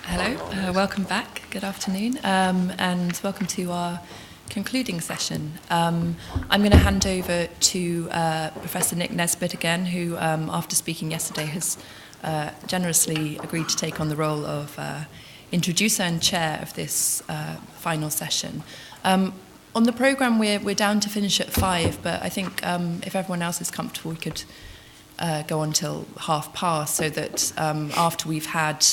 Hello, welcome back. Good afternoon, and welcome to our concluding session. I'm going to hand over to Professor Nick Nesbitt again, who, after speaking yesterday, has generously agreed to take on the role of introducer and chair of this final session. On the programme, we're down to finish at 5, but I think if everyone else is comfortable, we could go on till past, so that after we've had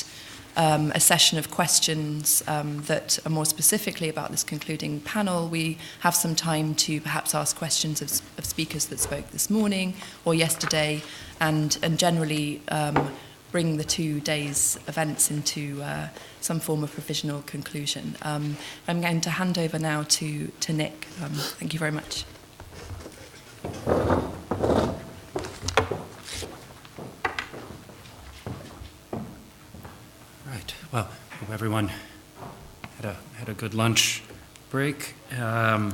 a session of questions that are more specifically about this concluding panel, we have some time to perhaps ask questions of speakers that spoke this morning or yesterday, and generally bring the 2 days' events into some form of provisional conclusion. I'm going to hand over now to Nick. Thank you very much. Well, hope everyone had a good lunch break, and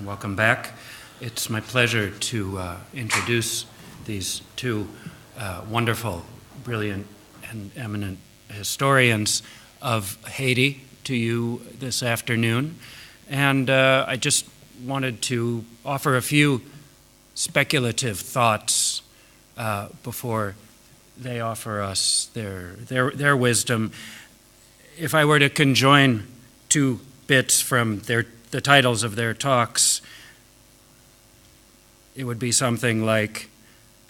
welcome back. It's my pleasure to introduce these two wonderful, brilliant, and eminent historians of Haiti to you this afternoon. And I just wanted to offer a few speculative thoughts before they offer us their wisdom. If I were to conjoin 2 bits from the titles of their talks, it would be something like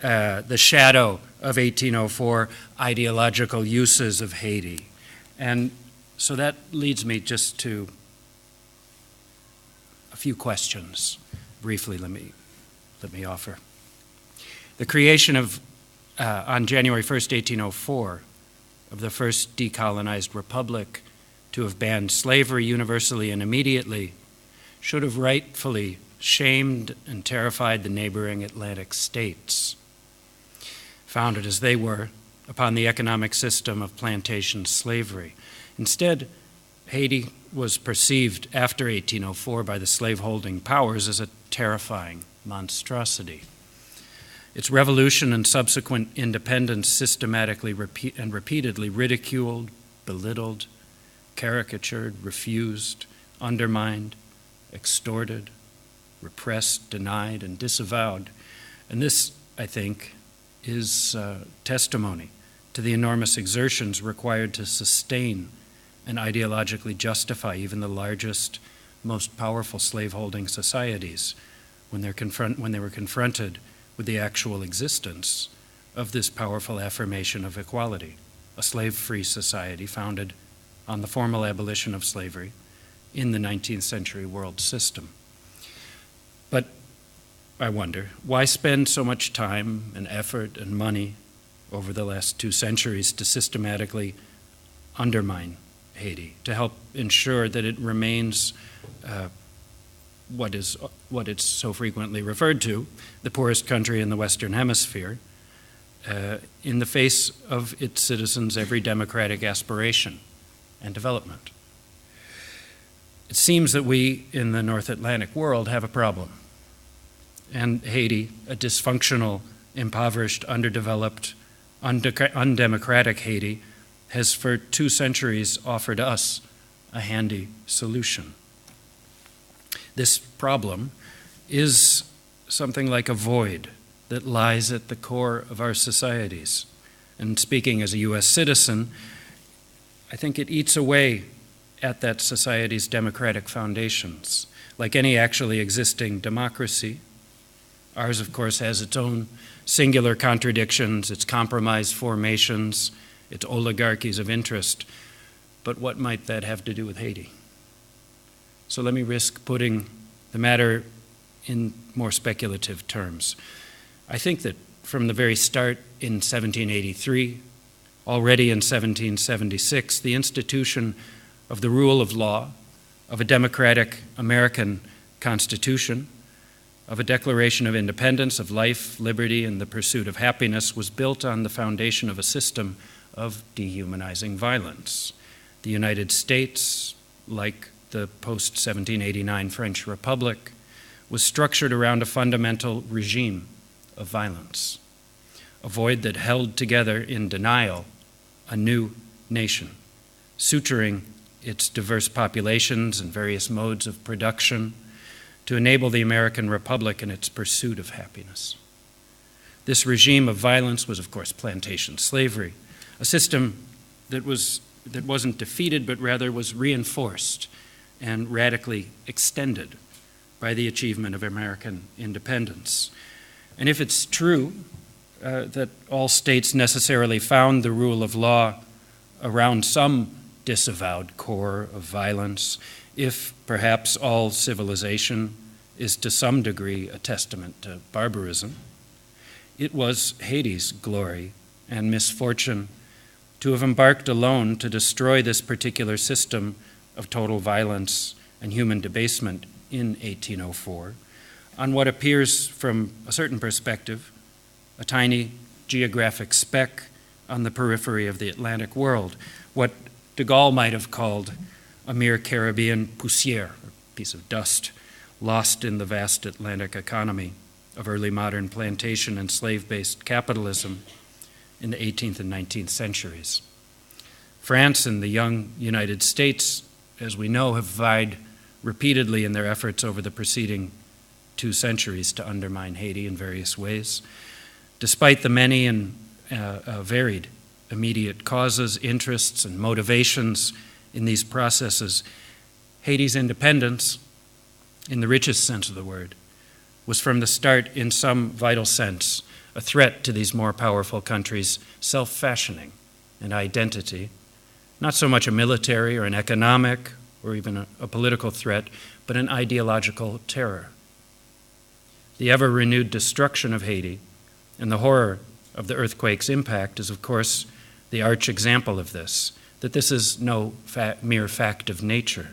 The Shadow of 1804, Ideological Uses of Haiti. And so that leads me just to a few questions. Briefly, let me offer. The creation of on January 1st, 1804, of the first decolonized republic to have banned slavery universally and immediately, should have rightfully shamed and terrified the neighboring Atlantic states, founded as they were upon the economic system of plantation slavery. Instead, Haiti was perceived after 1804 by the slaveholding powers as a terrifying monstrosity. Its revolution and subsequent independence systematically and repeatedly ridiculed, belittled, caricatured, refused, undermined, extorted, repressed, denied, and disavowed. And this, I think, is testimony to the enormous exertions required to sustain and ideologically justify even the largest, most powerful slaveholding societies when they were confronted with the actual existence of this powerful affirmation of equality, a slave-free society founded on the formal abolition of slavery in the 19th century world system. But I wonder, why spend so much time and effort and money over the last 2 centuries to systematically undermine Haiti, to help ensure that it remains what it's so frequently referred to, the poorest country in the Western Hemisphere, in the face of its citizens' every democratic aspiration and development? It seems that we in the North Atlantic world have a problem, and Haiti, a dysfunctional, impoverished, underdeveloped, undemocratic Haiti, has for 2 centuries offered us a handy solution. This problem is something like a void that lies at the core of our societies. And speaking as a U.S. citizen, I think it eats away at that society's democratic foundations. Like any actually existing democracy, ours, of course, has its own singular contradictions, its compromised formations, its oligarchies of interest. But what might that have to do with Haiti? So let me risk putting the matter in more speculative terms. I think that from the very start in 1783, already in 1776, the institution of the rule of law, of a democratic American Constitution, of a Declaration of Independence, of life, liberty, and the pursuit of happiness was built on the foundation of a system of dehumanizing violence. The United States, like the post-1789 French Republic, was structured around a fundamental regime of violence, a void that held together in denial a new nation, suturing its diverse populations and various modes of production to enable the American Republic in its pursuit of happiness. This regime of violence was, of course, plantation slavery, a system that wasn't defeated, but rather was reinforced and radically extended by the achievement of American independence. And if it's true that all states necessarily found the rule of law around some disavowed core of violence, if perhaps all civilization is to some degree a testament to barbarism, it was Haiti's glory and misfortune to have embarked alone to destroy this particular system of total violence and human debasement in 1804 on what appears from a certain perspective a tiny geographic speck on the periphery of the Atlantic world, what de Gaulle might have called a mere Caribbean poussière, a piece of dust lost in the vast Atlantic economy of early modern plantation and slave-based capitalism in the 18th and 19th centuries. France and the young United States, as we know, have vied repeatedly in their efforts over the preceding 2 centuries to undermine Haiti in various ways. Despite the many and varied immediate causes, interests, and motivations in these processes, Haiti's independence, in the richest sense of the word, was from the start, in some vital sense, a threat to these more powerful countries' self-fashioning and identity, not so much a military or an economic or even a political threat, but an ideological terror. The ever-renewed destruction of Haiti and the horror of the earthquake's impact is, of course, the arch example of this, that this is no mere fact of nature.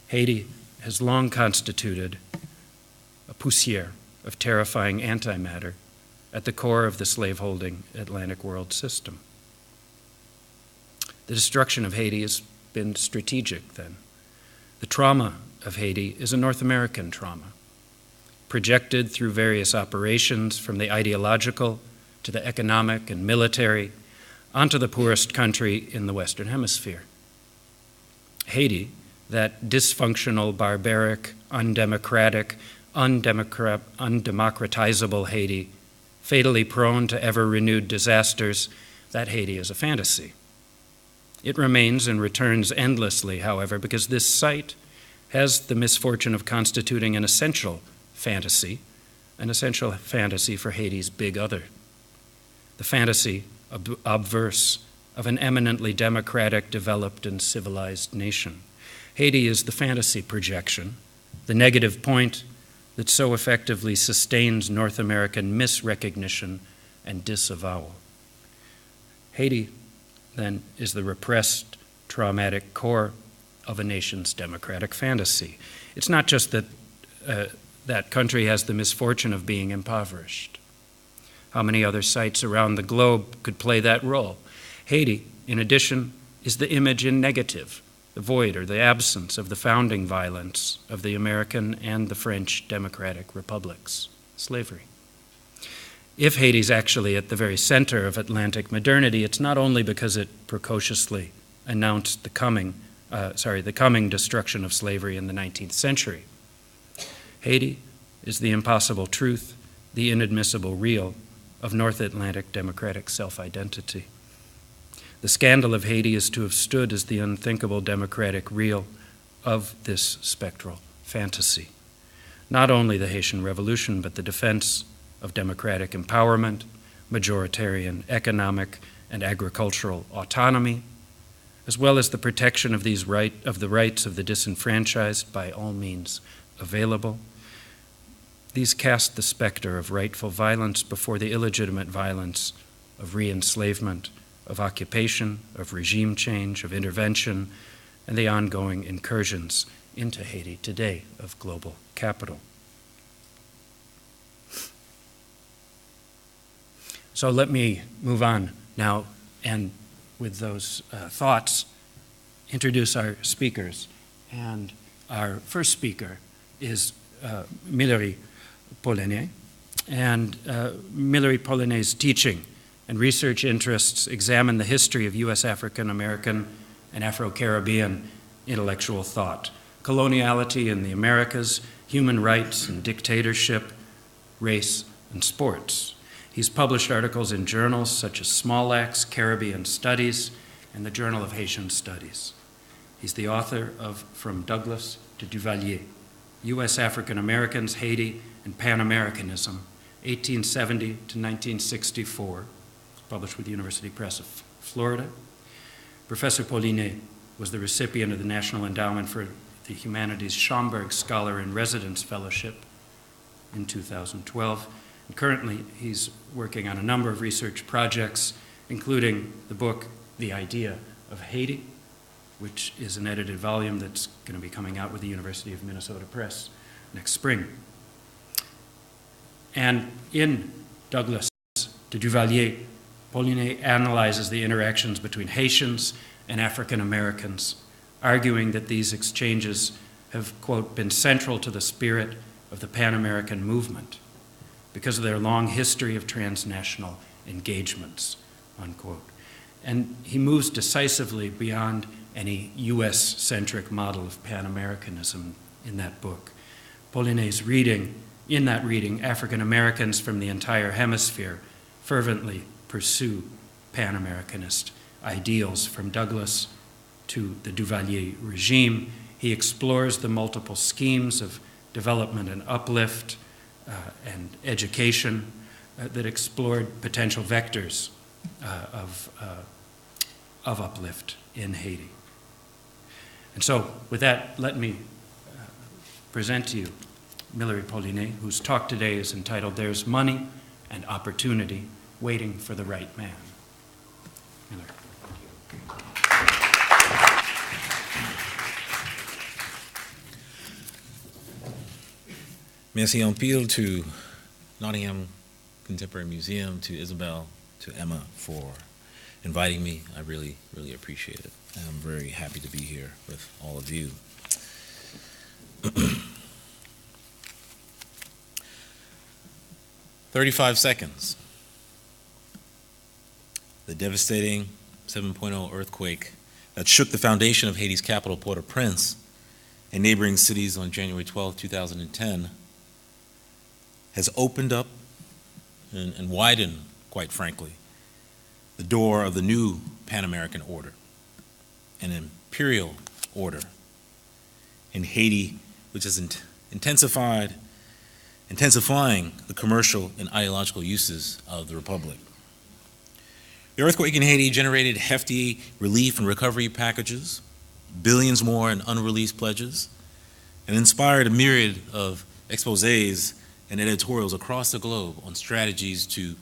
Haiti has long constituted a poussière of terrifying antimatter at the core of the slaveholding Atlantic world system. The destruction of Haiti has been strategic then. The trauma of Haiti is a North American trauma, projected through various operations from the ideological to the economic and military onto the poorest country in the Western Hemisphere. Haiti, that dysfunctional, barbaric, undemocratic, undemocratizable Haiti, fatally prone to ever-renewed disasters, that Haiti is a fantasy. It remains and returns endlessly, however, because this site has the misfortune of constituting an essential fantasy for Haiti's big other. The fantasy obverse of an eminently democratic, developed, and civilized nation. Haiti is the fantasy projection, the negative point that so effectively sustains North American misrecognition and disavowal. Haiti, then, is the repressed, traumatic core of a nation's democratic fantasy. It's not just that that country has the misfortune of being impoverished. How many other sites around the globe could play that role? Haiti, in addition, is the image in negative, the void or the absence of the founding violence of the American and the French democratic republics, slavery. If Haiti's actually at the very center of Atlantic modernity, it's not only because it precociously announced the coming destruction of slavery in the 19th century. Haiti is the impossible truth, the inadmissible real of North Atlantic democratic self-identity. The scandal of Haiti is to have stood as the unthinkable democratic real of this spectral fantasy. Not only the Haitian Revolution, but the defense of democratic empowerment, majoritarian economic and agricultural autonomy, as well as the protection of the rights of the disenfranchised by all means available. These cast the specter of rightful violence before the illegitimate violence of re-enslavement, of occupation, of regime change, of intervention, and the ongoing incursions into Haiti today of global capital. So let me move on now, and with those thoughts, introduce our speakers. And our first speaker is Millery Polonais, and Millery Polonais' teaching and research interests examine the history of U.S. African American and Afro-Caribbean intellectual thought, coloniality in the Americas, human rights and dictatorship, race and sports. He's published articles in journals such as Small Axe, Caribbean Studies, and the Journal of Haitian Studies. He's the author of From Douglas to Duvalier, U.S. African Americans, Haiti, and Pan-Americanism, 1870 to 1964, published with the University Press of Florida. Professor Paulinet was the recipient of the National Endowment for the Humanities Schomburg Scholar in Residence Fellowship in 2012. And currently, he's working on a number of research projects, including the book, The Idea of Haiti, which is an edited volume that's going to be coming out with the University of Minnesota Press next spring. And in Douglas de Duvalier, Paulinet analyzes the interactions between Haitians and African Americans, arguing that these exchanges have, quote, been central to the spirit of the Pan-American movement because of their long history of transnational engagements, unquote. And he moves decisively beyond any US-centric model of Pan-Americanism in that book. Paulinet's reading, in that reading, African Americans from the entire hemisphere fervently pursue Pan-Americanist ideals from Douglas to the Duvalier regime. He explores the multiple schemes of development and uplift and education that explored potential vectors of uplift in Haiti. And so, with that, let me present to you Millery Paulinet, whose talk today is entitled, There's Money and Opportunity Waiting for the Right Man. Miller. Merci en pile to Nottingham Contemporary Museum, to Isabel, to Emma for inviting me. I really, really appreciate it. I'm very happy to be here with all of you. 35 seconds. The devastating 7.0 earthquake that shook the foundation of Haiti's capital, Port-au-Prince, and neighboring cities on January 12, 2010, has opened up and widened, quite frankly, the door of the new Pan-American order, an imperial order in Haiti, which is intensifying the commercial and ideological uses of the republic. The earthquake in Haiti generated hefty relief and recovery packages, billions more in unreleased pledges, and inspired a myriad of exposés and editorials across the globe on strategies to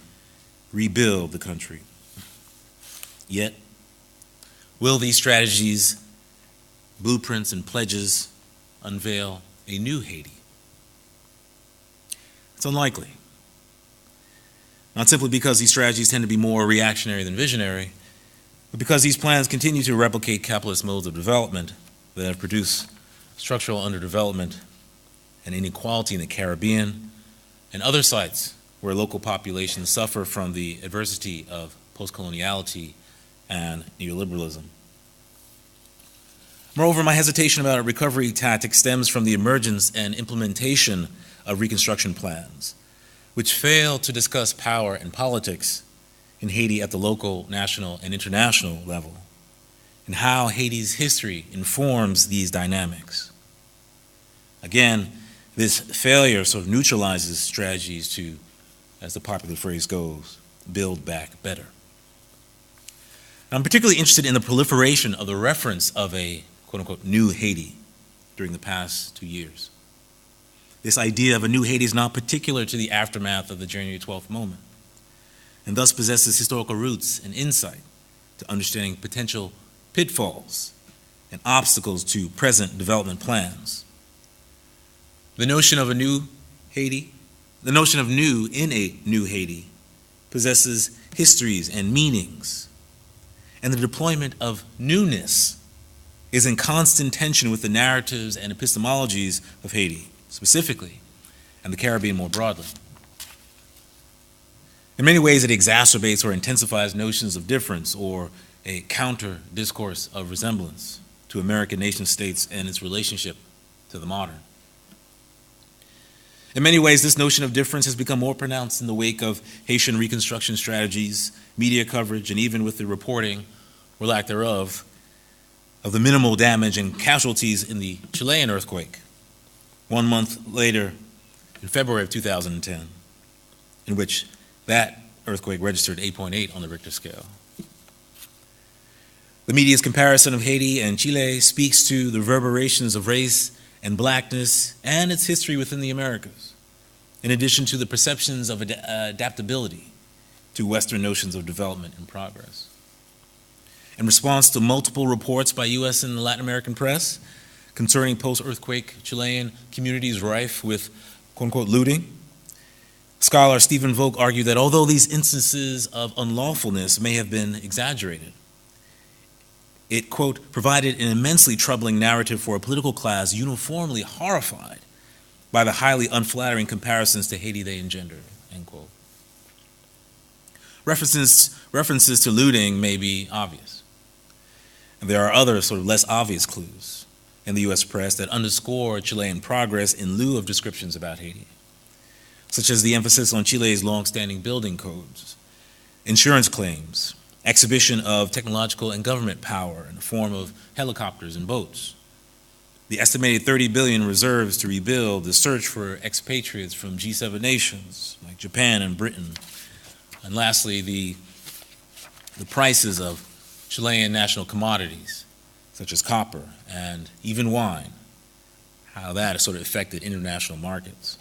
rebuild the country. Yet, will these strategies, blueprints, and pledges unveil a new Haiti? It's unlikely. Not simply because these strategies tend to be more reactionary than visionary, but because these plans continue to replicate capitalist modes of development that have produced structural underdevelopment and inequality in the Caribbean and other sites where local populations suffer from the adversity of post-coloniality and neoliberalism. Moreover, my hesitation about a recovery tactic stems from the emergence and implementation of reconstruction plans, which fail to discuss power and politics in Haiti at the local, national, and international level, and how Haiti's history informs these dynamics. Again, this failure sort of neutralizes strategies to, as the popular phrase goes, build back better. I'm particularly interested in the proliferation of the reference of a quote-unquote new Haiti during the past 2 years. This idea of a new Haiti is not particular to the aftermath of the January 12th moment, and thus possesses historical roots and insight to understanding potential pitfalls and obstacles to present development plans. The notion of a new Haiti, the notion of new in a new Haiti, possesses histories and meanings, and the deployment of newness is in constant tension with the narratives and epistemologies of Haiti, specifically, and the Caribbean more broadly. In many ways, it exacerbates or intensifies notions of difference or a counter discourse of resemblance to American nation states and its relationship to the modern. In many ways, this notion of difference has become more pronounced in the wake of Haitian reconstruction strategies, media coverage, and even with the reporting, or lack thereof, of the minimal damage and casualties in the Chilean earthquake, 1 month later, in February of 2010, in which that earthquake registered 8.8 on the Richter scale. The media's comparison of Haiti and Chile speaks to the reverberations of race and blackness and its history within the Americas, in addition to the perceptions of adaptability to Western notions of development and progress. In response to multiple reports by U.S. and Latin American press concerning post-earthquake Chilean communities rife with quote-unquote looting, scholar Stephen Volk argued that although these instances of unlawfulness may have been exaggerated, it, quote, provided an immensely troubling narrative for a political class uniformly horrified by the highly unflattering comparisons to Haiti they engendered, end quote. References to looting may be obvious. And there are other sort of less obvious clues in the U.S. press that underscore Chilean progress in lieu of descriptions about Haiti, such as the emphasis on Chile's long-standing building codes, insurance claims, exhibition of technological and government power in the form of helicopters and boats, the estimated $30 billion reserves to rebuild, the search for expatriates from G7 nations like Japan and Britain, and lastly, the prices of Chilean national commodities, such as copper and even wine, how that has sort of affected international markets.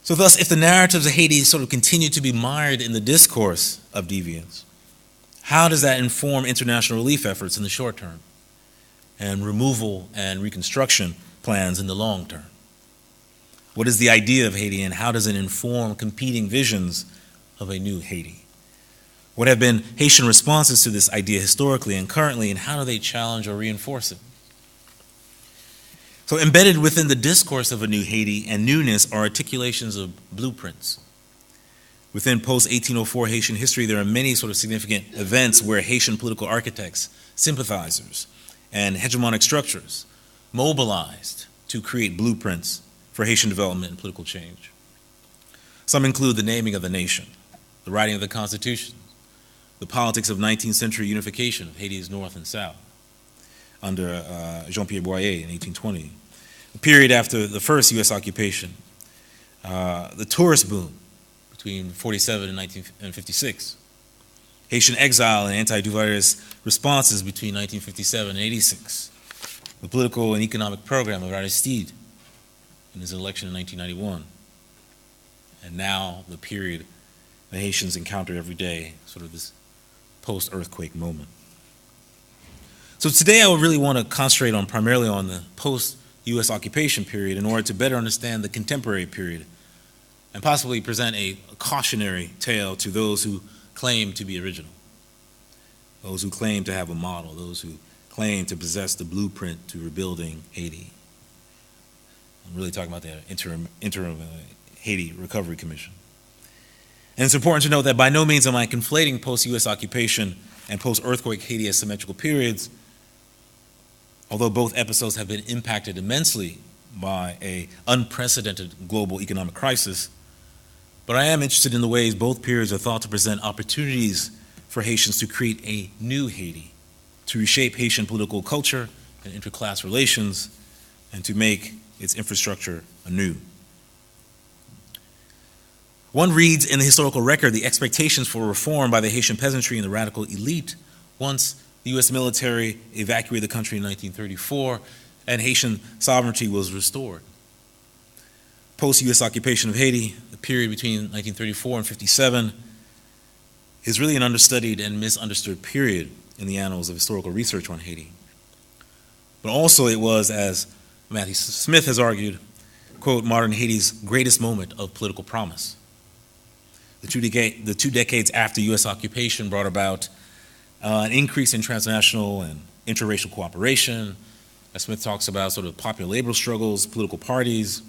So thus, if the narratives of Haiti sort of continue to be mired in the discourse of deviance, how does that inform international relief efforts in the short term and removal and reconstruction plans in the long term? What is the idea of Haiti and how does it inform competing visions of a new Haiti? What have been Haitian responses to this idea historically and currently, and how do they challenge or reinforce it? So embedded within the discourse of a new Haiti and newness are articulations of blueprints. Within post-1804 Haitian history, there are many sort of significant events where Haitian political architects, sympathizers, and hegemonic structures mobilized to create blueprints for Haitian development and political change. Some include the naming of the nation, the writing of the Constitution, the politics of 19th century unification of Haiti's North and South under Jean-Pierre Boyer in 1820, the period after the first U.S. occupation, the tourist boom between 47 and 1956, Haitian exile and anti-Duvalier responses between 1957 and 86, the political and economic program of Aristide in his election in 1991, and now the period the Haitians encounter every day, sort of this post-earthquake moment. So today I would really want to concentrate on primarily on the post-U.S. occupation period in order to better understand the contemporary period and possibly present a cautionary tale to those who claim to be original, those who claim to have a model, those who claim to possess the blueprint to rebuilding Haiti. I'm really talking about the interim Haiti Recovery Commission. And it's important to note that by no means am I conflating post-U.S. occupation and post-earthquake Haiti as symmetrical periods, although both episodes have been impacted immensely by an unprecedented global economic crisis. But I am interested in the ways both periods are thought to present opportunities for Haitians to create a new Haiti, to reshape Haitian political culture and interclass relations, and to make its infrastructure anew. One reads in the historical record the expectations for reform by the Haitian peasantry and the radical elite once the U.S. military evacuated the country in 1934 and Haitian sovereignty was restored. Post-U.S. occupation of Haiti, the period between 1934 and 57, is really an understudied and misunderstood period in the annals of historical research on Haiti. But also it was, as Matthew Smith has argued, quote, modern Haiti's greatest moment of political promise. The two decades after U.S. occupation brought about an increase in transnational and interracial cooperation, as Smith talks about sort of popular labor struggles, political parties,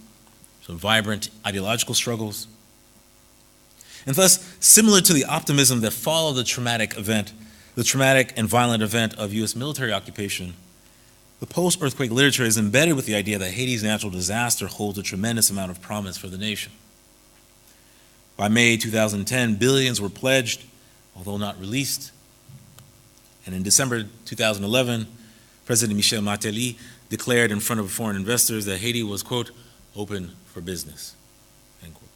some vibrant ideological struggles. And thus, similar to the optimism that followed the traumatic and violent event of U.S. military occupation, the post-earthquake literature is embedded with the idea that Haiti's natural disaster holds a tremendous amount of promise for the nation. By May 2010, billions were pledged, although not released. And in December 2011, President Michel Martelly declared in front of foreign investors that Haiti was, quote, open for business, end quote.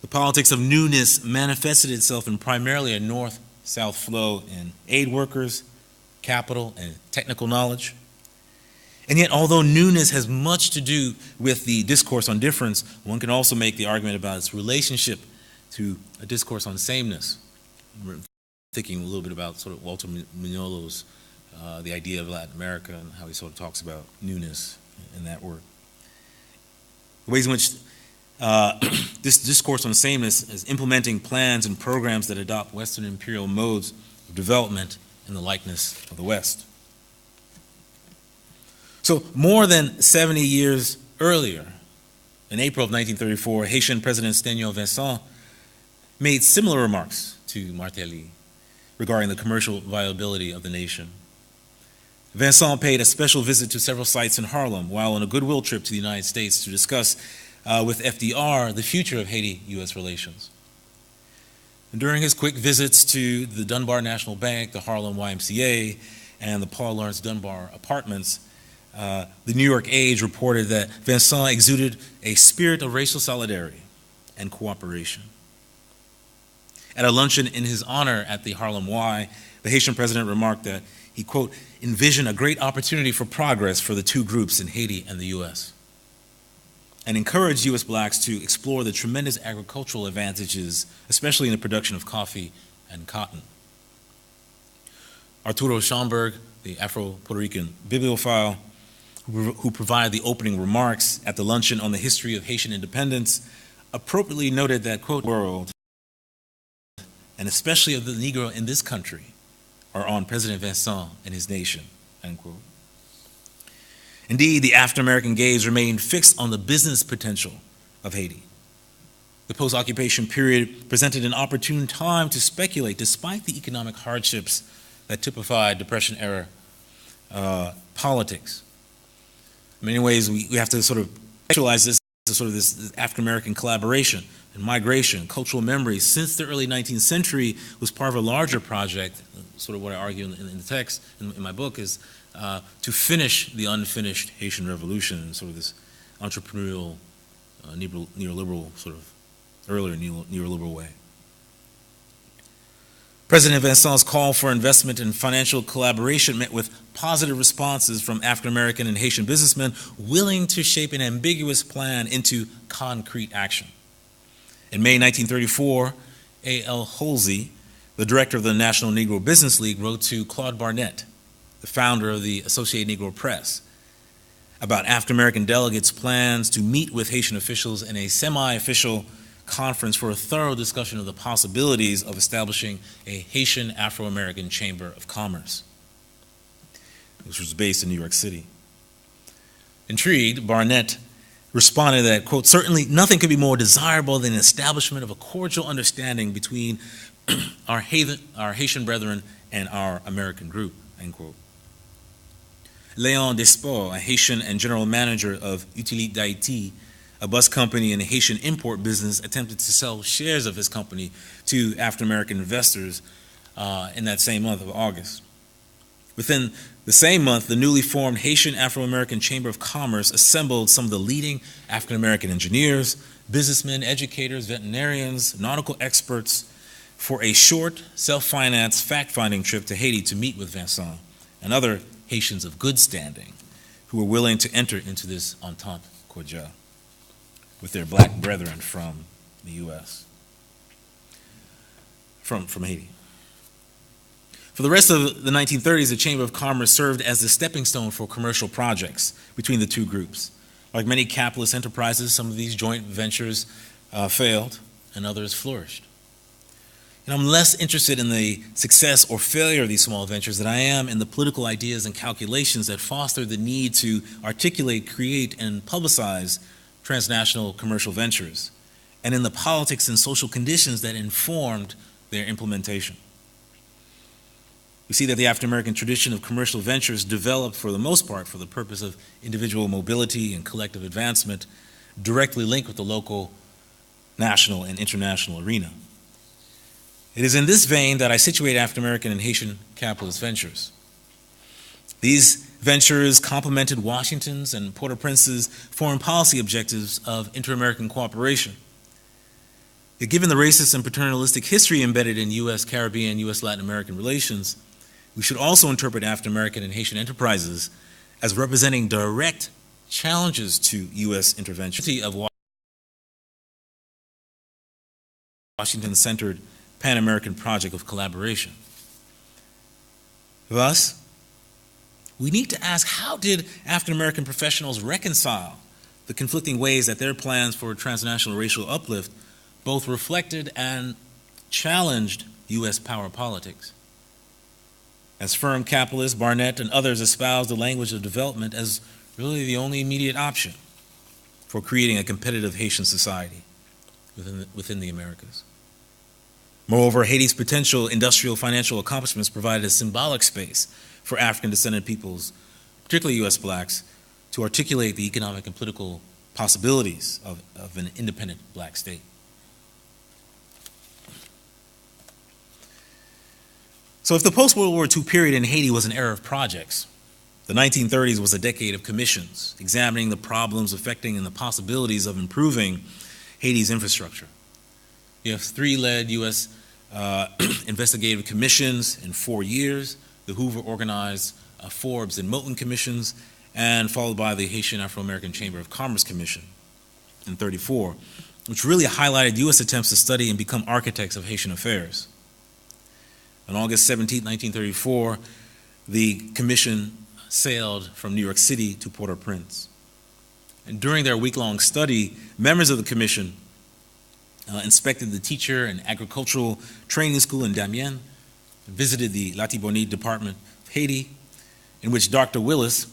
The politics of newness manifested itself in primarily a north-south flow in aid workers, capital, and technical knowledge. And yet, although newness has much to do with the discourse on difference, one can also make the argument about its relationship to a discourse on sameness. We're thinking a little bit about sort of Walter Mignolo's The Idea of Latin America and how he sort of talks about newness in that work. The ways in which this discourse on sameness is implementing plans and programs that adopt Western imperial modes of development in the likeness of the West. So more than 70 years earlier, in April of 1934, Haitian President Sténion Vincent made similar remarks to Martelly regarding the commercial viability of the nation. Vincent paid a special visit to several sites in Harlem while on a goodwill trip to the United States to discuss with FDR the future of Haiti-U.S. relations. And during his quick visits to the Dunbar National Bank, the Harlem YMCA, and the Paul Laurence Dunbar apartments, the New York Age reported that Vincent exuded a spirit of racial solidarity and cooperation. At a luncheon in his honor at the Harlem Y, the Haitian president remarked that he, quote, envisioned a great opportunity for progress for the two groups in Haiti and the U.S., and encouraged U.S. blacks to explore the tremendous agricultural advantages, especially in the production of coffee and cotton. Arturo Schomburg, the Afro-Puerto Rican bibliophile, who provided the opening remarks at the luncheon on the history of Haitian independence, appropriately noted that, quote, world, and especially of the Negro in this country, are on President Vincent and his nation, end quote. Indeed, the African-American gaze remained fixed on the business potential of Haiti. The post-occupation period presented an opportune time to speculate despite the economic hardships that typified Depression-era politics. In many ways, we have to sort of contextualize this as sort of this African-American collaboration and migration, cultural memory since the early 19th century was part of a larger project, sort of what I argue in the text, in my book, is to finish the unfinished Haitian Revolution in sort of this entrepreneurial, neoliberal, sort of earlier neoliberal way. President Vincent's call for investment and financial collaboration met with positive responses from African-American and Haitian businessmen willing to shape an ambiguous plan into concrete action. In May 1934, A.L. Holsey, the director of the National Negro Business League, wrote to Claude Barnett, the founder of the Associated Negro Press, about African-American delegates' plans to meet with Haitian officials in a semi-official conference for a thorough discussion of the possibilities of establishing a Haitian Afro-American Chamber of Commerce, which was based in New York City. Intrigued, Barnett responded that, quote, certainly nothing could be more desirable than the establishment of a cordial understanding between our Haitian brethren and our American group, end quote. Léon Desport, a Haitian and general manager of Utilité d'Haïti, a bus company in the Haitian import business, attempted to sell shares of his company to African-American investors in that same month of August. Within the same month, the newly formed Haitian Afro-American Chamber of Commerce assembled some of the leading African-American engineers, businessmen, educators, veterinarians, nautical experts for a short, self-financed fact-finding trip to Haiti to meet with Vincent and other Haitians of good standing who were willing to enter into this entente cordiale with their black brethren from the U.S., from Haiti. For the rest of the 1930s, the Chamber of Commerce served as the stepping stone for commercial projects between the two groups. Like many capitalist enterprises, some of these joint ventures failed and others flourished. And I'm less interested in the success or failure of these small ventures than I am in the political ideas and calculations that foster the need to articulate, create, and publicize transnational commercial ventures and in the politics and social conditions that informed their implementation. We see that the African-American tradition of commercial ventures developed for the most part for the purpose of individual mobility and collective advancement, directly linked with the local, national, and international arena. It is in this vein that I situate African-American and Haitian capitalist ventures. These ventures complemented Washington's and Port-au-Prince's foreign policy objectives of inter-American cooperation. Yet given the racist and paternalistic history embedded in U.S. Caribbean, U.S. Latin American relations, we should also interpret African-American and Haitian enterprises as representing direct challenges to U.S. intervention of Washington-centered Pan-American project of collaboration. Thus, we need to ask, how did African-American professionals reconcile the conflicting ways that their plans for transnational racial uplift both reflected and challenged U.S. power politics? As firm capitalists, Barnett and others espoused the language of development as really the only immediate option for creating a competitive Haitian society within the Americas. Moreover, Haiti's potential industrial financial accomplishments provided a symbolic space for African-descended peoples, particularly U.S. blacks, to articulate the economic and political possibilities of an independent black state. So if the post-World War II period in Haiti was an era of projects, the 1930s was a decade of commissions, examining the problems affecting and the possibilities of improving Haiti's infrastructure. You have 3 led U.S. investigative commissions in 4 years, the Hoover organized Forbes and Moulton commissions, and followed by the Haitian Afro-American Chamber of Commerce Commission in 1934, which really highlighted U.S. attempts to study and become architects of Haitian affairs. On August 17, 1934, the commission sailed from New York City to Port-au-Prince. And during their week-long study, members of the commission inspected the teacher and agricultural training school in Damien, visited the Latibonite Department of Haiti, in which Dr. Willis,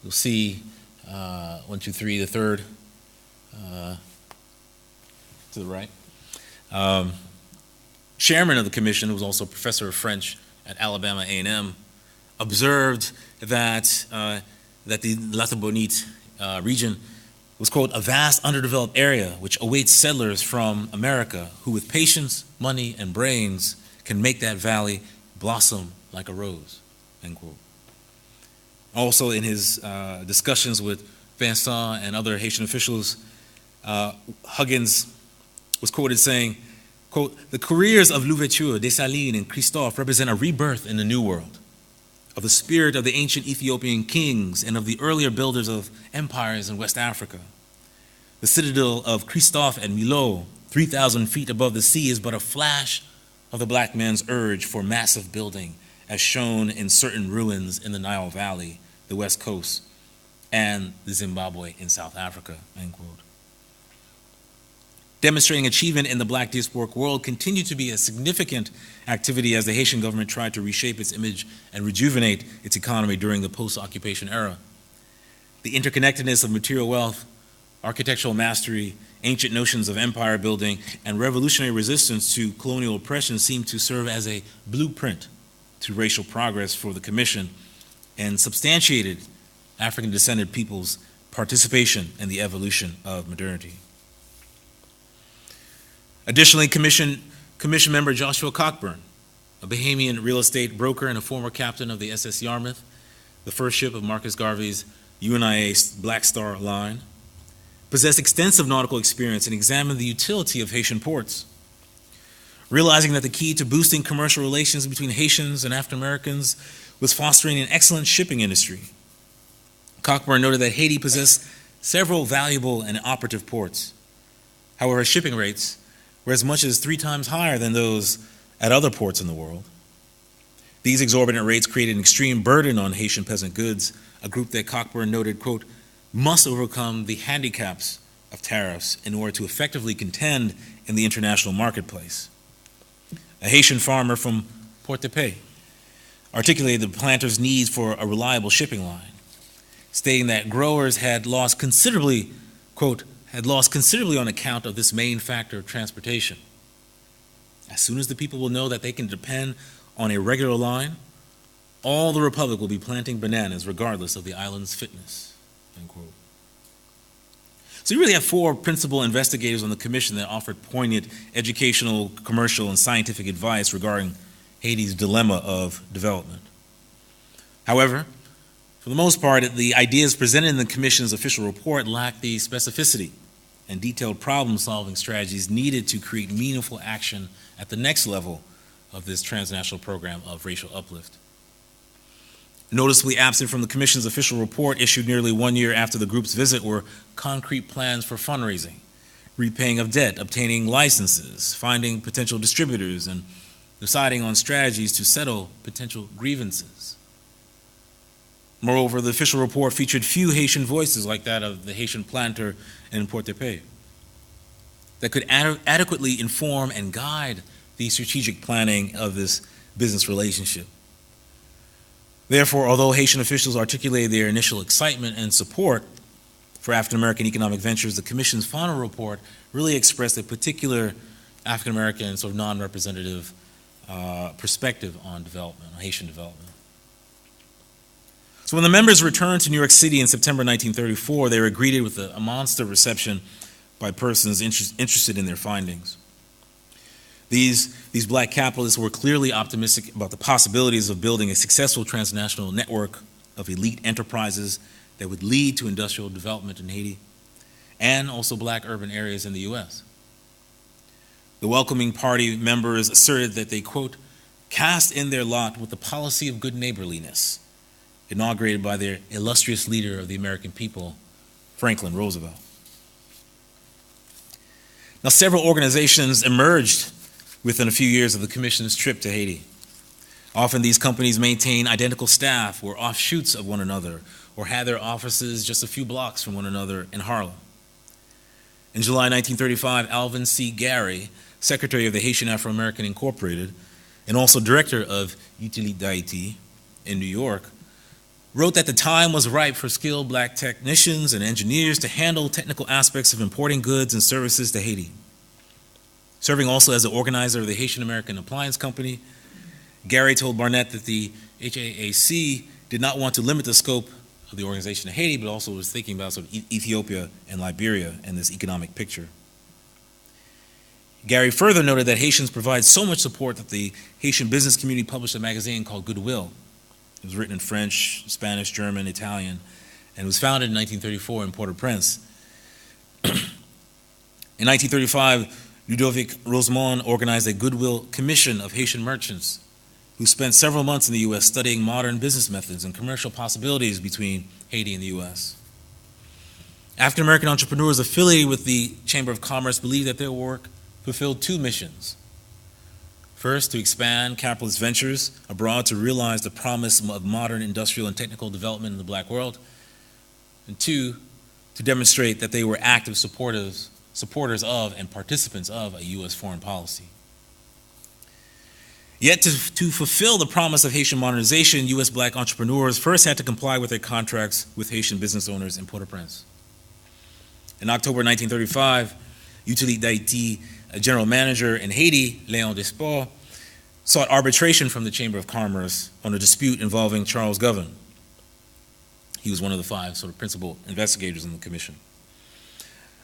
you'll see 1, 2, 3, the third to the right, chairman of the commission, who was also a professor of French at Alabama A&M, observed that the Latibonite region was, quote, a vast underdeveloped area which awaits settlers from America who with patience, money, and brains can make that valley blossom like a rose, end quote. Also in his discussions with Vincent and other Haitian officials, Huggins was quoted saying, quote, the careers of Louverture, Dessalines, and Christophe represent a rebirth in the New World, of the spirit of the ancient Ethiopian kings and of the earlier builders of empires in West Africa. The citadel of Christophe and Milo, 3,000 feet above the sea, is but a flash of the black man's urge for massive building, as shown in certain ruins in the Nile Valley, the West Coast, and the Zimbabwe in South Africa, end quote. Demonstrating achievement in the black diasporic world continued to be a significant activity as the Haitian government tried to reshape its image and rejuvenate its economy during the post-occupation era. The interconnectedness of material wealth, architectural mastery, ancient notions of empire building, and revolutionary resistance to colonial oppression seemed to serve as a blueprint to racial progress for the Commission and substantiated African-descended peoples' participation in the evolution of modernity. Additionally, Commission member Joshua Cockburn, a Bahamian real estate broker and a former captain of the SS Yarmouth, the first ship of Marcus Garvey's UNIA Black Star Line, possessed extensive nautical experience and examined the utility of Haitian ports. Realizing that the key to boosting commercial relations between Haitians and African Americans was fostering an excellent shipping industry, Cockburn noted that Haiti possessed several valuable and operative ports. However, shipping rates were as much as 3 times higher than those at other ports in the world. These exorbitant rates created an extreme burden on Haitian peasant goods, a group that Cockburn noted, quote, must overcome the handicaps of tariffs in order to effectively contend in the international marketplace. A Haitian farmer from Port-de-Paix articulated the planters' needs for a reliable shipping line, stating that growers had lost considerably, quote, had lost considerably on account of this main factor of transportation. As soon as the people will know that they can depend on a regular line, all the Republic will be planting bananas regardless of the island's fitness, end quote. So you really have four principal investigators on the commission that offered poignant educational, commercial, and scientific advice regarding Haiti's dilemma of development. However, for the most part, the ideas presented in the commission's official report lack the specificity and detailed problem-solving strategies needed to create meaningful action at the next level of this transnational program of racial uplift. Noticeably absent from the Commission's official report issued nearly 1 year after the group's visit were concrete plans for fundraising, repaying of debt, obtaining licenses, finding potential distributors, and deciding on strategies to settle potential grievances. Moreover, the official report featured few Haitian voices like that of the Haitian planter in Port-de-Paix that could adequately inform and guide the strategic planning of this business relationship. Therefore, although Haitian officials articulated their initial excitement and support for African American economic ventures, the Commission's final report really expressed a particular African American sort of non-representative perspective on development, on Haitian development. So when the members returned to New York City in September 1934, they were greeted with a monster reception by persons interested in their findings. These black capitalists were clearly optimistic about the possibilities of building a successful transnational network of elite enterprises that would lead to industrial development in Haiti and also black urban areas in the U.S. The welcoming party members asserted that they, quote, cast in their lot with the policy of good neighborliness inaugurated by their illustrious leader of the American people, Franklin Roosevelt. Now, several organizations emerged within a few years of the Commission's trip to Haiti. Often these companies maintain identical staff, were offshoots of one another, or had their offices just a few blocks from one another in Harlem. In July 1935, Alvin C. Gary, Secretary of the Haitian Afro-American Incorporated, and also Director of Untitled Chapter in New York, wrote that the time was ripe for skilled black technicians and engineers to handle technical aspects of importing goods and services to Haiti. Serving also as the organizer of the Haitian American Appliance Company, Gary told Barnett that the HAAC did not want to limit the scope of the organization to Haiti, but also was thinking about sort of Ethiopia and Liberia in this economic picture. Gary further noted that Haitians provide so much support that the Haitian business community published a magazine called Goodwill. It was written in French, Spanish, German, Italian, and was founded in 1934 in Port-au-Prince. In 1935, Ludovic Rosemont organized a Goodwill Commission of Haitian merchants who spent several months in the U.S. studying modern business methods and commercial possibilities between Haiti and the U.S. African-American entrepreneurs affiliated with the Chamber of Commerce believed that their work fulfilled two missions. First, to expand capitalist ventures abroad to realize the promise of modern industrial and technical development in the black world. And two, to demonstrate that they were active supporters of and participants of a U.S. foreign policy. Yet to fulfill the promise of Haitian modernization, U.S. black entrepreneurs first had to comply with their contracts with Haitian business owners in Port-au-Prince. In October 1935, Untitled Chapter general manager in Haiti, Léon Despaux, sought arbitration from the Chamber of Commerce on a dispute involving Charles Govan. He was one of the five sort of principal investigators in the commission.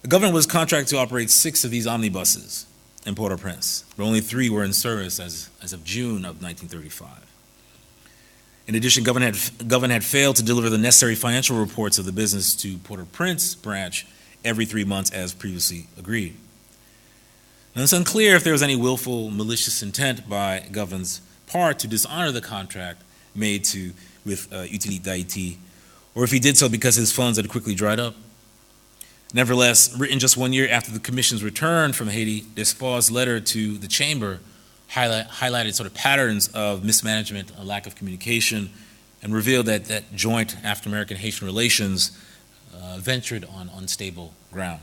Govan was contracted to operate 6 of these omnibuses in Port-au-Prince, but only 3 were in service as of June of 1935. In addition, Govan had failed to deliver the necessary financial reports of the business to Port-au-Prince branch every 3 months as previously agreed. And it's unclear if there was any willful, malicious intent by Govan's part to dishonor the contract made with Untitled Chapter, or if he did so because his funds had quickly dried up. Nevertheless, written just 1 year after the Commission's return from Haiti, Despaux's letter to the Chamber highlighted sort of patterns of mismanagement, a lack of communication, and revealed that joint African-American Haitian relations ventured on unstable ground.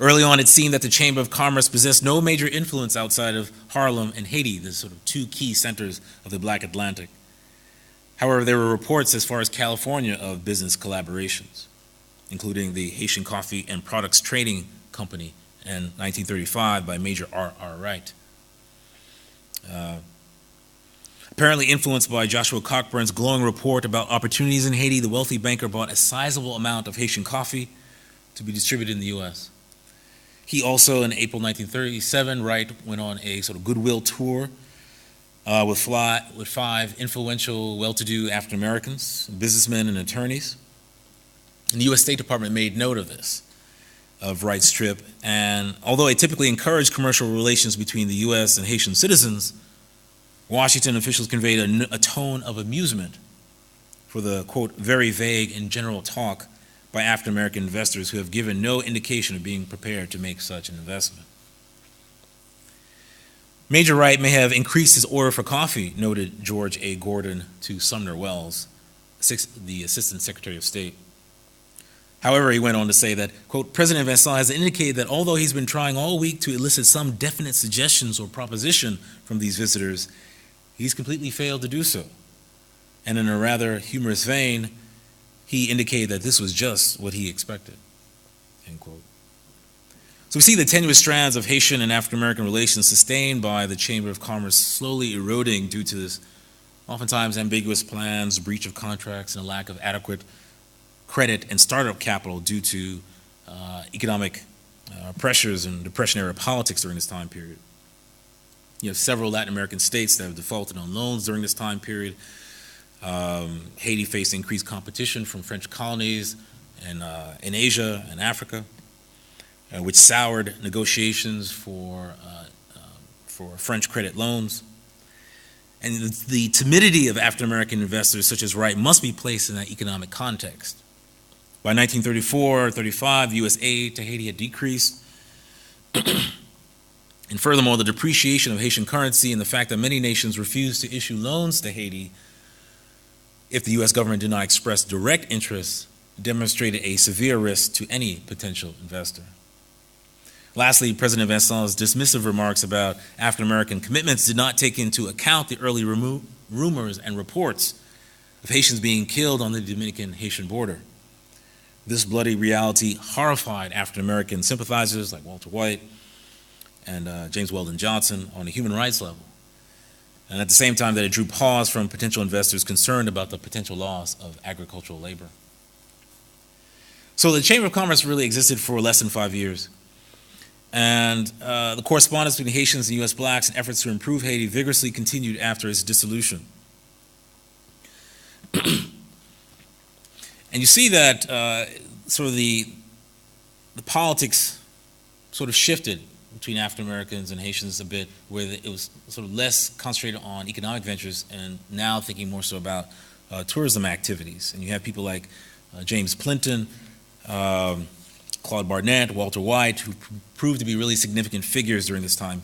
Early on, it seemed that the Chamber of Commerce possessed no major influence outside of Harlem and Haiti, the sort of 2 key centers of the Black Atlantic. However, there were reports as far as California of business collaborations. including the Haitian Coffee and Products Trading Company in 1935 by Major R.R. Wright. Apparently influenced by Joshua Cockburn's glowing report about opportunities in Haiti, the wealthy banker bought a sizable amount of Haitian coffee to be distributed in the U.S. He also, in April 1937, Wright went on a sort of goodwill tour with 5 influential, well-to-do African Americans, businessmen, and attorneys. And the U.S. State Department made note of this, of Wright's trip, and although it typically encouraged commercial relations between the U.S. and Haitian citizens, Washington officials conveyed a tone of amusement for the, quote, very vague and general talk by African American investors who have given no indication of being prepared to make such an investment. Major Wright may have increased his order for coffee, noted George A. Gordon to Sumner Wells, the Assistant Secretary of State. However, he went on to say that, quote, President Vincent has indicated that although he's been trying all week to elicit some definite suggestions or proposition from these visitors, he's completely failed to do so. And in a rather humorous vein, he indicated that this was just what he expected, end quote. So we see the tenuous strands of Haitian and African American relations sustained by the Chamber of Commerce slowly eroding due to this oftentimes ambiguous plans, breach of contracts, and a lack of adequate credit and startup capital due to economic pressures and Depression-era politics during this time period. You have several Latin American states that have defaulted on loans during this time period. Haiti faced increased competition from French colonies and in Asia and Africa, which soured negotiations for French credit loans. And the timidity of African American investors such as Wright must be placed in that economic context. By 1934-35, U.S. aid to Haiti had decreased. And furthermore, the depreciation of Haitian currency and the fact that many nations refused to issue loans to Haiti if the U.S. government did not express direct interest demonstrated a severe risk to any potential investor. Lastly, President Vincent's dismissive remarks about African American commitments did not take into account the early rumors and reports of Haitians being killed on the Dominican-Haitian border. This bloody reality horrified African American sympathizers like Walter White and James Weldon Johnson on a human rights level, and at the same time that it drew pause from potential investors concerned about the potential loss of agricultural labor. So the Chamber of Commerce really existed for less than 5 years, and the correspondence between Haitians and U.S. blacks and efforts to improve Haiti vigorously continued after its dissolution. And you see that sort of the politics sort of shifted between African Americans and Haitians a bit, where it was sort of less concentrated on economic ventures and now thinking more so about tourism activities. And you have people like James Clinton, Claude Barnett, Walter White, who proved to be really significant figures during this time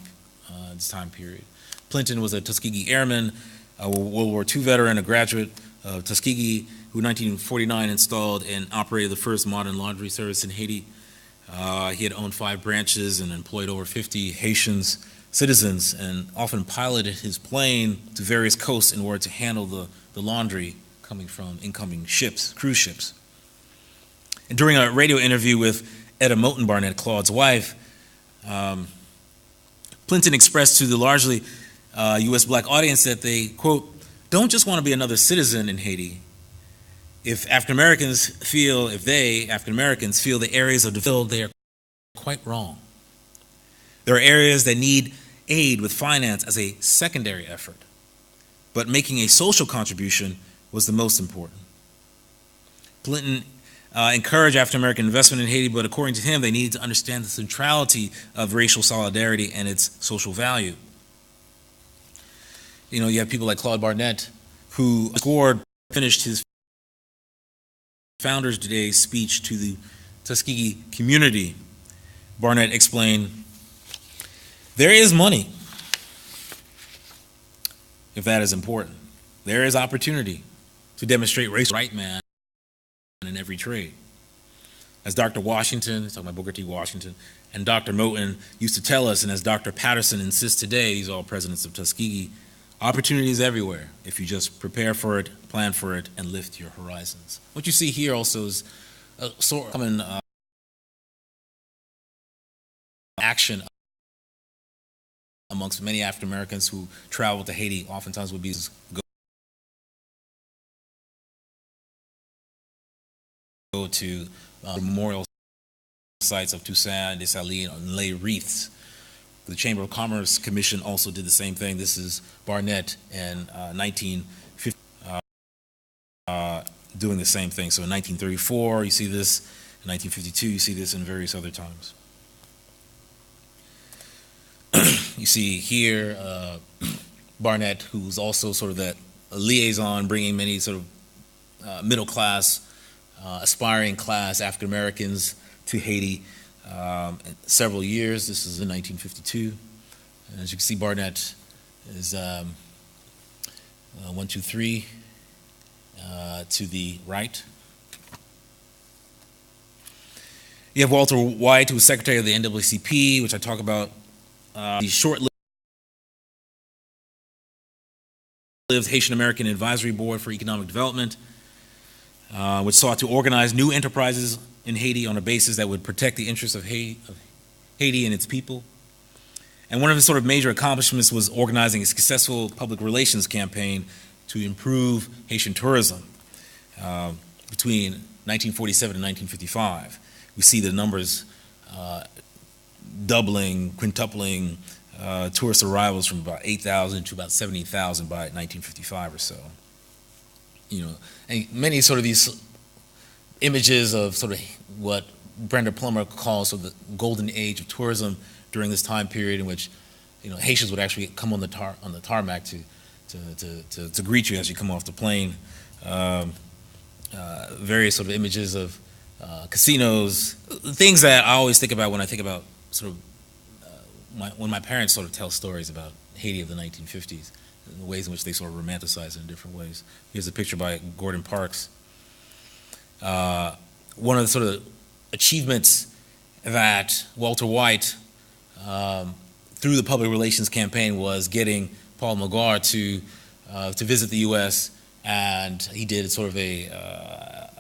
period. Clinton was a Tuskegee airman, a World War II veteran, a graduate of Tuskegee, who in 1949 installed and operated the first modern laundry service in Haiti. He had owned 5 branches and employed over 50 Haitian citizens and often piloted his plane to various coasts in order to handle the laundry coming from incoming ships, cruise ships. And during a radio interview with Etta Moten Barnett, Claude's wife, Clinton expressed to the largely U.S. black audience that they, quote, don't just want to be another citizen in Haiti. If African Americans feel the areas of development, they are quite wrong. There are areas that need aid with finance as a secondary effort, but making a social contribution was the most important. Clinton encouraged African American investment in Haiti, but according to him, they needed to understand the centrality of racial solidarity and its social value. You know, you have people like Claude Barnett, who finished his Founders Day speech to the Tuskegee community. Barnett explained, there is money, if that is important. There is opportunity to demonstrate racial right man in every trade. As Dr. Washington, talking about Booker T. Washington, and Dr. Moten used to tell us, and as Dr. Patterson insists today, these are all presidents of Tuskegee, opportunity is everywhere if you just prepare for it, plan for it, and lift your horizons. What you see here also is sort of common action amongst many African Americans who travel to Haiti. Oftentimes would be go to memorial sites of Toussaint, Dessalines, and lay wreaths. The Chamber of Commerce Commission also did the same thing. This is Barnett in 1950 doing the same thing. So in 1934, you see this. In 1952, you see this in various other times. You see here Barnett, who's also sort of that liaison, bringing many sort of middle class, aspiring class African Americans to Haiti several years. This is in 1952. And as you can see, Barnett is 1, 2, 3 to the right. You have Walter White, who was secretary of the NAACP, which I talk about. The short-lived Haitian American Advisory Board for Economic Development, which sought to organize new enterprises in Haiti on a basis that would protect the interests of Haiti and its people. And one of his sort of major accomplishments was organizing a successful public relations campaign to improve Haitian tourism between 1947 and 1955. We see the numbers doubling, quintupling tourist arrivals from about 8,000 to about 70,000 by 1955 or so. You know, and many sort of these images of sort of what Brenda Plummer calls sort of the golden age of tourism during this time period, in which, you know, Haitians would actually come on the tarmac to greet you as you come off the plane. Various sort of images of casinos, things that I always think about when I think about sort of when my parents sort of tell stories about Haiti of the 1950s, and the ways in which they sort of romanticize it in different ways. Here's a picture by Gordon Parks. One of the sort of achievements that Walter White, through the public relations campaign, was getting Paul Magare to visit the U.S., and he did sort of a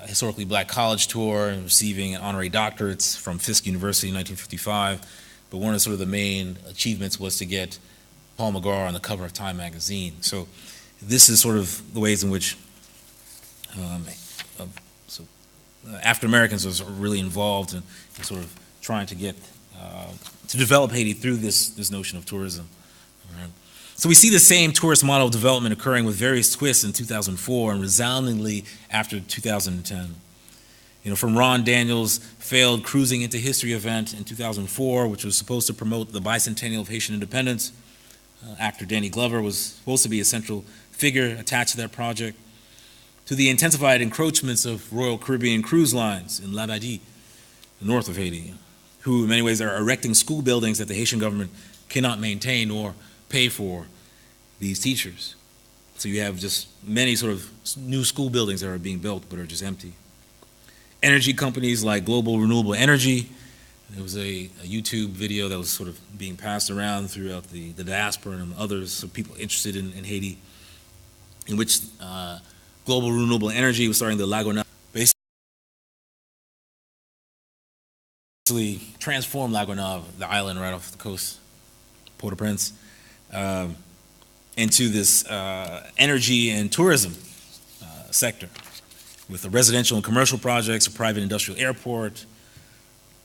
historically black college tour and receiving honorary doctorates from Fisk University in 1955. But one of the main achievements was to get Paul Magare on the cover of Time magazine. So this is sort of the ways in which African Americans was really involved in sort of trying to get to develop Haiti through this notion of tourism. Right. So we see the same tourist model of development occurring with various twists in 2004 and resoundingly after 2010. You know, from Ron Daniels' failed Cruising into History event in 2004, which was supposed to promote the bicentennial of Haitian independence. Actor Danny Glover was supposed to be a central figure attached to that project, to the intensified encroachments of Royal Caribbean cruise lines in Labadie, north of Haiti, who in many ways are erecting school buildings that the Haitian government cannot maintain or pay for these teachers. So you have just many sort of new school buildings that are being built but are just empty. Energy companies like Global Renewable Energy. There was a YouTube video that was sort of being passed around throughout the diaspora and others, so people interested in Haiti, in which Global Renewable Energy was starting the Lagonave, basically transform Lagonave, the island right off the coast, Port-au-Prince, into this energy and tourism sector, with the residential and commercial projects, a private industrial airport,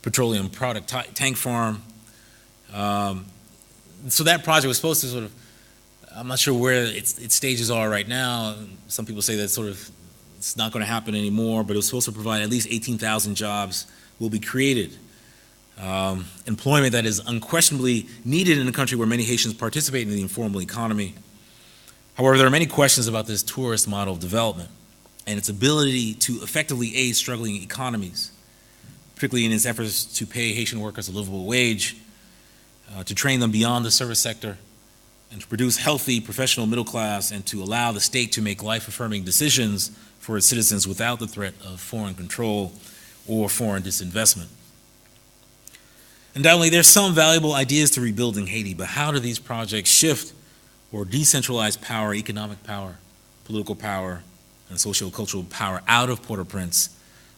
petroleum product tank farm. So that project was supposed to sort of, I'm not sure where its stages are right now. Some people say that sort of it's not going to happen anymore, but it was supposed to provide at least 18,000 jobs will be created. Employment that is unquestionably needed in a country where many Haitians participate in the informal economy. However, there are many questions about this tourist model of development and its ability to effectively aid struggling economies, particularly in its efforts to pay Haitian workers a livable wage, to train them beyond the service sector, and to produce healthy professional middle class, and to allow the state to make life-affirming decisions for its citizens without the threat of foreign control or foreign disinvestment. Undoubtedly, there's some valuable ideas to rebuilding Haiti, but how do these projects shift or decentralize power, economic power, political power, and socio-cultural power out of Port-au-Prince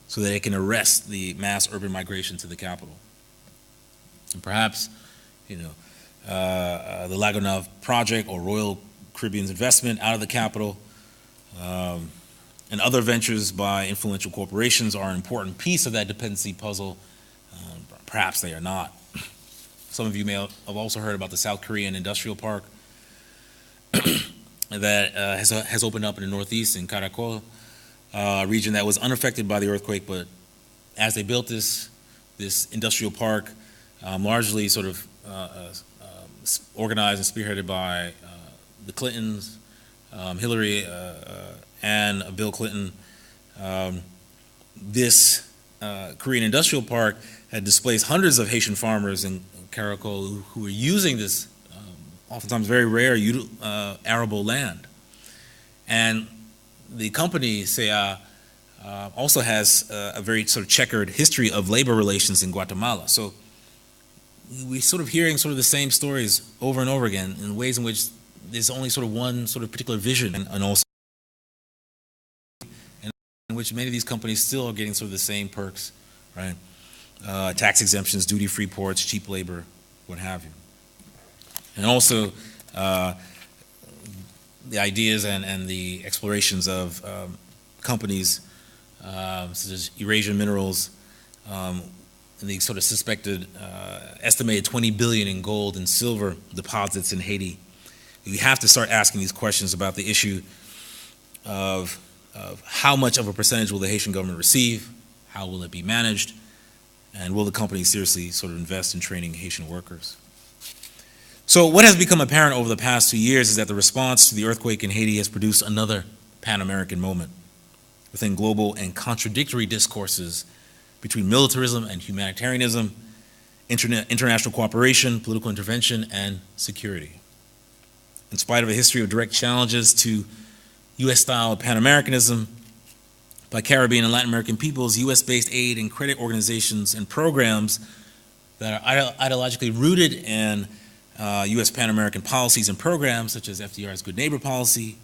so that it can arrest the mass urban migration to the capital. And perhaps, the Lagunov project or Royal Caribbean's investment out of the capital and other ventures by influential corporations are an important piece of that dependency puzzle. Perhaps they are not. Some of you may have also heard about the South Korean industrial park that has opened up in the northeast in Caracol, a region that was unaffected by the earthquake, but as they built this industrial park, largely sort of organized and spearheaded by the Clintons, Hillary and Bill Clinton, this Korean industrial park had displaced hundreds of Haitian farmers in Caracol who were using this oftentimes very rare arable land. And the company, SEA, also has a very sort of checkered history of labor relations in Guatemala. So we're sort of hearing sort of the same stories over and over again in ways in which there's only sort of one sort of particular vision, and also in which many of these companies still are getting sort of the same perks, right? Tax exemptions, duty-free ports, cheap labor, what have you. And also the ideas and the explorations of companies such as Eurasian Minerals and the sort of suspected estimated 20 billion in gold and silver deposits in Haiti. We have to start asking these questions about the issue of how much of a percentage will the Haitian government receive, how will it be managed, and will the company seriously sort of invest in training Haitian workers? So what has become apparent over the past 2 years is that the response to the earthquake in Haiti has produced another Pan-American moment within global and contradictory discourses between militarism and humanitarianism, international cooperation, political intervention, and security. In spite of a history of direct challenges to U.S.-style Pan-Americanism by Caribbean and Latin American peoples, U.S.-based aid and credit organizations and programs that are ideologically rooted in U.S. Pan-American policies and programs such as FDR's Good Neighbor Policy,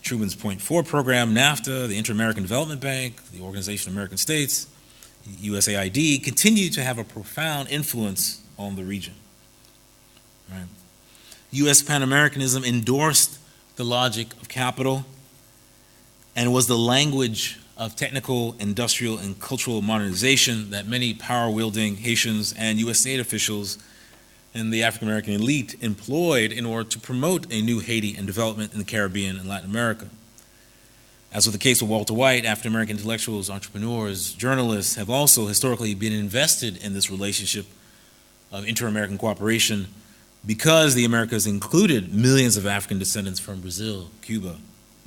Truman's Point 4 program, NAFTA, the Inter-American Development Bank, the Organization of American States, USAID, continue to have a profound influence on the region. Right? U.S. Pan-Americanism endorsed the logic of capital and was the language of technical, industrial, and cultural modernization that many power-wielding Haitians and U.S. state officials and the African-American elite employed in order to promote a new Haiti and development in the Caribbean and Latin America. As with the case of Walter White, African-American intellectuals, entrepreneurs, journalists have also historically been invested in this relationship of inter-American cooperation because the Americas included millions of African descendants from Brazil, Cuba,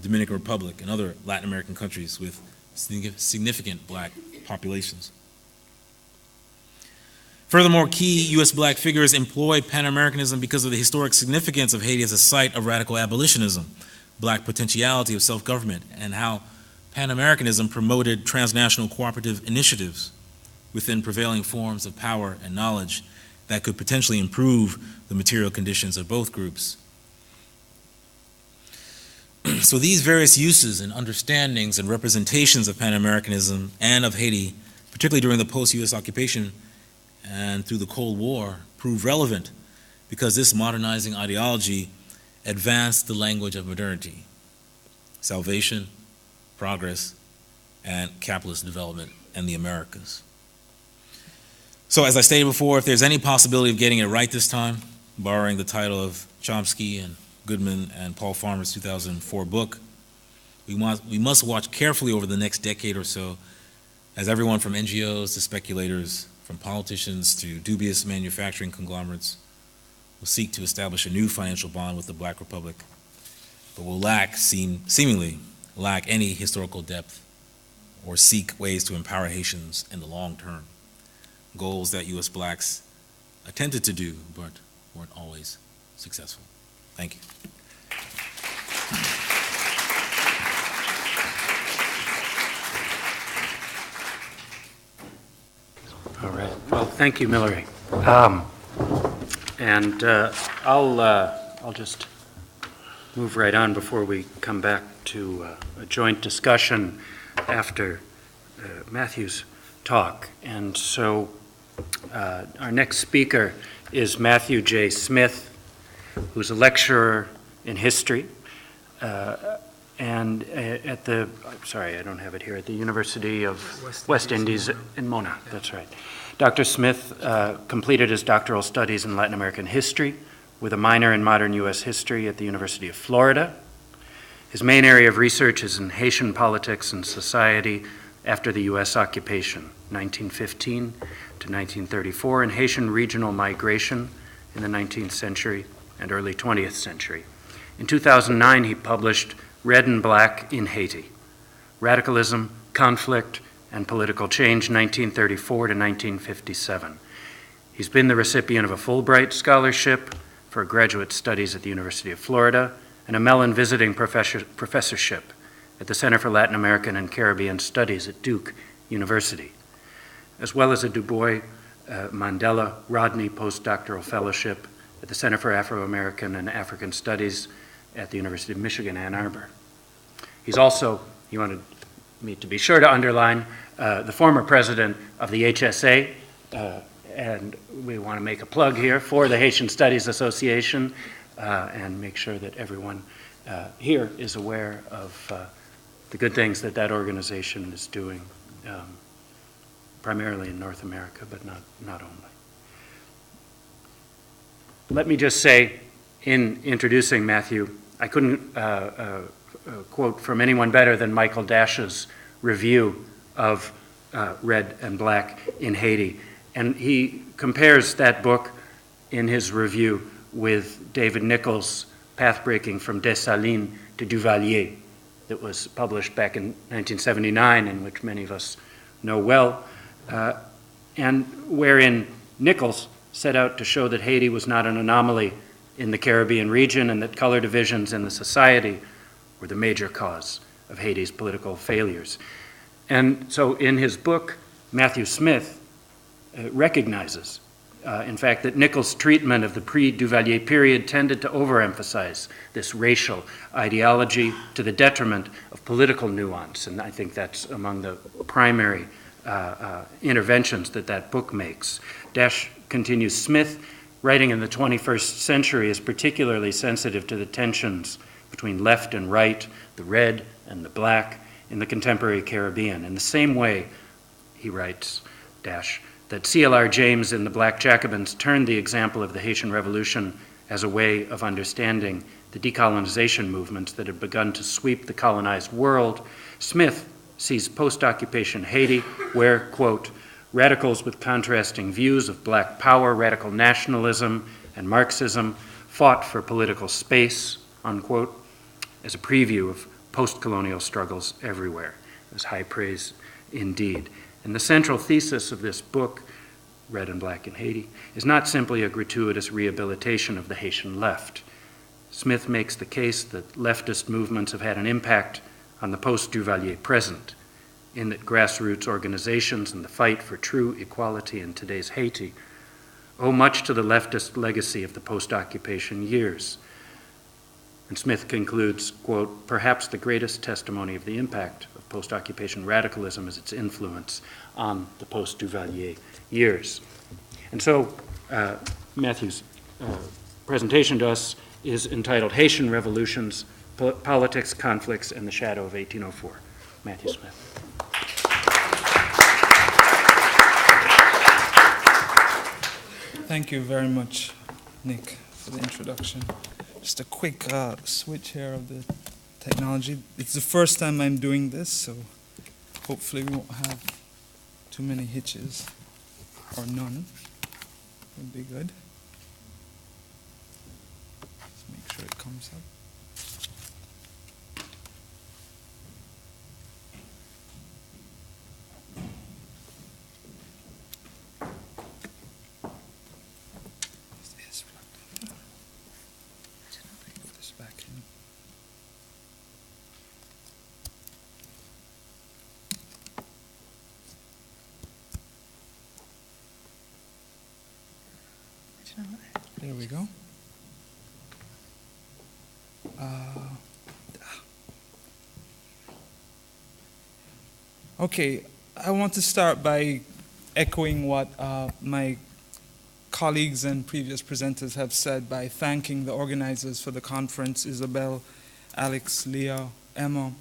Dominican Republic, and other Latin American countries with significant black populations. Furthermore, key U.S. black figures employ Pan-Americanism because of the historic significance of Haiti as a site of radical abolitionism, black potentiality of self-government, and how Pan-Americanism promoted transnational cooperative initiatives within prevailing forms of power and knowledge that could potentially improve the material conditions of both groups. So these various uses and understandings and representations of Pan-Americanism and of Haiti, particularly during the post-U.S. occupation and through the Cold War, proved relevant because this modernizing ideology advanced the language of modernity, salvation, progress, and capitalist development in the Americas. So as I stated before, if there's any possibility of getting it right this time, borrowing the title of Chomsky and Goodman and Paul Farmer's 2004 book, we must watch carefully over the next decade or so as everyone from NGOs to speculators, from politicians to dubious manufacturing conglomerates will seek to establish a new financial bond with the Black Republic, but will seemingly lack any historical depth or seek ways to empower Haitians in the long term, goals that U.S. blacks attempted to do but weren't always successful. Thank you. All right. Well, thank you, Millery. I'll just move right on before we come back to a joint discussion after Matthew's talk. And so our next speaker is Matthew J. Smith, who's a lecturer in history and at the, sorry, I don't have it here, at the University of West Indies in Mona. That's right. Dr. Smith completed his doctoral studies in Latin American history with a minor in modern U.S. history at the University of Florida. His main area of research is in Haitian politics and society after the U.S. occupation, 1915 to 1934, and Haitian regional migration in the 19th century and early 20th century. In 2009, he published Red and Black in Haiti, Radicalism, Conflict, and Political Change, 1934 to 1957. He's been the recipient of a Fulbright Scholarship for graduate studies at the University of Florida and a Mellon Visiting Professorship at the Center for Latin American and Caribbean Studies at Duke University, as well as a Du Bois Mandela Rodney Postdoctoral Fellowship at the Center for Afro-American and African Studies at the University of Michigan, Ann Arbor. He's also, you wanted me to be sure to underline, the former president of the HSA, and we want to make a plug here for the Haitian Studies Association and make sure that everyone here is aware of the good things that that organization is doing, primarily in North America, but not only. Let me just say, in introducing Matthew, I couldn't quote from anyone better than Michael Dash's review of Red and Black in Haiti. And he compares that book in his review with David Nichols' Pathbreaking from Dessalines to Duvalier that was published back in 1979, and which many of us know well, and wherein Nichols set out to show that Haiti was not an anomaly in the Caribbean region and that color divisions in the society were the major cause of Haiti's political failures. And so in his book, Matthew Smith recognizes, in fact, that Nichols' treatment of the pre-Duvalier period tended to overemphasize this racial ideology to the detriment of political nuance, and I think that's among the primary interventions that that book makes. Dash continues, Smith, writing in the 21st century, is particularly sensitive to the tensions between left and right, the red and the black, in the contemporary Caribbean. In the same way, he writes, Dash, that C.L.R. James in The Black Jacobins turned the example of the Haitian Revolution as a way of understanding the decolonization movements that had begun to sweep the colonized world, Smith sees post-occupation Haiti, where, quote, radicals with contrasting views of black power, radical nationalism, and Marxism fought for political space, unquote, as a preview of post-colonial struggles everywhere. It was high praise indeed. And the central thesis of this book, Red and Black in Haiti, is not simply a gratuitous rehabilitation of the Haitian left. Smith makes the case that leftist movements have had an impact on the post-Duvalier present, in that grassroots organizations and the fight for true equality in today's Haiti owe much to the leftist legacy of the post-occupation years. And Smith concludes, quote, perhaps the greatest testimony of the impact of post-occupation radicalism is its influence on the post-Duvalier years. And so Matthew's presentation to us is entitled Haitian Revolutions, Politics, Conflicts, and the Shadow of 1804. Matthew Smith. Thank you very much, Nick, for the introduction. Just a quick switch here of the technology. It's the first time I'm doing this, so hopefully we won't have too many hitches, or none. Would be good. Let's make sure it comes up. There we go. Okay, I want to start by echoing what my colleagues and previous presenters have said by thanking the organizers for the conference, Isabel, Alex, Leah, Emma,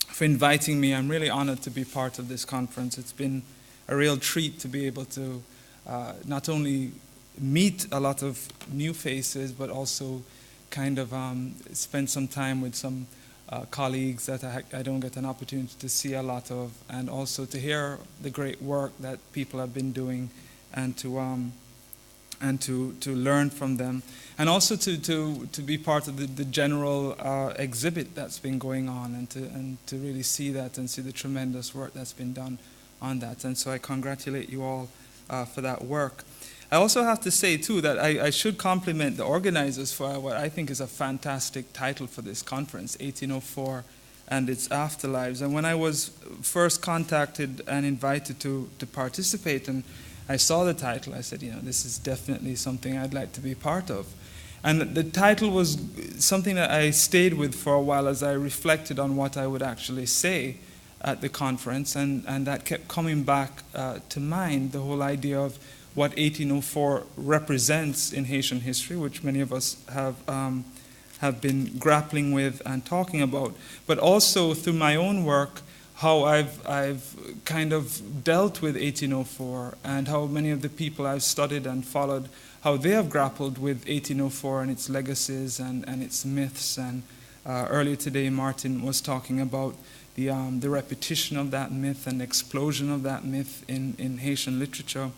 for inviting me. I'm really honored to be part of this conference. It's been a real treat to be able to not only meet a lot of new faces, but also kind of spend some time with some colleagues that I don't get an opportunity to see a lot of, and also to hear the great work that people have been doing, and to learn from them, and also to be part of the general exhibit that's been going on, and to really see that and see the tremendous work that's been done on that. And so I congratulate you all for that work. I also have to say, too, that I should compliment the organizers for what I think is a fantastic title for this conference, 1804 and Its Afterlives. And when I was first contacted and invited to participate, and I saw the title, I said, this is definitely something I'd like to be part of. And the title was something that I stayed with for a while as I reflected on what I would actually say at the conference, and that kept coming back to mind, the whole idea of what 1804 represents in Haitian history, which many of us have been grappling with and talking about, but also through my own work, how I've kind of dealt with 1804, and how many of the people I've studied and followed, how they have grappled with 1804 and its legacies and its myths. And earlier today, Martin was talking about the repetition of that myth and explosion of that myth in Haitian literature.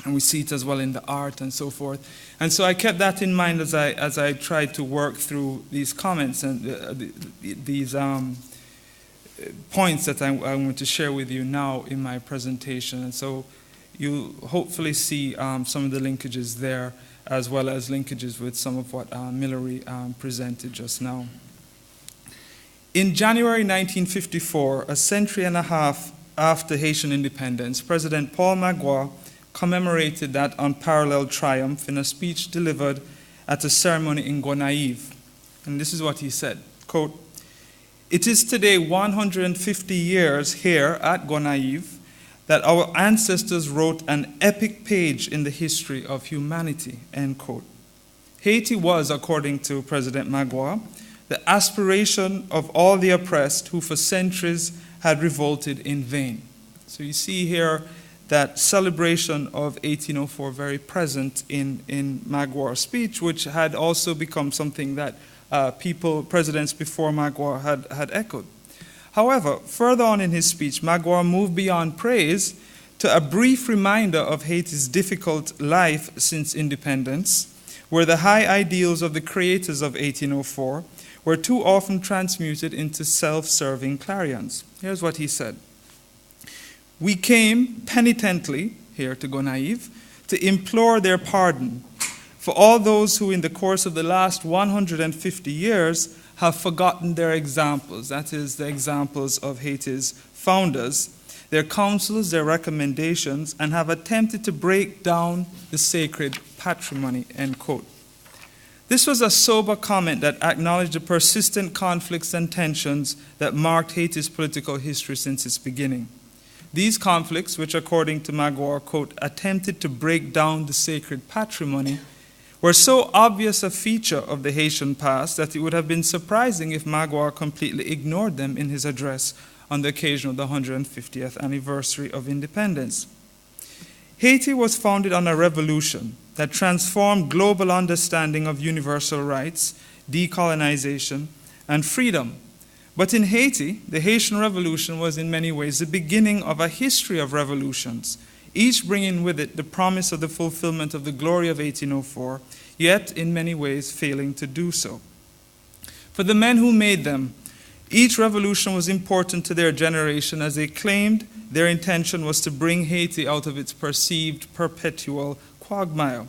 And we see it as well in the art and so forth. And so I kept that in mind as I tried to work through these comments and these points that I want to share with you now in my presentation. And so you hopefully see some of the linkages there, as well as linkages with some of what Millery presented just now. In January 1954, a century and a half after Haitian independence, President Paul Magloire commemorated that unparalleled triumph in a speech delivered at a ceremony in Gonaïves. And this is what he said, quote, "It is today 150 years here at Gonaïves that our ancestors wrote an epic page in the history of humanity," end quote. Haiti was, according to President Magloire, the aspiration of all the oppressed who for centuries had revolted in vain. So you see here that celebration of 1804 very present in Magloire's speech, which had also become something that presidents before Magloire had echoed. However, further on in his speech, Magloire moved beyond praise to a brief reminder of Haiti's difficult life since independence, where the high ideals of the creators of 1804 were too often transmuted into self-serving clarions. Here's what he said. "We came penitently here to Gonaïves to implore their pardon for all those who in the course of the last 150 years have forgotten their examples," that is, the examples of Haiti's founders, "their counsels, their recommendations, and have attempted to break down the sacred patrimony," end quote. This was a sober comment that acknowledged the persistent conflicts and tensions that marked Haiti's political history since its beginning. These conflicts, which according to Magloire, quote, "attempted to break down the sacred patrimony," were so obvious a feature of the Haitian past that it would have been surprising if Magloire completely ignored them in his address on the occasion of the 150th anniversary of independence. Haiti was founded on a revolution that transformed global understanding of universal rights, decolonization, and freedom. But in Haiti, the Haitian Revolution was in many ways the beginning of a history of revolutions, each bringing with it the promise of the fulfillment of the glory of 1804, yet in many ways failing to do so. For the men who made them, each revolution was important to their generation, as they claimed their intention was to bring Haiti out of its perceived perpetual quagmire.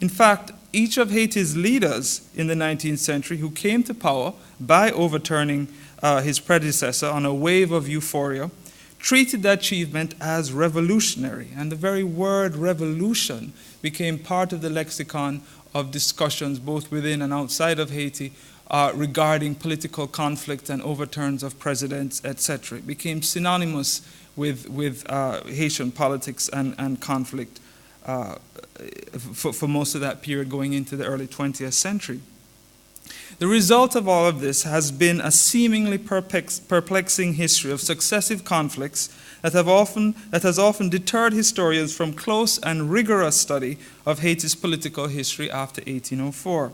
In fact, each of Haiti's leaders in the 19th century who came to power by overturning his predecessor on a wave of euphoria treated the achievement as revolutionary. And the very word revolution became part of the lexicon of discussions both within and outside of Haiti regarding political conflict and overturns of presidents, etc. It became synonymous with Haitian politics and conflict for most of that period going into the early 20th century. The result of all of this has been a seemingly perplexing history of successive conflicts that has often deterred historians from close and rigorous study of Haiti's political history after 1804.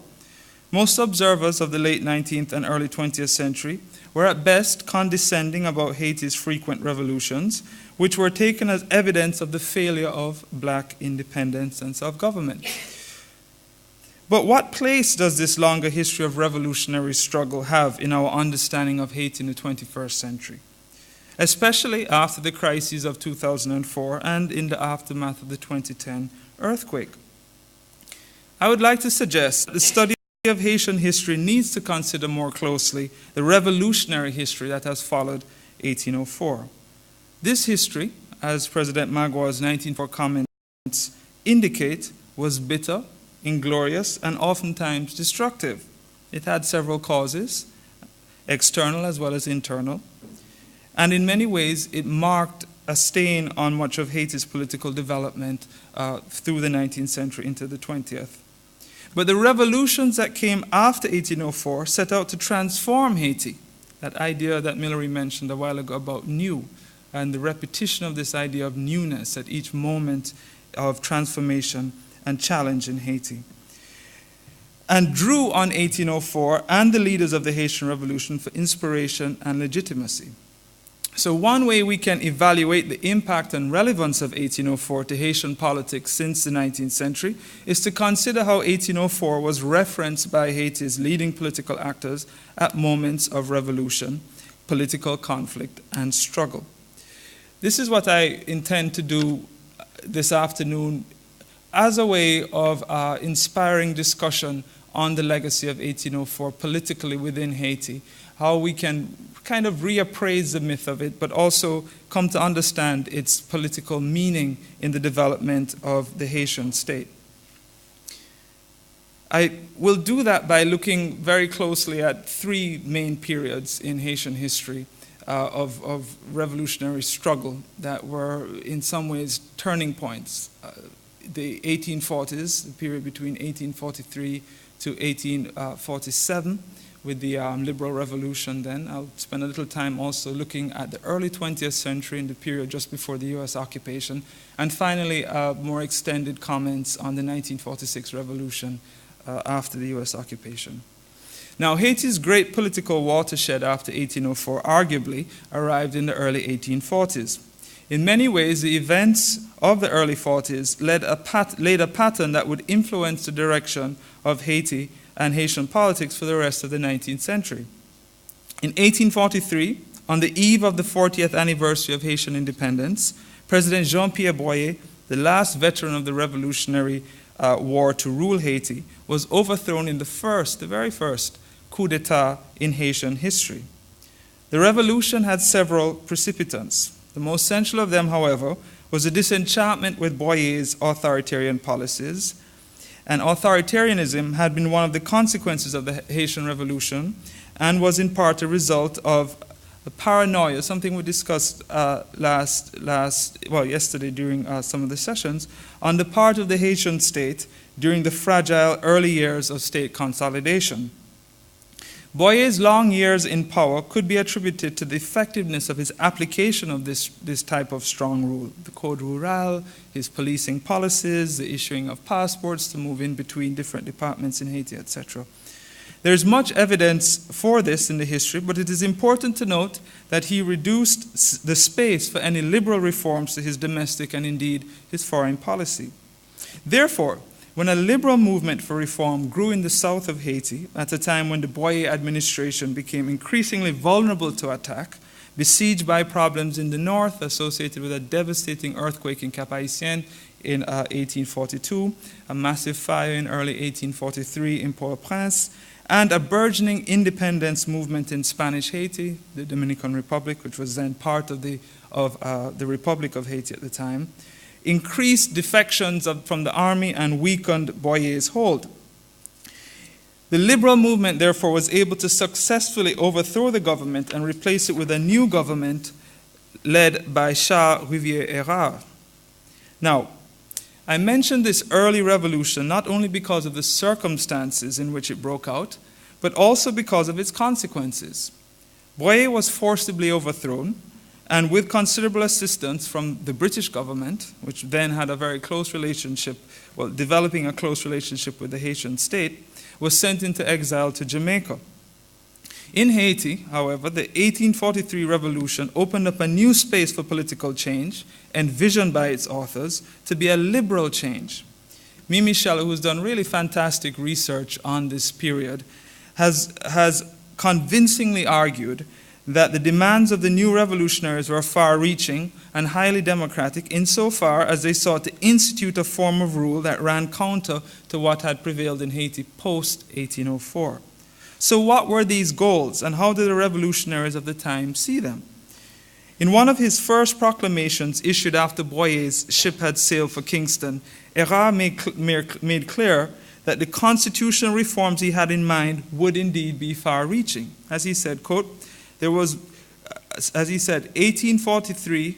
Most observers of the late 19th and early 20th century were at best condescending about Haiti's frequent revolutions, which were taken as evidence of the failure of black independence and self-government. But what place does this longer history of revolutionary struggle have in our understanding of Haiti in the 21st century, especially after the crises of 2004 and in the aftermath of the 2010 earthquake? I would like to suggest that the study of Haitian history needs to consider more closely the revolutionary history that has followed 1804. This history, as President Magua's 1904 comments indicate, was bitter, inglorious, and oftentimes destructive. It had several causes, external as well as internal, and in many ways it marked a stain on much of Haiti's political development through the 19th century into the 20th. But the revolutions that came after 1804 set out to transform Haiti, that idea that Millery mentioned a while ago about new, and the repetition of this idea of newness at each moment of transformation and challenge in Haiti, and drew on 1804 and the leaders of the Haitian Revolution for inspiration and legitimacy. So one way we can evaluate the impact and relevance of 1804 to Haitian politics since the 19th century is to consider how 1804 was referenced by Haiti's leading political actors at moments of revolution, political conflict, and struggle. This is what I intend to do this afternoon as a way of inspiring discussion on the legacy of 1804 politically within Haiti, how we can kind of reappraise the myth of it, but also come to understand its political meaning in the development of the Haitian state. I will do that by looking very closely at three main periods in Haitian history of revolutionary struggle that were in some ways turning points. The 1840s, the period between 1843 to 1847, with the liberal revolution then. I'll spend a little time also looking at the early 20th century in the period just before the US occupation. And finally, more extended comments on the 1946 revolution after the US occupation. Now, Haiti's great political watershed after 1804 arguably arrived in the early 1840s. In many ways, the events of the early 40s laid a pattern that would influence the direction of Haiti and Haitian politics for the rest of the 19th century. In 1843, on the eve of the 40th anniversary of Haitian independence, President Jean-Pierre Boyer, the last veteran of the Revolutionary War to rule Haiti, was overthrown in the very first coup d'etat in Haitian history. The revolution had several precipitants. The most central of them, however, was a disenchantment with Boyer's authoritarian policies. And authoritarianism had been one of the consequences of the Haitian Revolution and was in part a result of a paranoia, something we discussed yesterday during some of the sessions, on the part of the Haitian state during the fragile early years of state consolidation. Boyer's long years in power could be attributed to the effectiveness of his application of this type of strong rule, the Code Rural, his policing policies, the issuing of passports to move in between different departments in Haiti, etc. There's much evidence for this in the history, but it is important to note that he reduced the space for any liberal reforms to his domestic and indeed his foreign policy. Therefore, when a liberal movement for reform grew in the south of Haiti, at a time when the Boyer administration became increasingly vulnerable to attack, besieged by problems in the north associated with a devastating earthquake in Cap-Haïtien in 1842, a massive fire in early 1843 in Port-au-Prince, and a burgeoning independence movement in Spanish Haiti, the Dominican Republic, which was then part of the Republic of Haiti at the time, increased defections from the army and weakened Boyer's hold. The liberal movement, therefore, was able to successfully overthrow the government and replace it with a new government led by Charles Rivière-Erard. Now, I mentioned this early revolution not only because of the circumstances in which it broke out, but also because of its consequences. Boyer was forcibly overthrown, and with considerable assistance from the British government, which then had a very close relationship, well, developing a close relationship with the Haitian state, was sent into exile to Jamaica. In Haiti, however, the 1843 revolution opened up a new space for political change, envisioned by its authors to be a liberal change. Mimi Sheller, who's done really fantastic research on this period, has convincingly argued that the demands of the new revolutionaries were far-reaching and highly democratic insofar as they sought to institute a form of rule that ran counter to what had prevailed in Haiti post-1804. So what were these goals, and how did the revolutionaries of the time see them? In one of his first proclamations issued after Boyer's ship had sailed for Kingston, Erard made clear that the constitutional reforms he had in mind would indeed be far-reaching. As he said, quote, 1843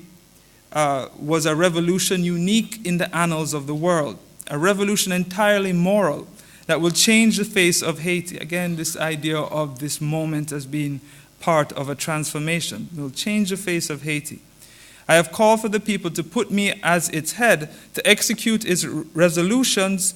was a revolution unique in the annals of the world, a revolution entirely moral that will change the face of Haiti. Again, this idea of this moment as being part of a transformation will change the face of Haiti. I have called for the people to put me as its head, to execute its resolutions,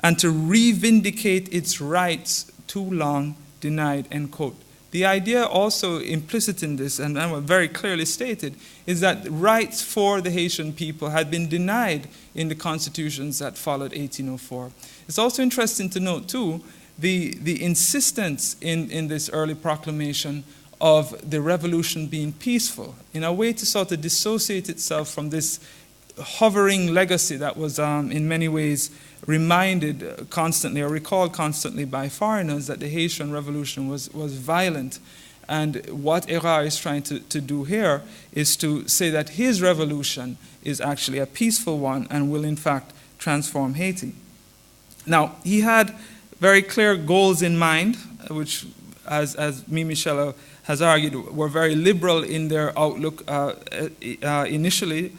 and to revindicate its rights too long denied, end quote. The idea also implicit in this, and very clearly stated, is that rights for the Haitian people had been denied in the constitutions that followed 1804. It's also interesting to note, too, the insistence in this early proclamation of the revolution being peaceful, in a way to sort of dissociate itself from this hovering legacy that was in many ways reminded constantly or recalled constantly by foreigners that the Haitian Revolution was violent. And what Erard is trying to do here is to say that his revolution is actually a peaceful one and will in fact transform Haiti. Now, he had very clear goals in mind, which, as Mimi Sheller has argued, were very liberal in their outlook initially.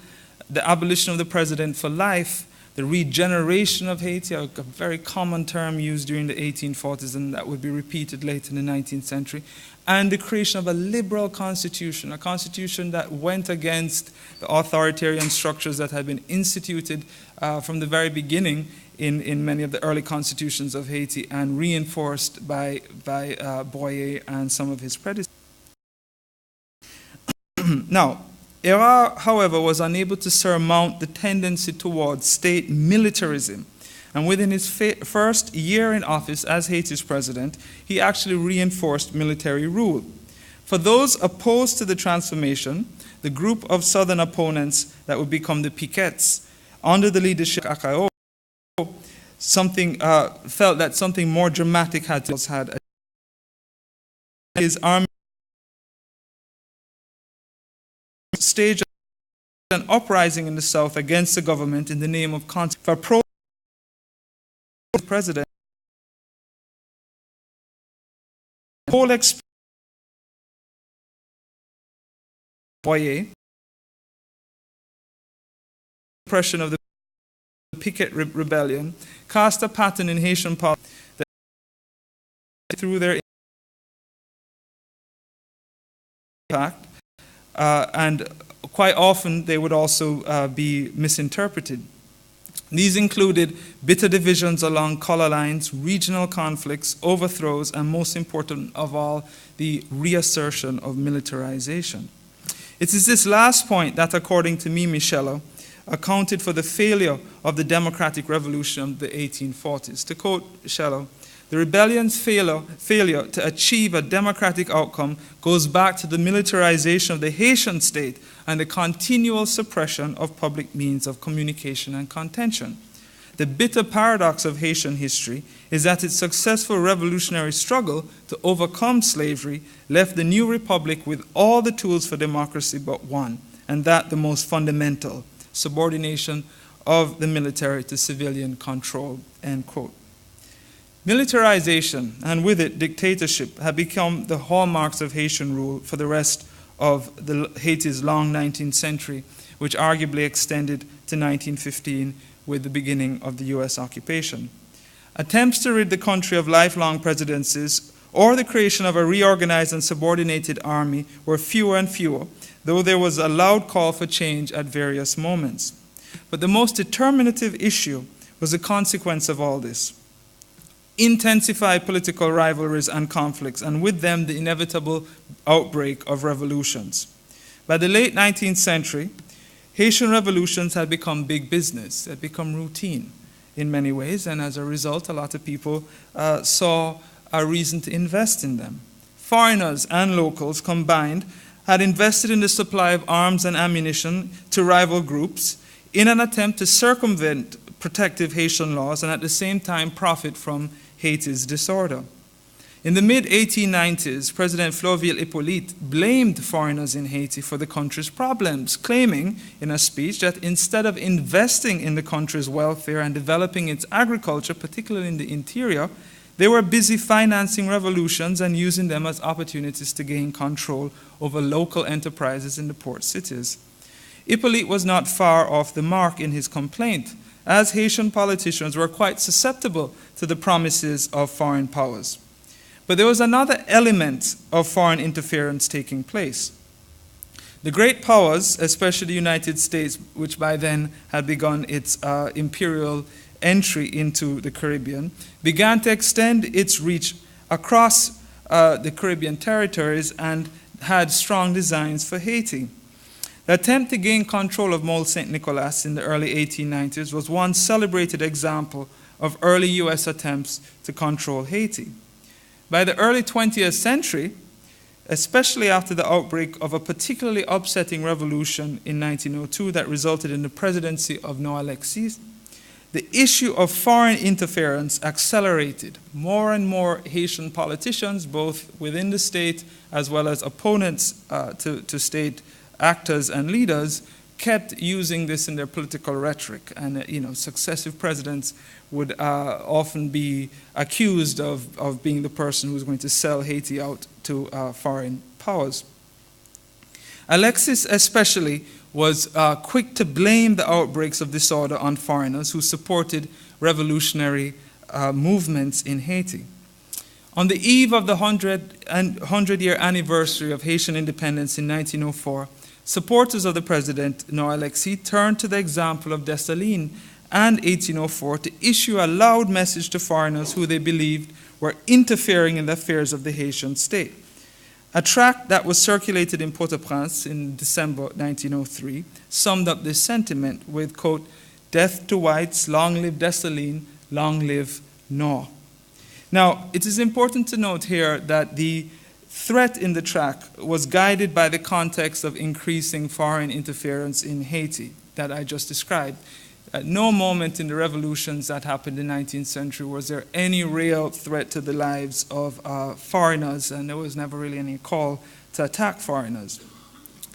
The abolition of the president for life, the regeneration of Haiti, a very common term used during the 1840s, and that would be repeated later in the 19th century, and the creation of a liberal constitution, a constitution that went against the authoritarian structures that had been instituted from the very beginning in many of the early constitutions of Haiti and reinforced by Boyer and some of his predecessors. Now, Erard, however, was unable to surmount the tendency towards state militarism. And within his first year in office as Haiti's president, he actually reinforced military rule. For those opposed to the transformation, the group of southern opponents that would become the Piquets, under the leadership of Akao, felt that something more dramatic had his army staged an uprising in the south against the government in the name of for pro-president. The whole oppression of the Piquet rebellion cast a pattern in Haitian politics that through their impact, and quite often they would also be misinterpreted. These included bitter divisions along color lines, regional conflicts, overthrows, and most important of all, the reassertion of militarization. It is this last point that, according to Mimi Sheller, accounted for the failure of the democratic revolution of the 1840s. To quote Sheller, the rebellion's failure to achieve a democratic outcome goes back to the militarization of the Haitian state and the continual suppression of public means of communication and contention. The bitter paradox of Haitian history is that its successful revolutionary struggle to overcome slavery left the new republic with all the tools for democracy but one, and that the most fundamental, subordination of the military to civilian control, end quote. Militarization, and with it dictatorship, have become the hallmarks of Haitian rule for the rest of Haiti's long 19th century, which arguably extended to 1915 with the beginning of the US occupation. Attempts to rid the country of lifelong presidencies or the creation of a reorganized and subordinated army were fewer and fewer, though there was a loud call for change at various moments. But the most determinative issue was the consequence of all this: intensified political rivalries and conflicts, and with them the inevitable outbreak of revolutions. By the late 19th century, Haitian revolutions had become big business, had become routine in many ways, and as a result, a lot of people saw a reason to invest in them. Foreigners and locals combined had invested in the supply of arms and ammunition to rival groups in an attempt to circumvent protective Haitian laws and at the same time profit from Haiti's disorder. In the mid-1890s, President Florville Hippolyte blamed foreigners in Haiti for the country's problems, claiming in a speech that instead of investing in the country's welfare and developing its agriculture, particularly in the interior, they were busy financing revolutions and using them as opportunities to gain control over local enterprises in the port cities. Hippolyte was not far off the mark in his complaint, as Haitian politicians were quite susceptible to the promises of foreign powers. But there was another element of foreign interference taking place. The great powers, especially the United States, which by then had begun its imperial entry into the Caribbean, began to extend its reach across the Caribbean territories and had strong designs for Haiti. The attempt to gain control of Mole St. Nicolas in the early 1890s was one celebrated example of early U.S. attempts to control Haiti. By the early 20th century, especially after the outbreak of a particularly upsetting revolution in 1902 that resulted in the presidency of Noah Alexis, the issue of foreign interference accelerated. More and more Haitian politicians, both within the state as well as opponents to state actors and leaders, kept using this in their political rhetoric. And successive presidents would often be accused of being the person who's going to sell Haiti out to foreign powers. Alexis especially was quick to blame the outbreaks of disorder on foreigners who supported revolutionary movements in Haiti. On the eve of the 100-year anniversary of Haitian independence in 1904, supporters of the president, Noah Alexis, turned to the example of Dessalines and 1804 to issue a loud message to foreigners who they believed were interfering in the affairs of the Haitian state. A tract that was circulated in Port-au-Prince in December 1903 summed up this sentiment with, quote, "Death to whites, long live Dessalines, long live Noah." Now, it is important to note here that the threat in the tract was guided by the context of increasing foreign interference in Haiti that I just described. At no moment in the revolutions that happened in the 19th century was there any real threat to the lives of foreigners, and there was never really any call to attack foreigners.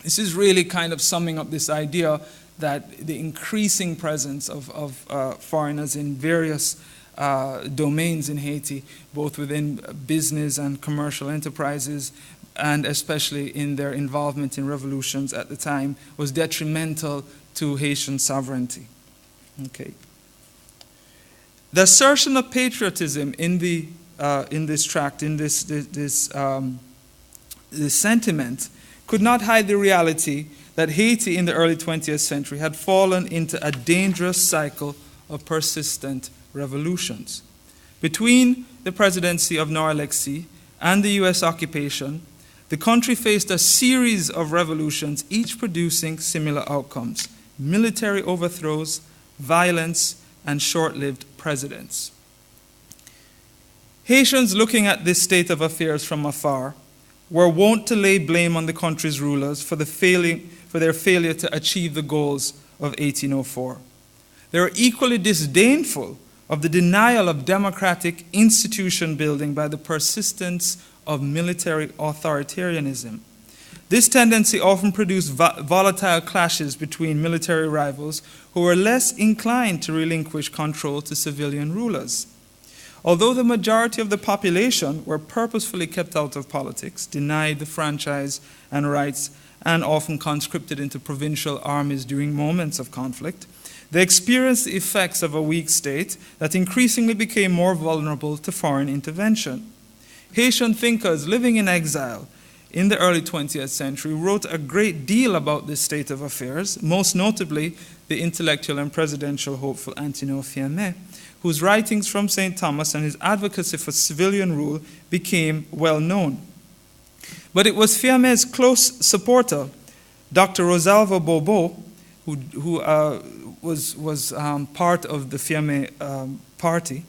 This is really kind of summing up this idea that the increasing presence of foreigners in various domains in Haiti, both within business and commercial enterprises, and especially in their involvement in revolutions at the time, was detrimental to Haitian sovereignty. Okay. The assertion of patriotism in this tract, in this sentiment, could not hide the reality that Haiti in the early 20th century had fallen into a dangerous cycle of persistent revolutions. Between the presidency of Noah Alexis and the U.S. occupation, the country faced a series of revolutions, each producing similar outcomes: military overthrows, violence, and short-lived presidents. Haitians looking at this state of affairs from afar were wont to lay blame on the country's rulers for their failure to achieve the goals of 1804. They were equally disdainful of the denial of democratic institution building by the persistence of military authoritarianism. This tendency often produced volatile clashes between military rivals who were less inclined to relinquish control to civilian rulers. Although the majority of the population were purposefully kept out of politics, denied the franchise and rights, and often conscripted into provincial armies during moments of conflict, they experienced the effects of a weak state that increasingly became more vulnerable to foreign intervention. Haitian thinkers living in exile in the early 20th century wrote a great deal about this state of affairs, most notably the intellectual and presidential hopeful Antino Fiamme, whose writings from St. Thomas and his advocacy for civilian rule became well known. But it was Fiamme's close supporter, Dr. Rosalvo Bobo, who was part of the Fiamme party,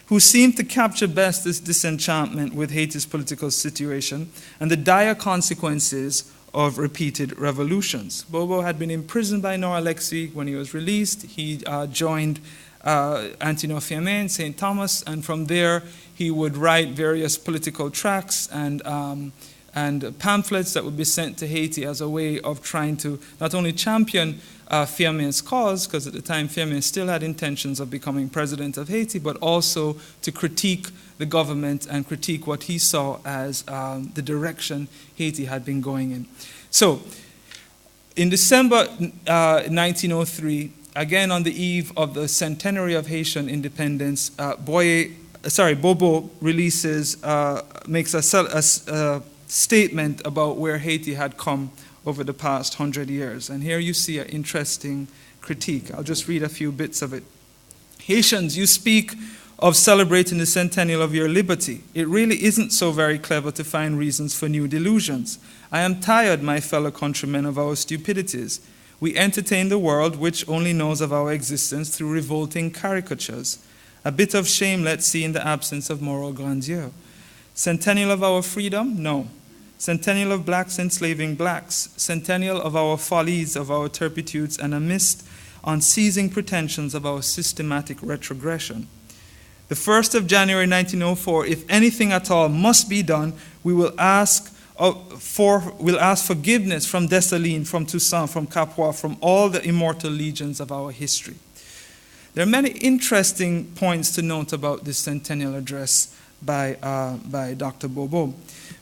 who seemed to capture best this disenchantment with Haiti's political situation and the dire consequences of repeated revolutions. Bobo had been imprisoned by Nor Alexis. When he was released, he joined Antino Fiamme in St. Thomas, and from there he would write various political tracts and pamphlets that would be sent to Haiti as a way of trying to not only champion Fiamme's cause, because at the time Fiamme still had intentions of becoming president of Haiti, but also to critique the government and critique what he saw as the direction Haiti had been going in. So, in December 1903, again on the eve of the centenary of Haitian independence, Bobo makes a statement about where Haiti had come over the past 100 years. And here you see an interesting critique. I'll just read a few bits of it. Haitians, you speak of celebrating the centennial of your liberty. It really isn't so very clever to find reasons for new delusions. I am tired, my fellow countrymen, of our stupidities. We entertain the world which only knows of our existence through revolting caricatures. A bit of shame let's see in the absence of moral grandeur. Centennial of our freedom? No. Centennial of blacks enslaving blacks, centennial of our follies, of our turpitudes, and amidst unceasing pretensions of our systematic retrogression. The 1st of January 1904, if anything at all must be done, we'll ask forgiveness from Dessalines, from Toussaint, from Capois, from all the immortal legions of our history. There are many interesting points to note about this centennial address by Dr. Bobo.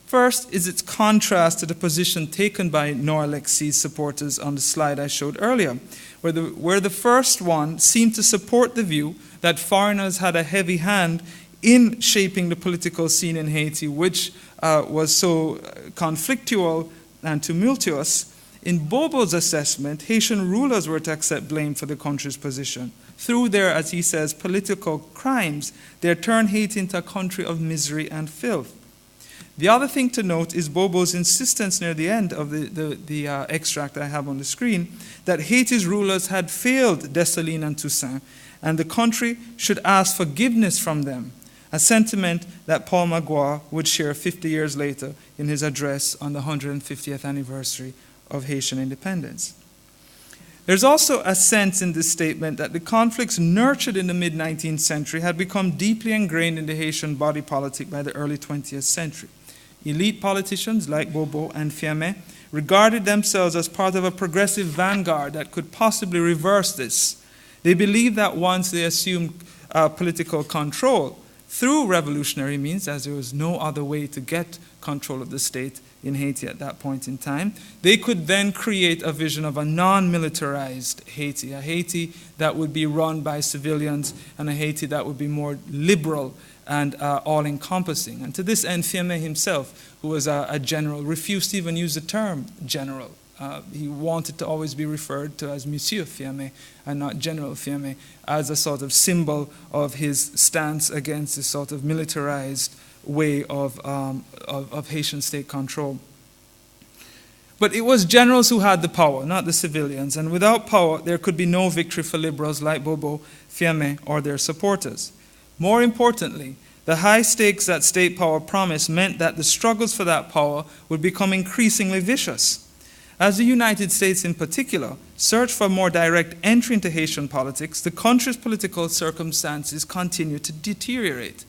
First is its contrast to the position taken by Nor Alexis' supporters on the slide I showed earlier, where the first one seemed to support the view that foreigners had a heavy hand in shaping the political scene in Haiti, which was so conflictual and tumultuous. In Bobo's assessment, Haitian rulers were to accept blame for the country's position. Through their, as he says, political crimes, they turned Haiti into a country of misery and filth. The other thing to note is Bobo's insistence near the end of the extract I have on the screen that Haiti's rulers had failed Dessalines and Toussaint, and the country should ask forgiveness from them, a sentiment that Paul Magloire would share 50 years later in his address on the 150th anniversary of Haitian independence. There's also a sense in this statement that the conflicts nurtured in the mid-19th century had become deeply ingrained in the Haitian body politic by the early 20th century. Elite politicians like Bobo and Fiamme regarded themselves as part of a progressive vanguard that could possibly reverse this. They believed that once they assumed political control through revolutionary means, as there was no other way to get control of the state in Haiti at that point in time, they could then create a vision of a non-militarized Haiti, a Haiti that would be run by civilians and a Haiti that would be more liberal and all-encompassing. And to this end, Fiamme himself, who was a general, refused to even use the term general. He wanted to always be referred to as Monsieur Fiamme and not General Fiamme, as a sort of symbol of his stance against this sort of militarized way of Haitian state control. But it was generals who had the power, not the civilians, and without power, there could be no victory for liberals like Bobo, Fiamme, or their supporters. More importantly, the high stakes that state power promised meant that the struggles for that power would become increasingly vicious. As the United States in particular searched for more direct entry into Haitian politics, the country's political circumstances continued to deteriorate.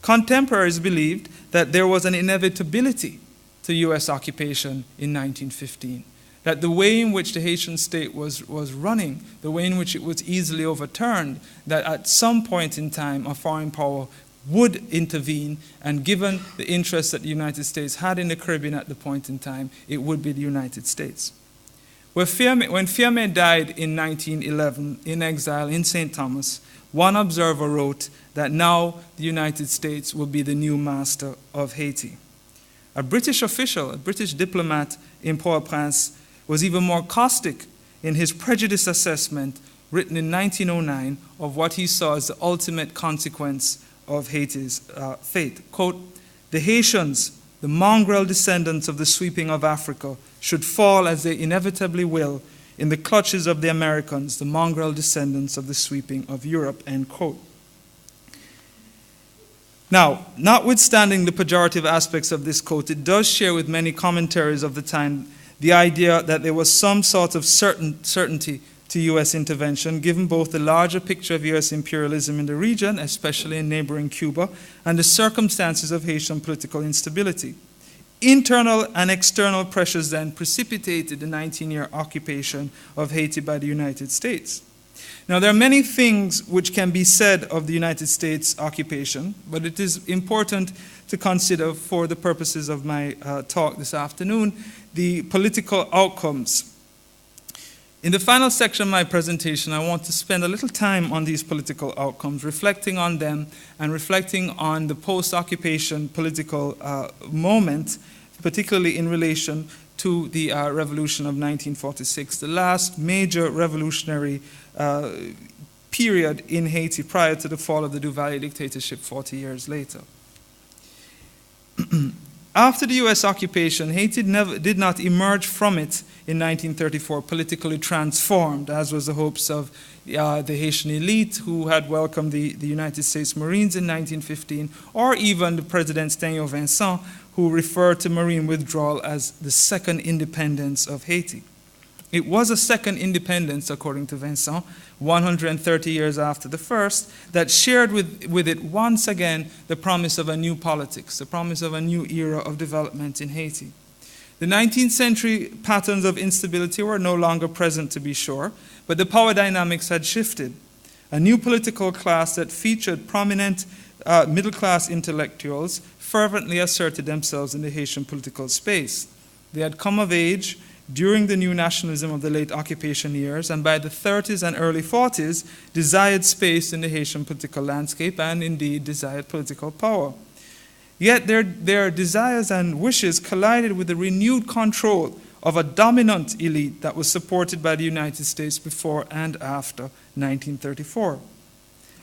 Contemporaries believed that there was an inevitability to U.S. occupation in 1915. that the way in which the Haitian state was running, the way in which it was easily overturned, that at some point in time a foreign power would intervene, and given the interest that the United States had in the Caribbean at the point in time, it would be the United States. When Fiame died in 1911 in exile in St. Thomas, one observer wrote that now the United States will be the new master of Haiti. A British official, a British diplomat in Port-au-Prince, was even more caustic in his prejudice assessment written in 1909 of what he saw as the ultimate consequence of Haiti's fate. Quote, "The Haitians, the mongrel descendants of the sweeping of Africa, should fall as they inevitably will in the clutches of the Americans, the mongrel descendants of the sweeping of Europe," end quote. Now, notwithstanding the pejorative aspects of this quote, it does share with many commentaries of the time the idea that there was some sort of certainty to U.S. intervention, given both the larger picture of U.S. imperialism in the region, especially in neighboring Cuba, and the circumstances of Haitian political instability. Internal and external pressures then precipitated the 19-year occupation of Haiti by the United States. Now, there are many things which can be said of the United States occupation, but it is important to consider, for the purposes of my talk this afternoon, the political outcomes. In the final section of my presentation, I want to spend a little time on these political outcomes, reflecting on them and reflecting on the post-occupation political moment, particularly in relation to the Revolution of 1946, the last major revolutionary period in Haiti prior to the fall of the Duvalier dictatorship 40 years later. After the U.S. occupation, Haiti did not emerge from it in 1934 politically transformed, as was the hopes of the Haitian elite who had welcomed the United States Marines in 1915, or even the President Stéphane Vincent, who referred to Marine withdrawal as the second independence of Haiti. It was a second independence, according to Vincent, 130 years after the first, that shared with it once again the promise of a new politics, the promise of a new era of development in Haiti. The 19th century patterns of instability were no longer present, to be sure, but the power dynamics had shifted. A new political class that featured prominent middle-class intellectuals fervently asserted themselves in the Haitian political space. They had come of age during the new nationalism of the late occupation years, and by the 30s and early 40s, desired space in the Haitian political landscape and indeed desired political power. Yet their desires and wishes collided with the renewed control of a dominant elite that was supported by the United States before and after 1934.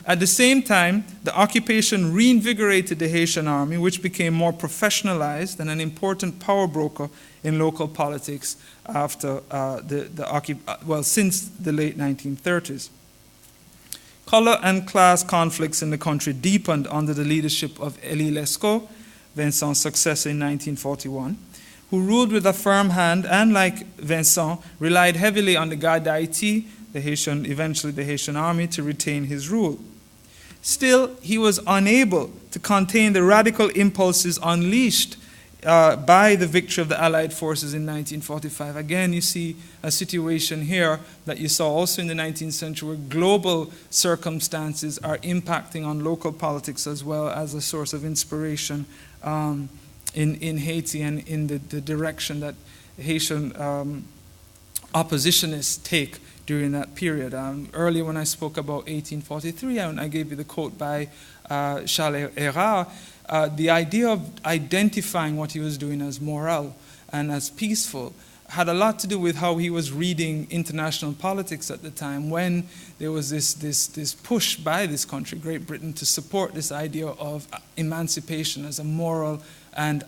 At the same time, the occupation reinvigorated the Haitian army, which became more professionalized and an important power broker in local politics after since the late 1930s. Color and class conflicts in the country deepened under the leadership of Élie Lescaut, Vincent's successor in 1941, who ruled with a firm hand and, like Vincent, relied heavily on the Garde d'Haïti, eventually the Haitian army, to retain his rule. Still, he was unable to contain the radical impulses unleashed by the victory of the Allied forces in 1945. Again, you see a situation here that you saw also in the 19th century, where global circumstances are impacting on local politics as well as a source of inspiration in Haiti and in the direction that Haitian oppositionists take during that period. Earlier when I spoke about 1843, and I gave you the quote by Charles Erard, the idea of identifying what he was doing as moral and as peaceful had a lot to do with how he was reading international politics at the time, when there was this push by this country, Great Britain, to support this idea of emancipation as a moral and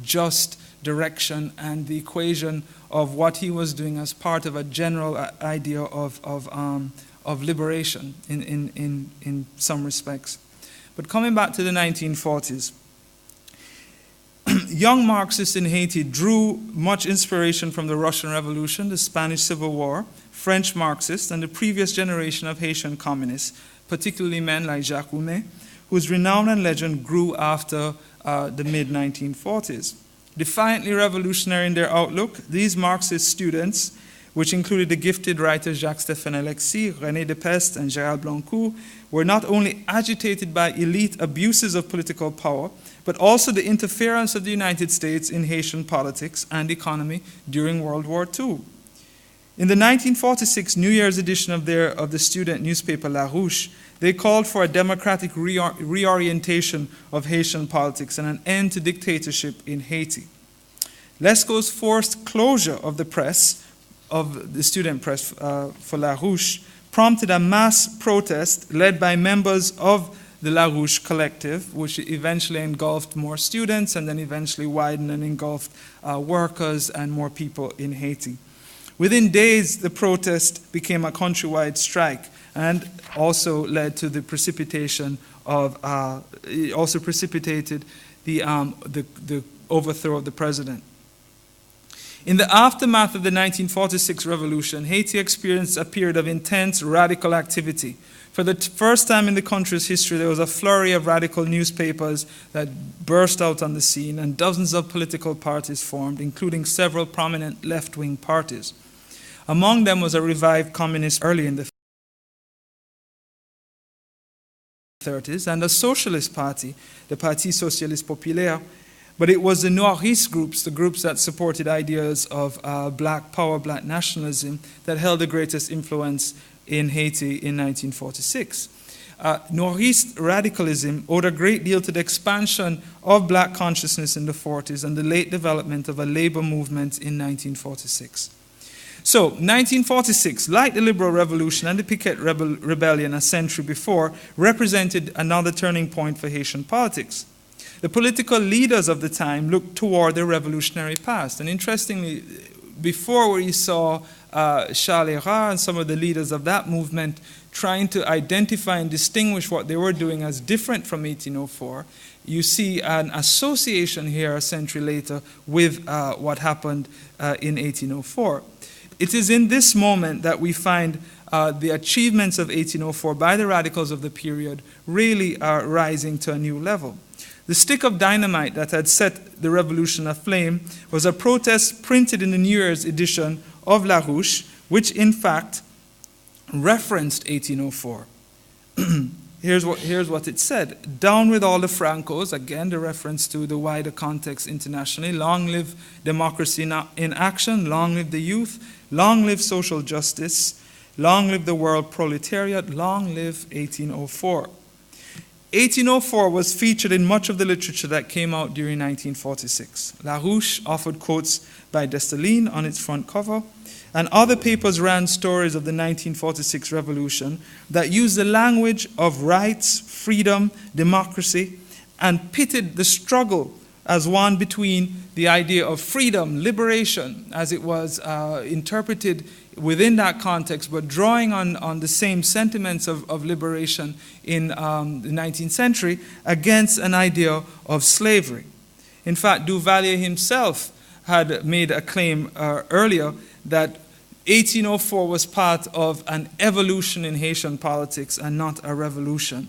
just direction, and the equation of what he was doing as part of a general idea of liberation in some respects. But coming back to the 1940s, young Marxists in Haiti drew much inspiration from the Russian Revolution, the Spanish Civil War, French Marxists, and the previous generation of Haitian communists, particularly men like Jacques Roumet, whose renown and legend grew after the mid-1940s. Defiantly revolutionary in their outlook, these Marxist students, which included the gifted writers Jacques-Stéphane Alexis, René Depeste, and Gérald Blancourt, were not only agitated by elite abuses of political power, but also the interference of the United States in Haitian politics and economy during World War II. In the 1946 New Year's edition of the student newspaper La Ruche, they called for a democratic reorientation of Haitian politics and an end to dictatorship in Haiti. Lescaut's forced closure of the press, of the student press for La Ruche, prompted a mass protest led by members of the La Ruche collective, which eventually engulfed more students and then eventually widened and engulfed workers and more people in Haiti. Within days, the protest became a countrywide strike and also led to the precipitation of, it also precipitated the overthrow of the president. In the aftermath of the 1946 revolution, Haiti experienced a period of intense radical activity. For the first time in the country's history, there was a flurry of radical newspapers that burst out on the scene, and dozens of political parties formed, including several prominent left-wing parties. Among them was a revived communist early in the 1930s, and a socialist party, the Parti Socialiste Populaire, but it was the Noiriste groups, the groups that supported ideas of black power, black nationalism, that held the greatest influence in Haiti in 1946. Noiriste radicalism owed a great deal to the expansion of black consciousness in the 40s and the late development of a labor movement in 1946. So, 1946, like the Liberal Revolution and the Piquet Rebellion a century before, represented another turning point for Haitian politics. The political leaders of the time looked toward their revolutionary past. And interestingly, before we saw Charles Erard and some of the leaders of that movement trying to identify and distinguish what they were doing as different from 1804, you see an association here a century later with what happened in 1804. It is in this moment that we find the achievements of 1804 by the radicals of the period really rising to a new level. The stick of dynamite that had set the revolution aflame was a protest printed in the New Year's edition of La Ruche, which in fact referenced 1804. Here's what it said. Down with all the Francos, again the reference to the wider context internationally. Long live democracy in action, long live the youth, long live social justice, long live the world proletariat, long live 1804. 1804 was featured in much of the literature that came out during 1946. La Ruche offered quotes by Dessalines on its front cover, and other papers ran stories of the 1946 revolution that used the language of rights, freedom, democracy, and pitted the struggle as one between the idea of freedom, liberation, as it was interpreted within that context, but drawing on the same sentiments of liberation in the 19th century against an idea of slavery. In fact, Duvalier himself had made a claim earlier that 1804 was part of an evolution in Haitian politics and not a revolution.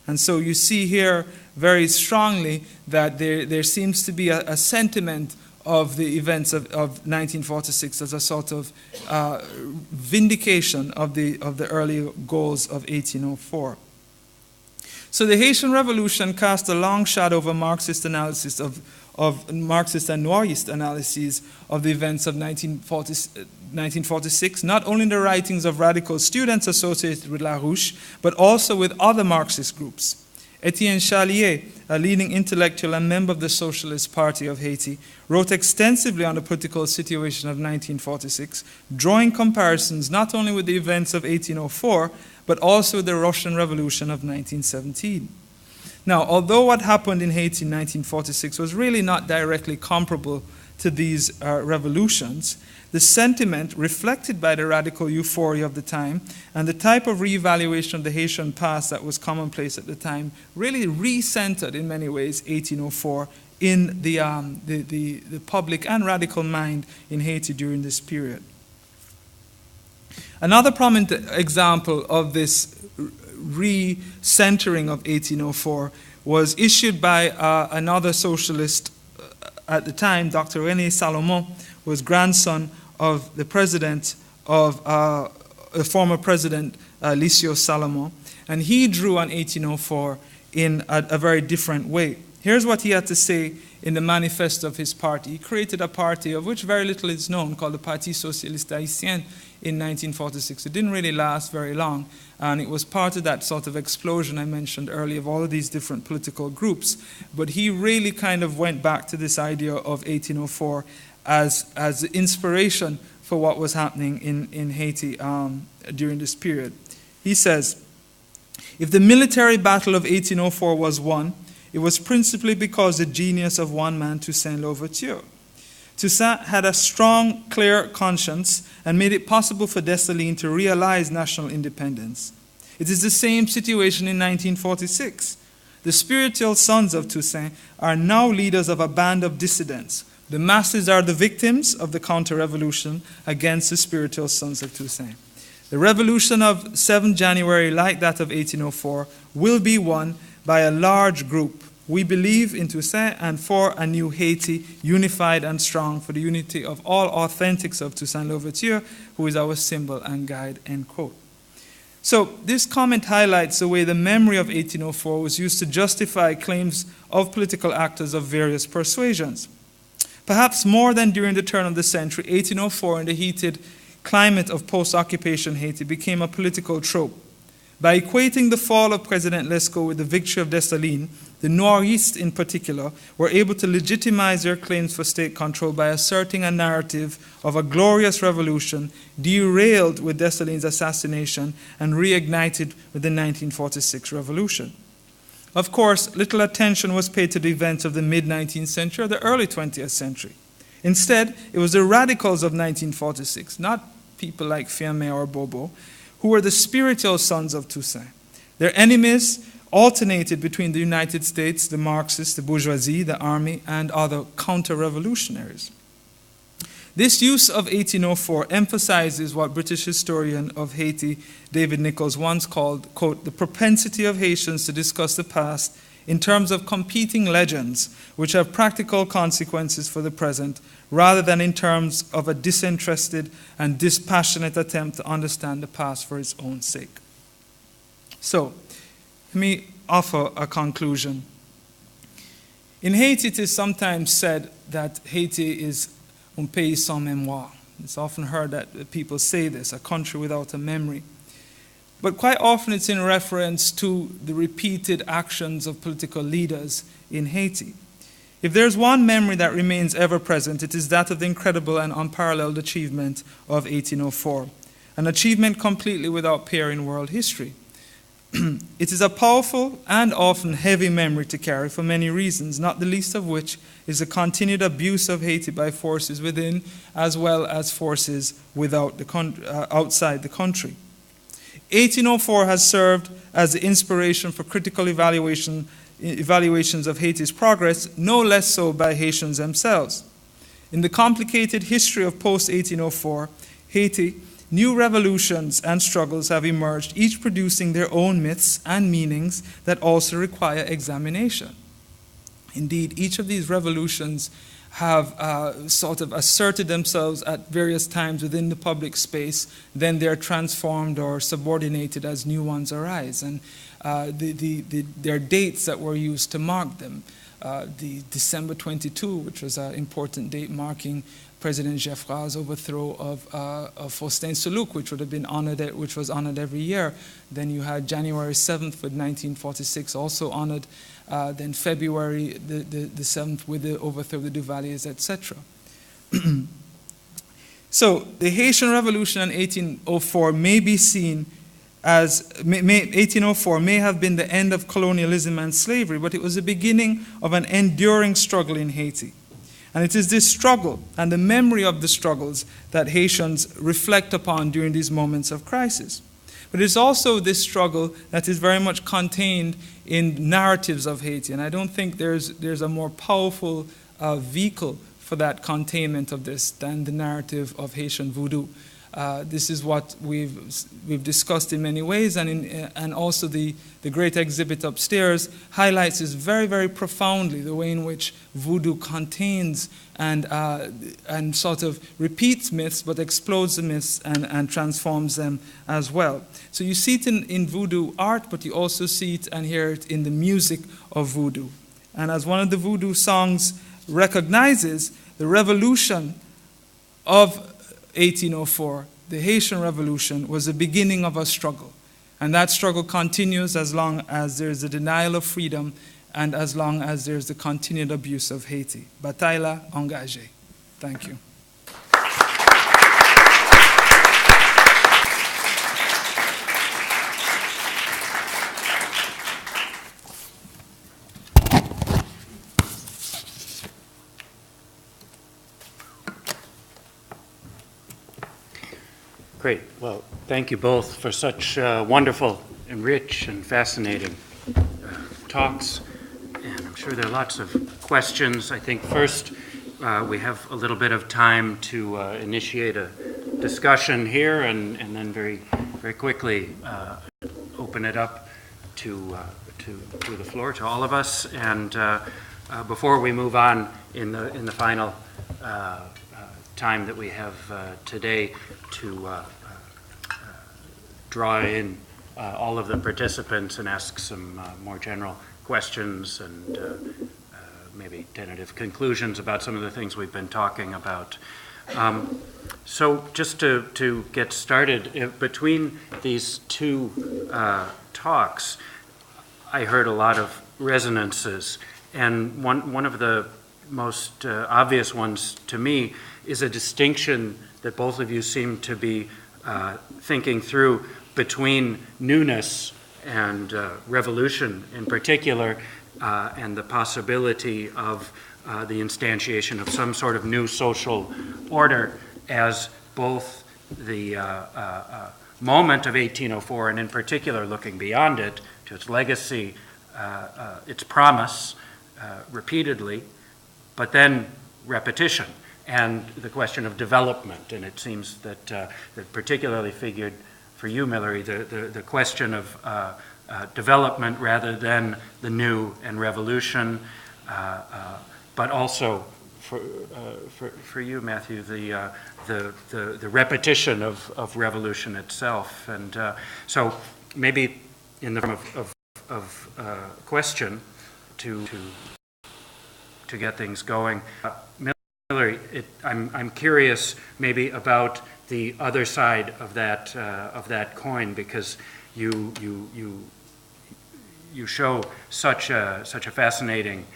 And so you see here very strongly that there seems to be a sentiment of the events of 1946 as a sort of vindication of the early goals of 1804. So the Haitian Revolution cast a long shadow over Marxist analysis of Marxist and Noirist analyses of the events of 1946, not only in the writings of radical students associated with La Ruche, but also with other Marxist groups. Etienne Chalier, a leading intellectual and member of the Socialist Party of Haiti, wrote extensively on the political situation of 1946, drawing comparisons not only with the events of 1804, but also with the Russian Revolution of 1917. Now, although what happened in Haiti in 1946 was really not directly comparable to these revolutions, the sentiment reflected by the radical euphoria of the time and the type of reevaluation of the Haitian past that was commonplace at the time really recentered in many ways 1804 in the public and radical mind in Haiti during this period. Another prominent example of this re-centering of 1804 was issued by another socialist at the time, Dr. René Salomon, was grandson of the president of the former president, Licio Salomon, and he drew on 1804 in a very different way. Here's what he had to say in the manifesto of his party. He created a party of which very little is known, called the Parti Socialiste Haïtien, in 1946. It didn't really last very long, and it was part of that sort of explosion I mentioned earlier of all of these different political groups. But he really kind of went back to this idea of 1804 as the inspiration for what was happening in Haiti during this period. He says, if the military battle of 1804 was won, it was principally because the genius of one man, Toussaint Louverture. Toussaint had a strong, clear conscience and made it possible for Dessalines to realize national independence. It is the same situation in 1946. The spiritual sons of Toussaint are now leaders of a band of dissidents. The masses are the victims of the counter-revolution against the spiritual sons of Toussaint. The revolution of 7 January, like that of 1804, will be won by a large group. We believe in Toussaint and for a new Haiti, unified and strong, for the unity of all authentics of Toussaint Louverture, who is our symbol and guide, end quote. So this comment highlights the way the memory of 1804 was used to justify claims of political actors of various persuasions. Perhaps more than during the turn of the century, 1804 in the heated climate of post-occupation Haiti became a political trope. By equating the fall of President Lescaut with the victory of Dessalines, the Noiristes in particular were able to legitimize their claims for state control by asserting a narrative of a glorious revolution derailed with Dessalines' assassination and reignited with the 1946 revolution. Of course, little attention was paid to the events of the mid-19th century or the early 20th century. Instead, it was the radicals of 1946, not people like Firmin or Bobo, who were the spiritual sons of Toussaint. Their enemies alternated between the United States, the Marxists, the bourgeoisie, the army, and other counter-revolutionaries. This use of 1804 emphasizes what British historian of Haiti, David Nichols, once called, quote, the propensity of Haitians to discuss the past in terms of competing legends which have practical consequences for the present, rather than in terms of a disinterested and dispassionate attempt to understand the past for its own sake. So, let me offer a conclusion. In Haiti, it is sometimes said that Haiti is un pays sans mémoire. It's often heard that people say this, a country without a memory. But quite often it's in reference to the repeated actions of political leaders in Haiti. If there's one memory that remains ever present, it is that of the incredible and unparalleled achievement of 1804, an achievement completely without peer in world history. It is a powerful and often heavy memory to carry for many reasons, not the least of which is the continued abuse of Haiti by forces within as well as forces outside the country. 1804 has served as the inspiration for critical evaluations of Haiti's progress, no less so by Haitians themselves. In the complicated history of post-1804 Haiti, new revolutions and struggles have emerged, each producing their own myths and meanings that also require examination. Indeed, each of these revolutions have sort of asserted themselves at various times within the public space, then they're transformed or subordinated as new ones arise. And there are dates that were used to mark them. The December 22, which was an important date marking President Geoffroy's overthrow of Faustin Soulouque, which was honored every year. Then you had January 7th with 1946, also honored. Then February the 7th with the overthrow of the Duvaliers, etc. So the Haitian Revolution in 1804 may be seen as 1804 may have been the end of colonialism and slavery, but it was the beginning of an enduring struggle in Haiti. And it is this struggle and the memory of the struggles that Haitians reflect upon during these moments of crisis. But it's also this struggle that is very much contained in narratives of Haiti. And I don't think there's a more powerful vehicle for that containment of this than the narrative of Haitian voodoo. This is what we've discussed in many ways, and also the great exhibit upstairs highlights this very, very profoundly, the way in which voodoo contains and sort of repeats myths, but explodes the myths and transforms them as well. So you see it in voodoo art, but you also see it and hear it in the music of voodoo. And as one of the voodoo songs recognizes, the revolution of 1804, the Haitian Revolution, was the beginning of a struggle. And that struggle continues as long as there is a denial of freedom and as long as there is the continued abuse of Haiti. Bataille engagée. Thank you. Great. Well, thank you both for such wonderful and rich and fascinating talks. And I'm sure there are lots of questions. I think first we have a little bit of time to initiate a discussion here and then very, very quickly open it up to the floor, to all of us. And before we move on in the final time that we have today to draw in all of the participants and ask some more general questions and maybe tentative conclusions about some of the things we've been talking about. So just to get started, between these two talks, I heard a lot of resonances, and one of the most obvious ones to me is a distinction that both of you seem to be thinking through between newness and revolution in particular, and the possibility of the instantiation of some sort of new social order as both the moment of 1804 and in particular looking beyond it to its legacy, its promise repeatedly, but then repetition and the question of development. And it seems that that particularly figured for you, Mallory, the question of development rather than the new and revolution, but also for you, Matthew, the repetition of revolution itself. And so maybe in the form of question to get things going, Mallory, I'm curious maybe about the other side of that coin, because you show such a fascinating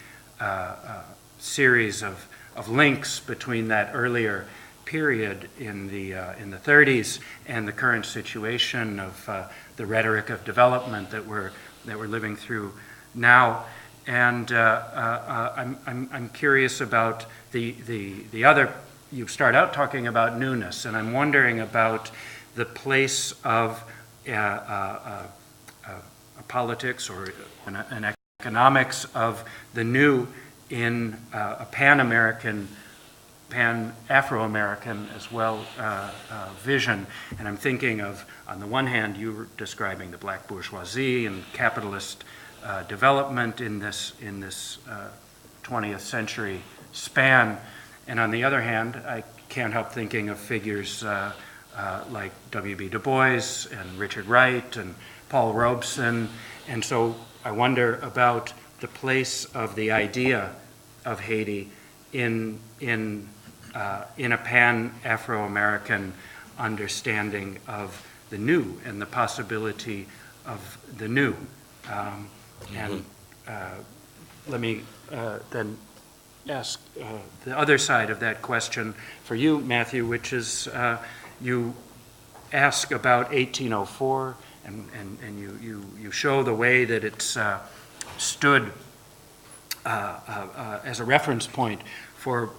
series of links between that earlier period in the 30s and the current situation of the rhetoric of development that we're living through now. And I'm curious about the other. You start out talking about newness, and I'm wondering about the place of a politics or an economics of the new in a Pan-American, Pan-Afro-American as well vision. And I'm thinking of, on the one hand, you were describing the black bourgeoisie and capitalist development in this 20th century span. And on the other hand, I can't help thinking of figures like W.B. Du Bois and Richard Wright and Paul Robeson. And so I wonder about the place of the idea of Haiti in a Pan-Afro-American understanding of the new and the possibility of the new. And let me then ask the other side of that question for you, Matthew, which is you ask about 1804 and you show the way that it's stood as a reference point for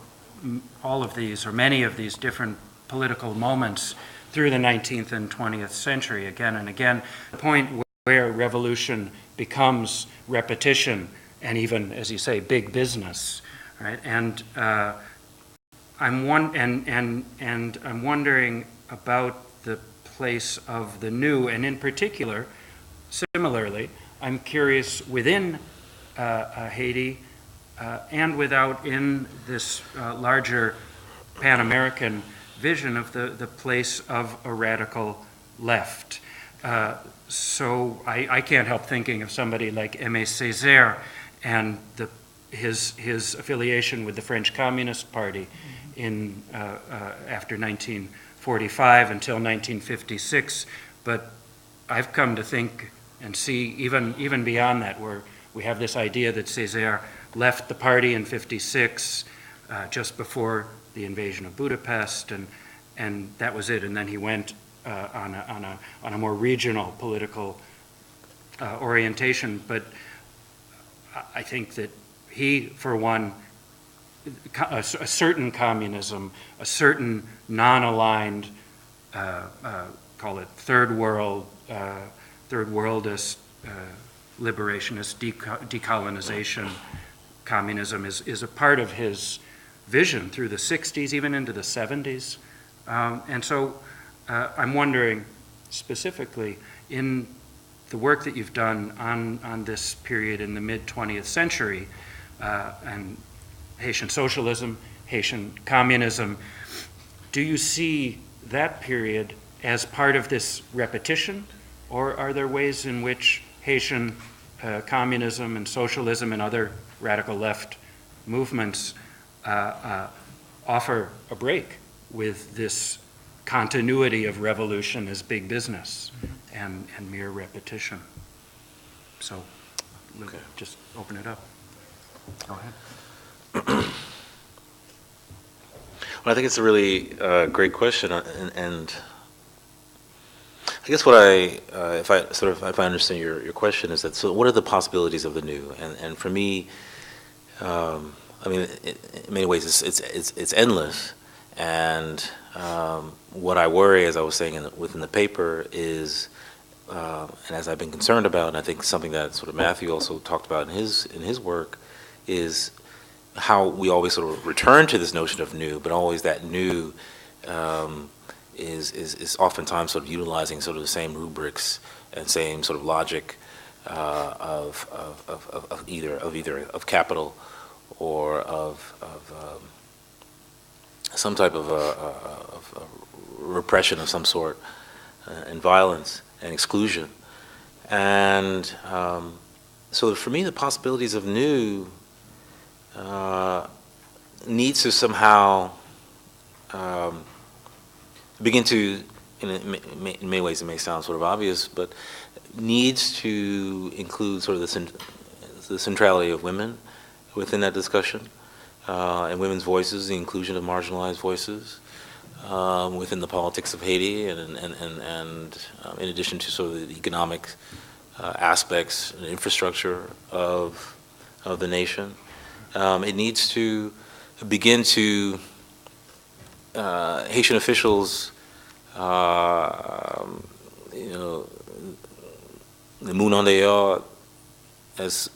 all of these or many of these different political moments through the 19th and 20th century again and again, the point where revolution becomes repetition and even, as you say, big business. Right? And I'm wondering about the place of the new, and in particular, similarly, I'm curious within Haiti and without in this larger Pan-American vision of the place of a radical left. So I can't help thinking of somebody like Aimé Césaire and his affiliation with the French Communist Party in after 1945 until 1956. But I've come to think and see even beyond that, where we have this idea that Césaire left the party in 56, just before the invasion of Budapest, and that was it. And then he went on a more regional political orientation. But I think that he, for one, a certain communism, a certain non-aligned, call it third worldist, liberationist, decolonization communism is a part of his vision through the 60s, even into the 70s. And so I'm wondering specifically, in the work that you've done on this period in the mid-20th century, and Haitian socialism, Haitian communism, do you see that period as part of this repetition, or are there ways in which Haitian communism and socialism and other radical left movements offer a break with this continuity of revolution as big business and mere repetition? So, okay. Just open it up. Go ahead. Well, I think it's a really great question, and I guess what if I understand your question, is that, so what are the possibilities of the new? And for me, I mean, in many ways, it's endless. And what I worry, as I was saying within the paper, is, and as I've been concerned about, and I think something that sort of Matthew also talked about in his work, is how we always sort of return to this notion of new, but always that new is oftentimes sort of utilizing sort of the same rubrics and same sort of logic of either capital or of some type of repression of some sort, and violence and exclusion. And so for me, the possibilities of new needs to somehow begin to, in many ways it may sound sort of obvious, but needs to include sort of the centrality of women within that discussion, and women's voices, the inclusion of marginalized voices within the politics of Haiti, and in addition to sort of the economic aspects and infrastructure of the nation. It needs to begin to, Haitian officials, the moon on the yard, as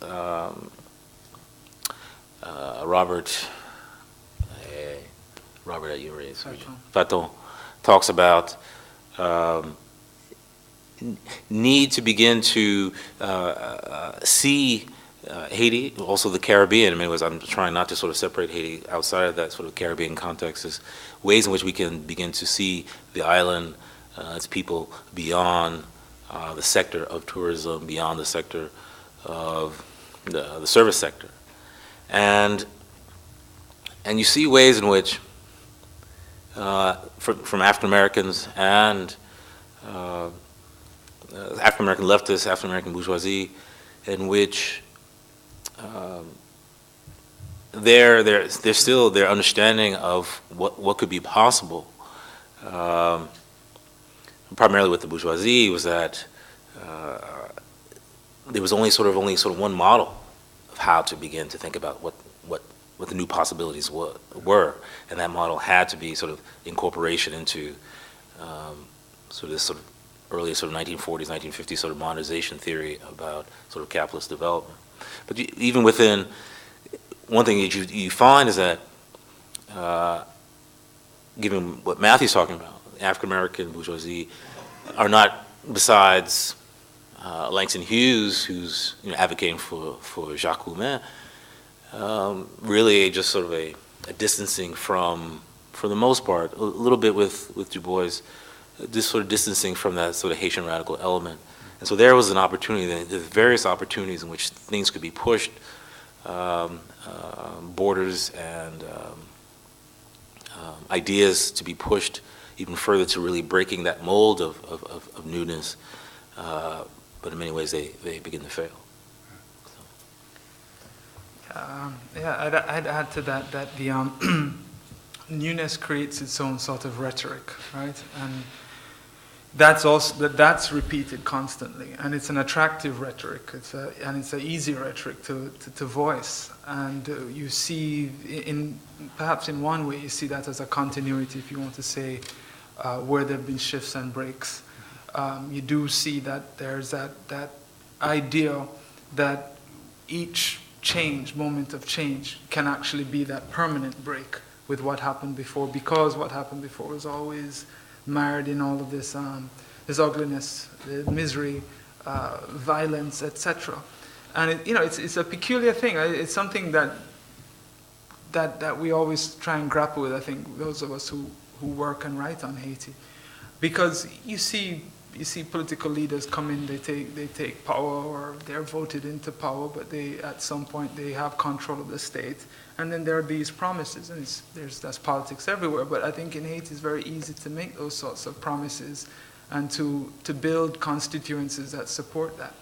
Robert at your age, Faton talks about, need to begin to see Haiti, also the Caribbean. In many ways, I'm trying not to sort of separate Haiti outside of that sort of Caribbean context, as ways in which we can begin to see the island, its people, beyond the sector of tourism, beyond the sector of the service sector. And you see ways in which, from African Americans and African American leftists, African American bourgeoisie, in which there's still their understanding of what could be possible, primarily with the bourgeoisie, was that there was only sort of one model of how to begin to think about what the new possibilities were, and that model had to be sort of incorporation into sort of this sort of early sort of 1940s, 1950s sort of modernization theory about sort of capitalist development. But even within, one thing that you find is that given what Matthew's talking about, African American bourgeoisie are not, besides Langston Hughes, who's advocating for Jacques Roumain, really just sort of a distancing from, for the most part, a little bit with Du Bois, this sort of distancing from that sort of Haitian radical element. And so there was an opportunity, there's various opportunities in which things could be pushed, borders and ideas to be pushed even further to really breaking that mold of newness. But in many ways, they begin to fail. Yeah, I'd add to that the newness creates its own sort of rhetoric, right? And that's repeated constantly, and it's an attractive rhetoric. It's an easy rhetoric to voice, and you see perhaps in one way you see that as a continuity, if you want to say, where there have been shifts and breaks. You do see that there's that idea that each moment of change can actually be that permanent break with what happened before, because what happened before was always marred in all of this ugliness, the misery, violence, etc. And it's a peculiar thing. It's something that we always try and grapple with, I think, those of us who work and write on Haiti, because you see political leaders come in, they take power, or they're voted into power, but at some point they have control of the state, and then there are these promises, and that's politics everywhere. But I think in Haiti it's very easy to make those sorts of promises and to build constituencies that support that.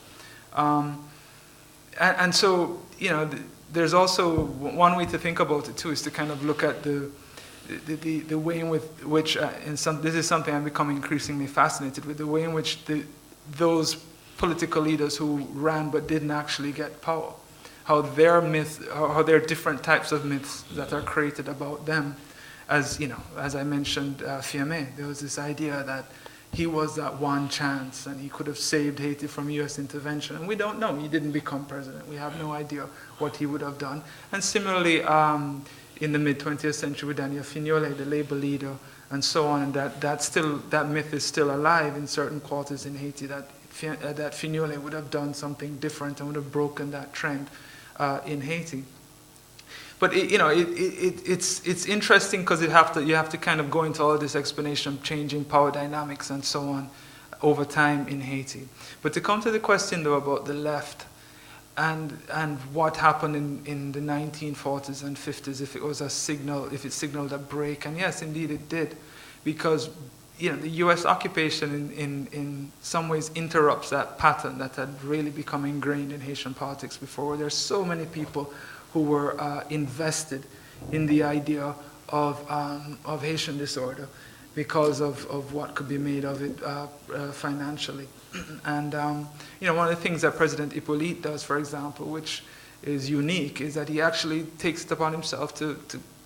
And so there's also one way to think about it too, is to kind of look at the way in which this is something I'm becoming increasingly fascinated with, the way in which those political leaders who ran but didn't actually get power, how there are different types of myths that are created about them. As I mentioned, Fiamé, there was this idea that he was that one chance and he could have saved Haiti from U.S. intervention. And we don't know. He didn't become president. We have no idea what he would have done. And similarly, in the mid-20th century with Daniel Fignolet, the labor leader, and so on, and that myth is still alive in certain quarters in Haiti, that Fignolet would have done something different and would have broken that trend in Haiti. But it's interesting because you have to kind of go into all of this explanation of changing power dynamics and so on over time in Haiti. But to come to the question though about the left and what happened in the 1940s and 50s, if it signaled a break, and yes, indeed it did, because the U.S. occupation in some ways interrupts that pattern that had really become ingrained in Haitian politics before, where there's so many people who were invested in the idea of Haitian disorder because of what could be made of it financially. And one of the things that President Hippolyte does, for example, which is unique, is that he actually takes it upon himself to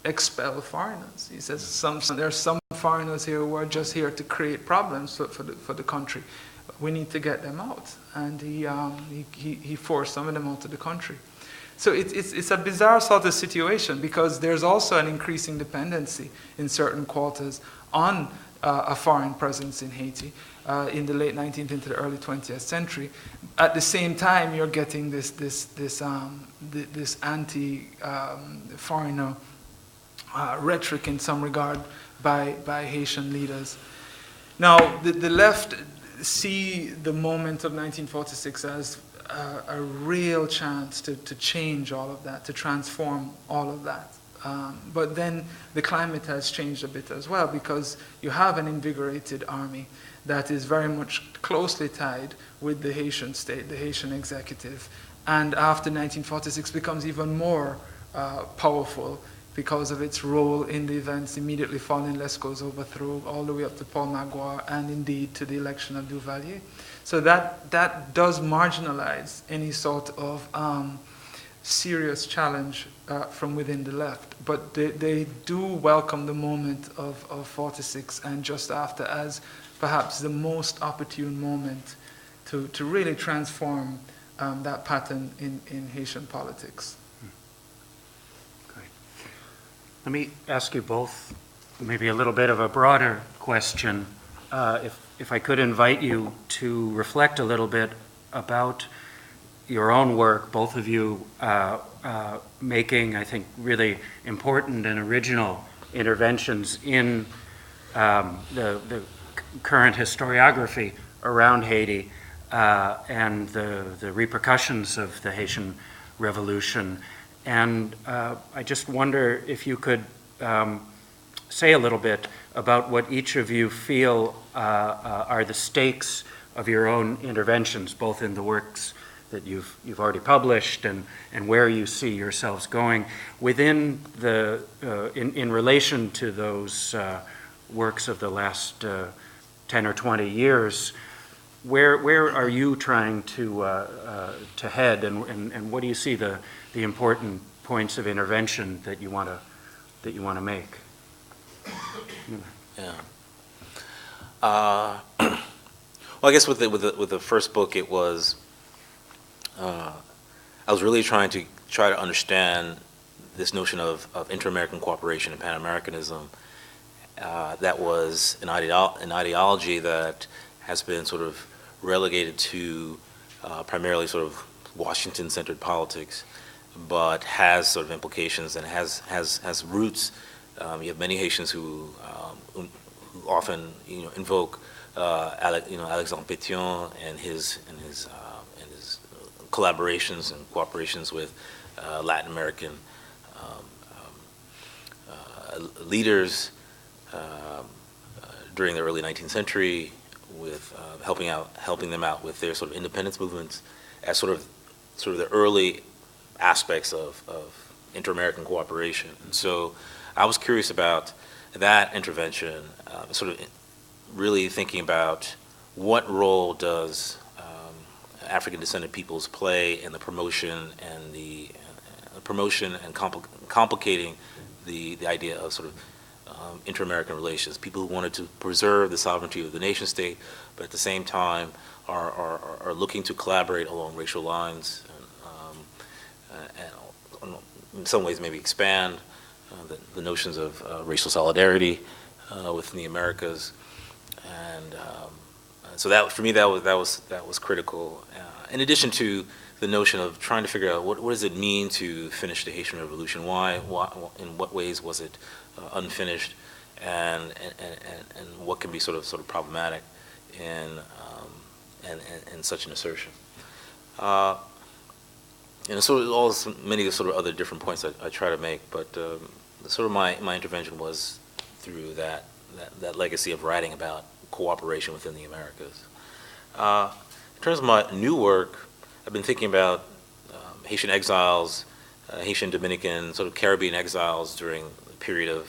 expel foreigners. He says there are some foreigners here who are just here to create problems for the country. We need to get them out, and he forced some of them out of the country. So it's a bizarre sort of situation, because there's also an increasing dependency in certain quarters on a foreign presence in Haiti in the late 19th into the early 20th century. At the same time, you're getting this anti-foreigner rhetoric in some regard by Haitian leaders. Now, the left see the moment of 1946 as a real chance to change all of that, to transform all of that. But then the climate has changed a bit as well, because you have an invigorated army that is very much closely tied with the Haitian state, the Haitian executive, and after 1946 becomes even more powerful because of its role in the events immediately following Lescaut's overthrow, all the way up to Paul Magloire, and indeed to the election of Duvalier. So that does marginalize any sort of serious challenge from within the left. But they do welcome the moment of 46 and just after as perhaps the most opportune moment to really transform that pattern in Haitian politics. Great. Let me ask you both maybe a little bit of a broader question. If I could invite you to reflect a little bit about your own work, both of you making, I think, really important and original interventions in the current historiography around Haiti and the repercussions of the Haitian Revolution. And I just wonder if you could say a little bit about what each of you feel are the stakes of your own interventions, both in the works that you've already published and where you see yourselves going within the in relation to those works of the last 10 or 20 years. Where are you trying to head, and what do you see the important points of intervention that you want to make? Yeah. Well, I guess with the first book, it was I was really trying to understand this notion of inter-American cooperation and Pan-Americanism. That was an ideology that has been sort of relegated to primarily sort of Washington-centered politics, but has sort of implications and has roots. You have many Haitians who often invoke Alexandre Pétion and his collaborations and cooperations with Latin American leaders during the early 19th century, with helping them out with their sort of independence movements as sort of the early aspects of inter-American cooperation. And so I was curious about that intervention, sort of really thinking about what role does African descended peoples play in the promotion and complicating the idea of sort of inter-American relations. People who wanted to preserve the sovereignty of the nation state, but at the same time are looking to collaborate along racial lines, and in some ways maybe expand the notions of racial solidarity within the Americas. And so that, for me, that was critical. In addition to the notion of trying to figure out what does it mean to finish the Haitian Revolution? Why in what ways was it unfinished, and what can be sort of problematic in such an assertion? And so many sort of other different points I try to make, but sort of my intervention was through that legacy of writing about cooperation within the Americas. In terms of my new work, I've been thinking about Haitian exiles, Haitian, Dominican, sort of Caribbean exiles during the period of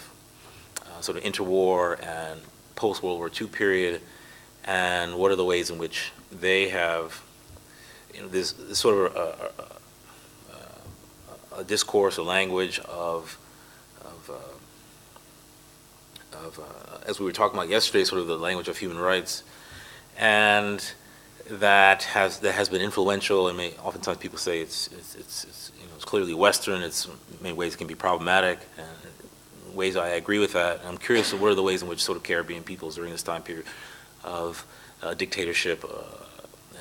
sort of interwar and post-World War II period, and what are the ways in which they have this sort of a discourse, a language of as we were talking about yesterday, sort of the language of human rights, and that has been influential. And oftentimes people say it's clearly Western. It's in many ways can be problematic, and ways I agree with that. And I'm curious, what are the ways in which sort of Caribbean peoples during this time period of dictatorship,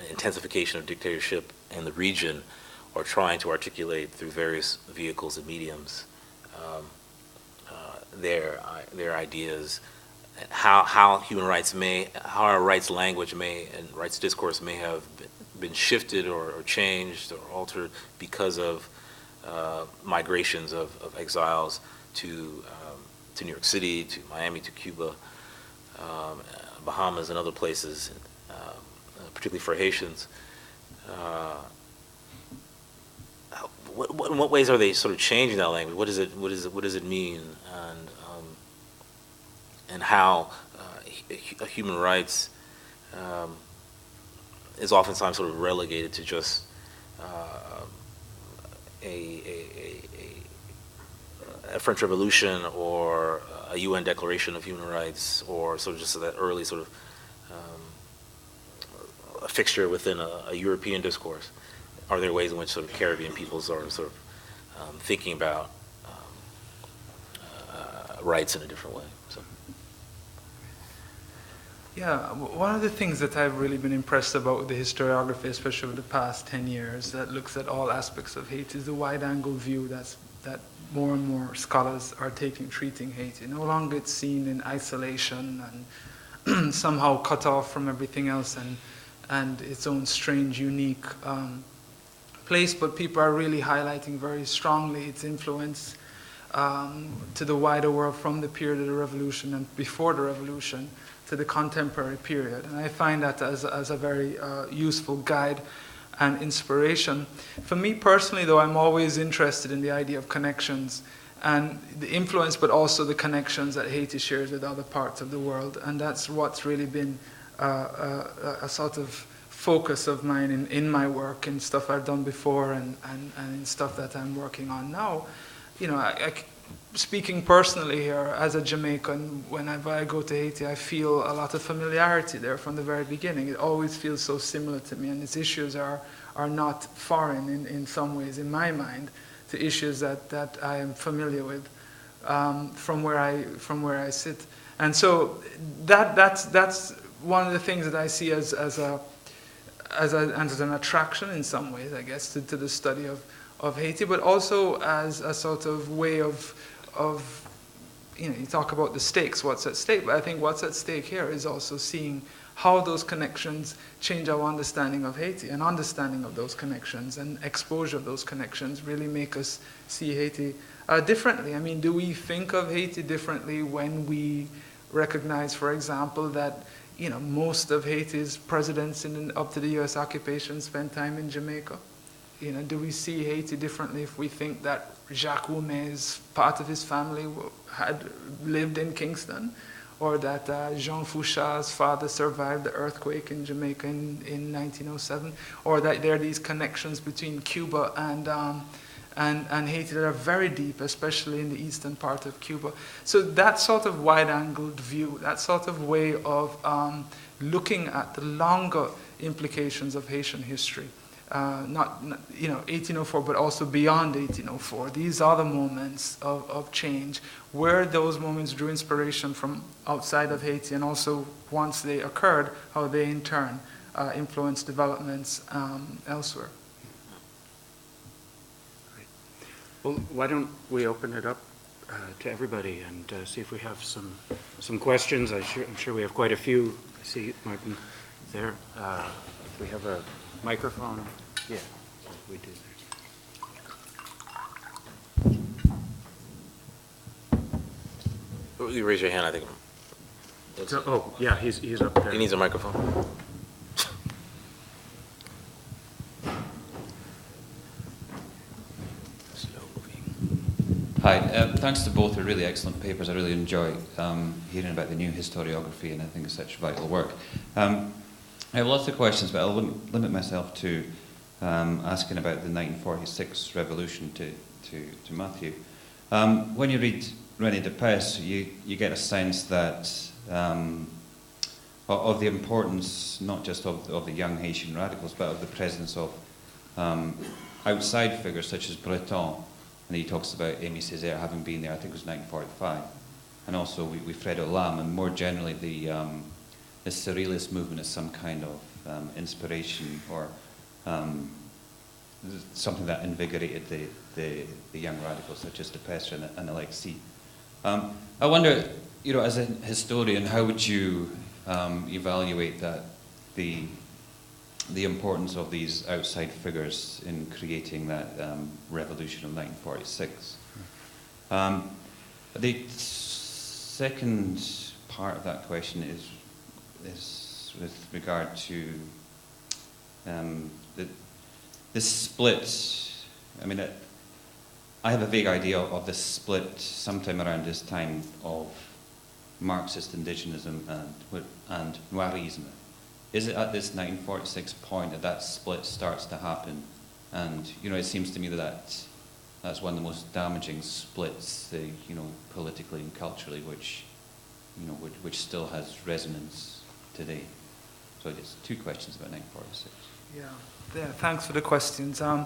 intensification of dictatorship in the region, are trying to articulate through various vehicles and mediums their ideas, how human rights how our rights language and rights discourse may have been shifted or changed or altered because of migrations of exiles to New York City, to Miami, to Cuba, Bahamas, and other places, particularly for Haitians. In what ways are they sort of changing that language? What does it mean? And how human rights is oftentimes sort of relegated to just a French Revolution or a UN Declaration of Human Rights, or sort of just that early sort of a fixture within a European discourse. Are there ways in which sort of Caribbean peoples are sort of thinking about rights in a different way. So. Yeah, one of the things that I've really been impressed about with the historiography, especially over the past 10 years, that looks at all aspects of Haiti, is the wide-angle view that more and more scholars are treating Haiti. No longer it's seen in isolation and somehow cut off from everything else and its own strange, unique place, but people are really highlighting very strongly its influence to the wider world from the period of the revolution and before the revolution to the contemporary period. And I find that as a very useful guide and inspiration. For me personally, though, I'm always interested in the idea of connections and the influence, but also the connections that Haiti shares with other parts of the world. And that's what's really been a sort of focus of mine in my work, in stuff I've done before and in stuff that I'm working on now. You know, speaking personally here, as a Jamaican, whenever I go to Haiti, I feel a lot of familiarity there from the very beginning. It always feels so similar to me, and its issues are not foreign in some ways, in my mind, to issues that I am familiar with from where I sit. And so that's one of the things that I see as an attraction in some ways, I guess, to the study of Haiti, but also as a sort of way of you know, you talk about the stakes, what's at stake, but I think what's at stake here is also seeing how those connections change our understanding of Haiti, and understanding of those connections and exposure of those connections really make us see Haiti differently. I mean, do we think of Haiti differently when we recognize, for example, that, you know, most of Haiti's presidents up to the U.S. occupation spent time in Jamaica? You know, do we see Haiti differently if we think that Jacques Oumé's part of his family had lived in Kingston, or that Jean Foucha's father survived the earthquake in Jamaica in 1907, or that there are these connections between Cuba and Haiti that are very deep, especially in the eastern part of Cuba. So that sort of wide-angled view, that sort of way of looking at the longer implications of Haitian history, not you know, 1804, but also beyond 1804. These are the moments of change, where those moments drew inspiration from outside of Haiti, and also once they occurred, how they in turn influenced developments elsewhere. Well, why don't we open it up to everybody and see if we have some questions. I'm sure we have quite a few. I see Martin there. If we have a microphone. Yeah, we do. You raise your hand, I think. Oh, yeah, he's up there. He needs a microphone. Hi, thanks to both. They're really excellent papers. I really enjoy hearing about the new historiography, and I think it's such vital work. I have lots of questions, but I'll limit myself to asking about the 1946 revolution to Matthew. When you read René Depès, you get a sense that of the importance not just of the young Haitian radicals, but of the presence of outside figures such as Breton. And he talks about Aimé Césaire having been there, I think it was 1945. And also we Fredo Lam, and more generally the surrealist movement as some kind of inspiration, or something that invigorated the young radicals such as Depès and Alexis. I wonder, you know, as a historian, how would you evaluate that the importance of these outside figures in creating that revolution of 1946? The second part of that question is with regard to this split. I mean, I have a vague idea of this split sometime around this time of Marxist indigenism and Noirisme. Is it at this 1946 point that split starts to happen? And, you know, it seems to me that's one of the most damaging splits, you know, politically and culturally, which still has resonance today. So just two questions about 1946. Yeah, thanks for the questions. In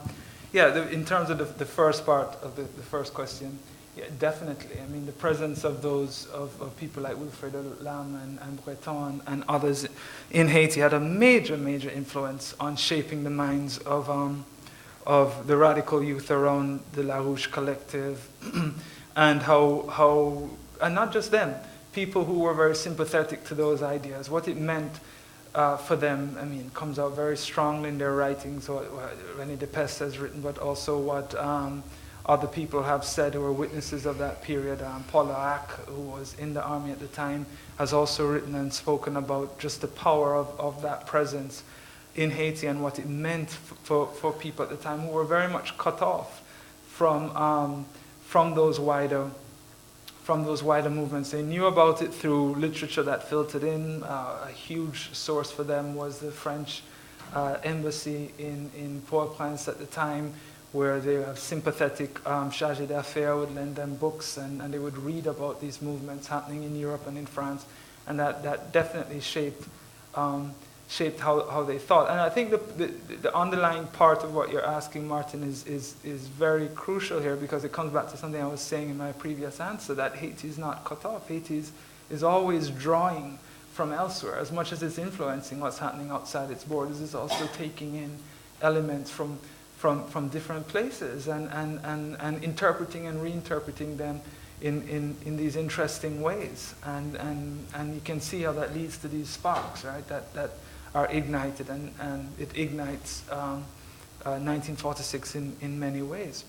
terms of the first part of the first question, Yeah, definitely. I mean, the presence of those of people like Wilfredo Lam and Breton and others in Haiti had a major, major influence on shaping the minds of the radical youth around the La Rouge collective, and and not just them, people who were very sympathetic to those ideas, what it meant for them. I mean, it comes out very strongly in their writings, what René Depeste has written, but also what other people have said who were witnesses of that period. Paul Larac, who was in the army at the time, has also written and spoken about just the power of that presence in Haiti and what it meant for people at the time who were very much cut off from those wider movements. They knew about it through literature that filtered in. A huge source for them was the French embassy in Port-au-Prince at the time, where their sympathetic chargé d'affaires would lend them books, and they would read about these movements happening in Europe and in France, and that definitely shaped how they thought. And I think the underlying part of what you're asking, Martin, is very crucial here, because it comes back to something I was saying in my previous answer, that Haiti is not cut off. Haiti is always drawing from elsewhere. As much as it's influencing what's happening outside its borders, it's also taking in elements from different places and interpreting and reinterpreting them in these interesting ways. And you can see how that leads to these sparks, right, that are ignited, and it ignites 1946 in many ways.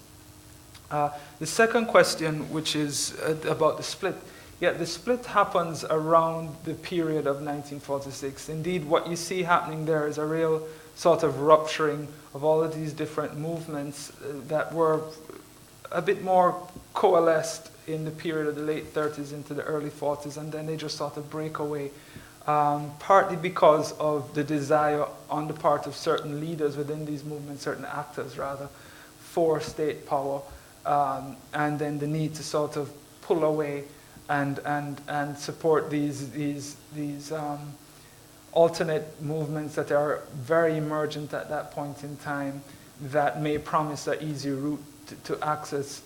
The second question, which is about the split. Yeah, the split happens around the period of 1946. Indeed, what you see happening there is a real sort of rupturing of all of these different movements that were a bit more coalesced in the period of the late 30s into the early 40s, and then they just sort of break away, partly because of the desire on the part of certain leaders within these movements, certain actors rather, for state power, and then the need to sort of pull away and support these alternate movements that are very emergent at that point in time, that may promise an easy route to access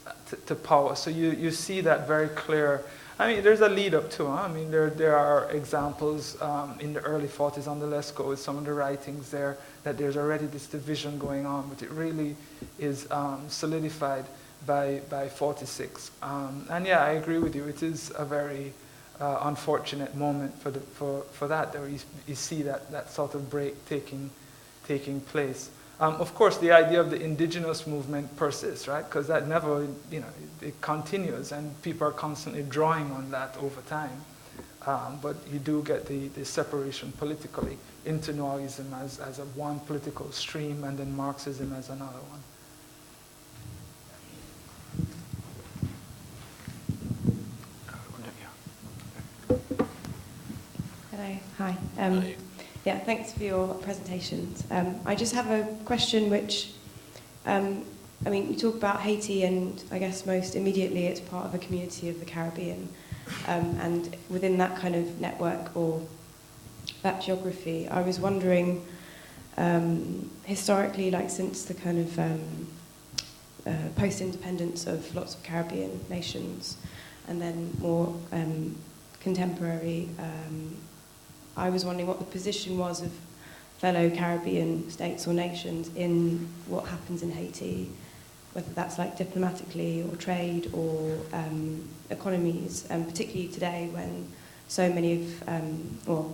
to power. So you see that very clear. I mean, there's a lead up to it. I mean, there are examples in the early 40s on the Lesco with some of the writings there, that there's already this division going on, but it really is solidified by 46. And yeah, I agree with you. It is a very unfortunate moment for that, where you see that sort of break taking place. Of course, the idea of the indigenous movement persists, right? Because that never, it continues, and people are constantly drawing on that over time. But you do get the separation politically into Noaism as a one political stream, and then Marxism as another one. Hello, hi. Yeah, thanks for your presentations. I just have a question which, you talk about Haiti, and I guess most immediately it's part of a community of the Caribbean. And within that kind of network or that geography, I was wondering, historically, like since the kind of post-independence of lots of Caribbean nations, and then more contemporary, I was wondering what the position was of fellow Caribbean states or nations in what happens in Haiti, whether that's like diplomatically or trade or economies, and particularly today when so many of,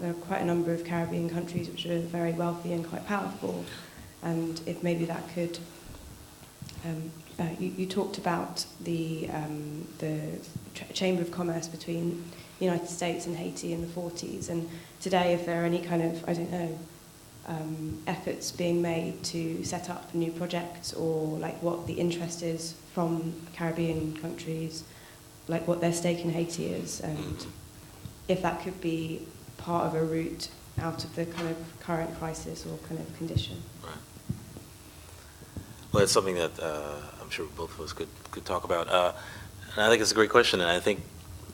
there are quite a number of Caribbean countries which are very wealthy and quite powerful, and if maybe that could, you talked about the Chamber of Commerce between the United States and Haiti in the 40s, and today if there are any kind of, efforts being made to set up new projects, or like what the interest is from Caribbean countries, like what their stake in Haiti is, and if that could be part of a route out of the kind of current crisis or kind of condition. Right. Well, it's something that I'm sure both of us could talk about. And I think it's a great question, and I think,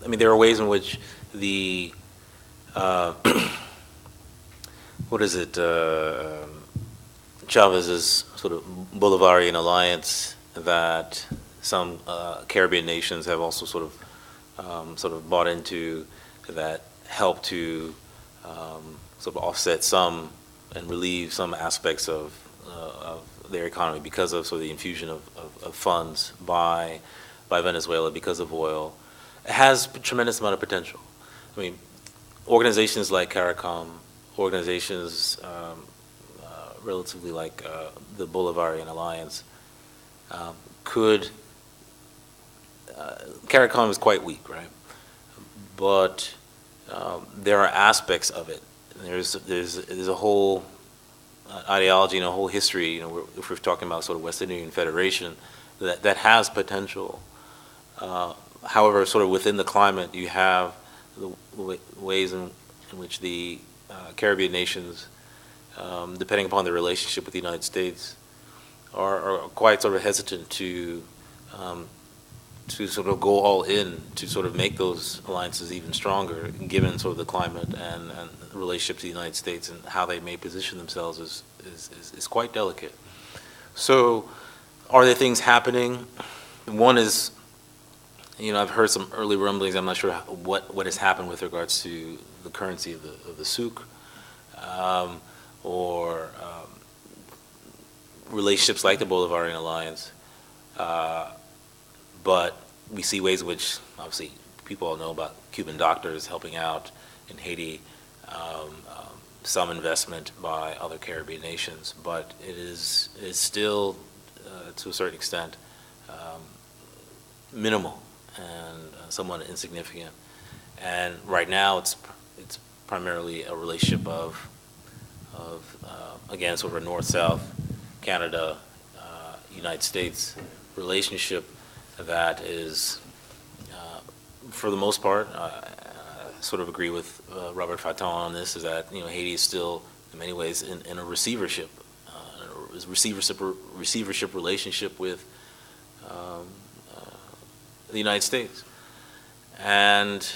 there are ways in which the Chavez's sort of Bolivarian alliance that some Caribbean nations have also sort of bought into that, help to sort of offset some and relieve some aspects of their economy because of sort of the infusion of funds by Venezuela because of oil. It has a tremendous amount of potential. I mean, organizations like CARICOM, organizations relatively like the Bolivarian Alliance, CARICOM is quite weak, right? But there are aspects of it. There's a whole ideology and a whole history, you know, if we're talking about sort of West Indian Federation, that has potential. However, sort of within the climate, you have the ways in which the Caribbean nations, depending upon their relationship with the United States, are quite sort of hesitant to sort of go all in to sort of make those alliances even stronger, given sort of the climate and the relationship to the United States and how they may position themselves is quite delicate. So, are there things happening? One is, you know, I've heard some early rumblings. I'm not sure what has happened with regards to the currency of the souk, or relationships like the Bolivarian Alliance. But we see ways in which, obviously, people all know about Cuban doctors helping out in Haiti, some investment by other Caribbean nations, but it is still, to a certain extent, minimal and somewhat insignificant. And right now, it's primarily a relationship of again, sort of a North-South, Canada, United States relationship that is, for the most part, I sort of agree with Robert Fatton on this, is that, you know, Haiti is still, in many ways, in a receivership relationship with the United States. And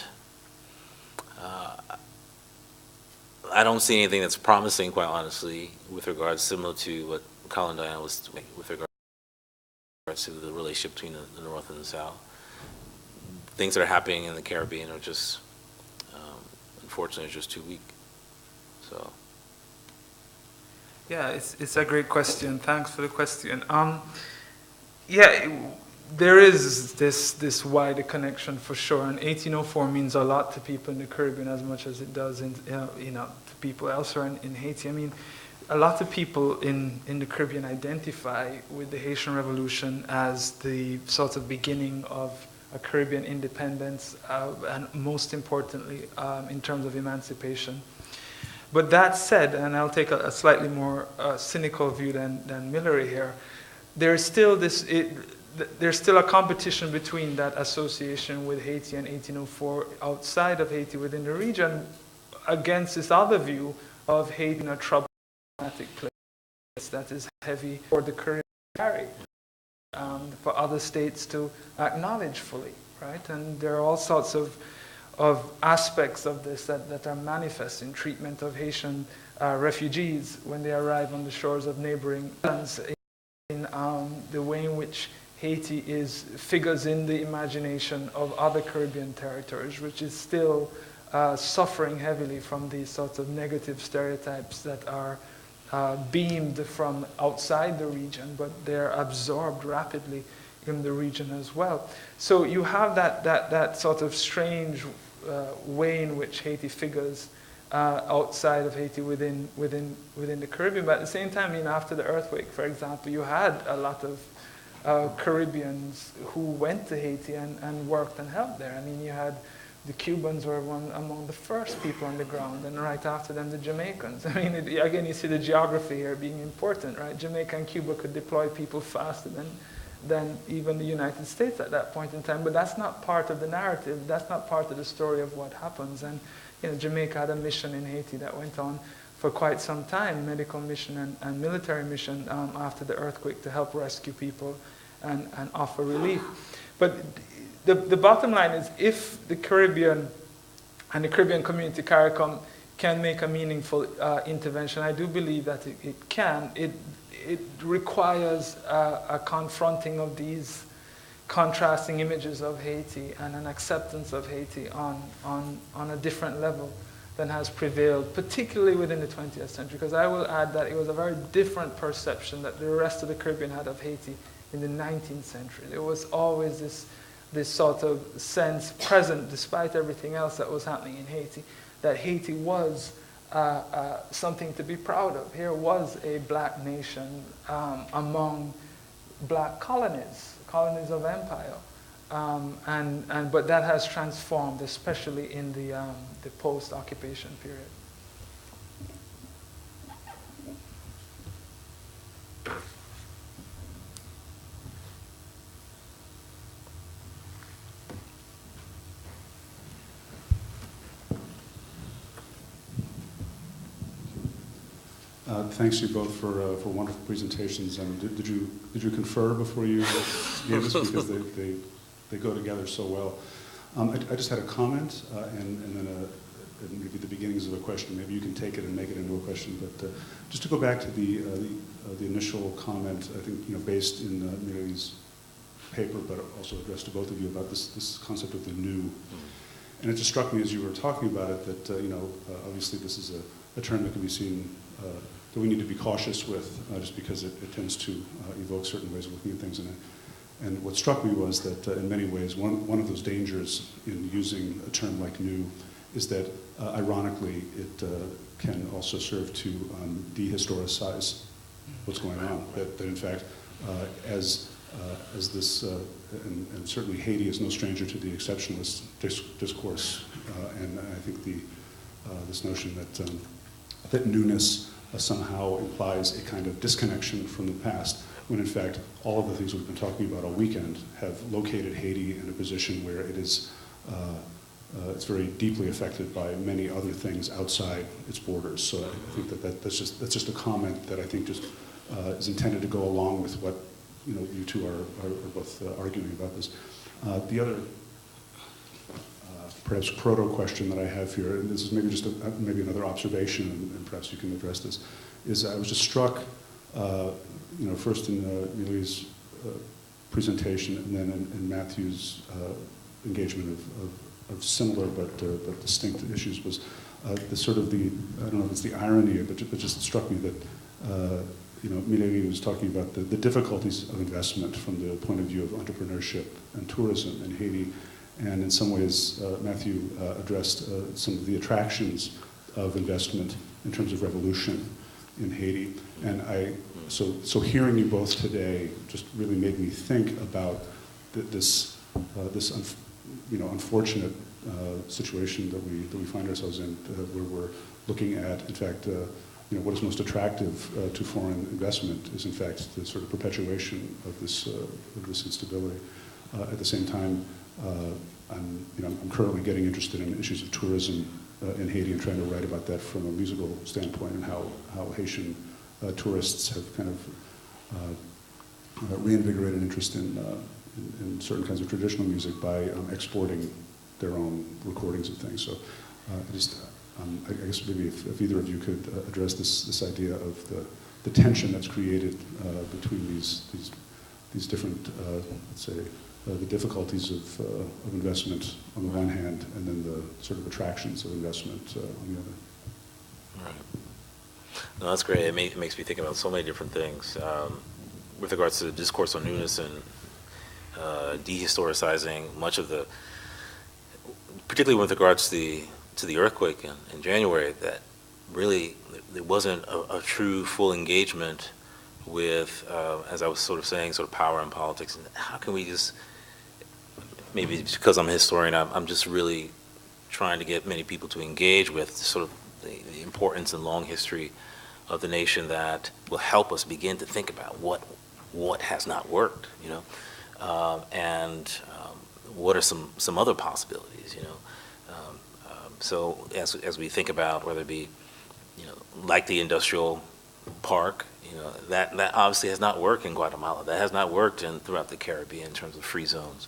I don't see anything that's promising, quite honestly, with regards, similar to what Colin Diana was with regards to the relationship between the North and the South. Things that are happening in the Caribbean are just, unfortunately, just too weak. So. Yeah, it's a great question. Thanks for the question. Yeah, there is this wider connection for sure, and 1804 means a lot to people in the Caribbean as much as it does in to people elsewhere in Haiti. I mean, a lot of people in the Caribbean identify with the Haitian Revolution as the sort of beginning of a Caribbean independence, and most importantly, in terms of emancipation. But that said, and I'll take a slightly more cynical view than Millery here, there's still there's still a competition between that association with Haiti and 1804 outside of Haiti within the region against this other view of Haiti in a problematic place that is heavy for the Caribbean to carry, for other states to acknowledge fully, right? And there are all sorts of aspects of this that are manifest in treatment of Haitian refugees when they arrive on the shores of neighboring islands, in the way in which Haiti figures in the imagination of other Caribbean territories, which is still suffering heavily from these sorts of negative stereotypes that are beamed from outside the region, but they're absorbed rapidly in the region as well. So you have that sort of strange way in which Haiti figures outside of Haiti within the Caribbean. But at the same time, after the earthquake, for example, you had a lot of Caribbeans who went to Haiti and worked and helped there. I mean, you had the Cubans were among the first people on the ground, and right after them, the Jamaicans. I mean, again, you see the geography here being important, right? Jamaica and Cuba could deploy people faster than even the United States at that point in time, but that's not part of the narrative. That's not part of the story of what happens. And Jamaica had a mission in Haiti that went on for quite some time, medical mission and military mission after the earthquake to help rescue people and offer relief. But the bottom line is, if the Caribbean and the Caribbean community, CARICOM, can make a meaningful intervention, I do believe that it can. It requires a confronting of these contrasting images of Haiti and an acceptance of Haiti on a different level than has prevailed, particularly within the 20th century. Because I will add that it was a very different perception that the rest of the Caribbean had of Haiti in the 19th century. There was always this sort of sense present, despite everything else that was happening in Haiti, that Haiti was something to be proud of. Here was a black nation among black colonies of empire. But that has transformed, especially in the post-occupation period. Thanks to you both for wonderful presentations. Did you confer before you gave us, because they go together so well. I just had a comment and then maybe the beginnings of a question. Maybe you can take it and make it into a question. But just to go back to the initial comment, I think based in Miri's paper, but also addressed to both of you about this concept of the new. And it just struck me as you were talking about it that obviously this is a term that can be seen. That we need to be cautious with, just because it tends to evoke certain ways of looking at things. And what struck me was that in many ways, one of those dangers in using a term like new is that, ironically, it can also serve to dehistoricize what's going on. That in fact, as this, and certainly Haiti is no stranger to the exceptionalist discourse, and I think this notion that newness somehow implies a kind of disconnection from the past, when in fact all of the things we've been talking about all weekend have located Haiti in a position where it is it's very deeply affected by many other things outside its borders. So I think that's just a comment that I think just is intended to go along with what you two are both arguing about this. The other perhaps proto-question that I have here, and this is maybe just maybe another observation, and perhaps you can address this, is I was just struck, first in Mili's presentation, and then in Matthew's engagement of similar but distinct issues, was the sort of I don't know if it's the irony, but it just struck me that Mili was talking about the difficulties of investment from the point of view of entrepreneurship and tourism in Haiti. And in some ways, Matthew addressed some of the attractions of investment in terms of revolution in Haiti. And so hearing you both today just really made me think about this unfortunate situation that we find ourselves in, where we're looking at, in fact, what is most attractive to foreign investment is in fact the sort of perpetuation of this instability. At the same time, I'm currently getting interested in issues of tourism in Haiti and trying to write about that from a musical standpoint, and how Haitian tourists have kind of reinvigorated interest in certain kinds of traditional music by exporting their own recordings of things. So I guess maybe if either of you could address this idea of the tension that's created between these different, let's say, the difficulties of investment on the one hand, and then the sort of attractions of investment on the other. Right. No, that's great. It makes me think about so many different things. With regards to the discourse on newness and dehistoricizing much of particularly with regards to the earthquake in January, that really there wasn't a true full engagement with, as I was sort of saying, sort of power and politics. And how can we just, maybe it's because I'm a historian, I'm just really trying to get many people to engage with sort of the importance and long history of the nation that will help us begin to think about what has not worked, and what are some other possibilities, So as we think about whether it be, like the industrial park, that obviously has not worked in Guatemala. That has not worked throughout the Caribbean in terms of free zones.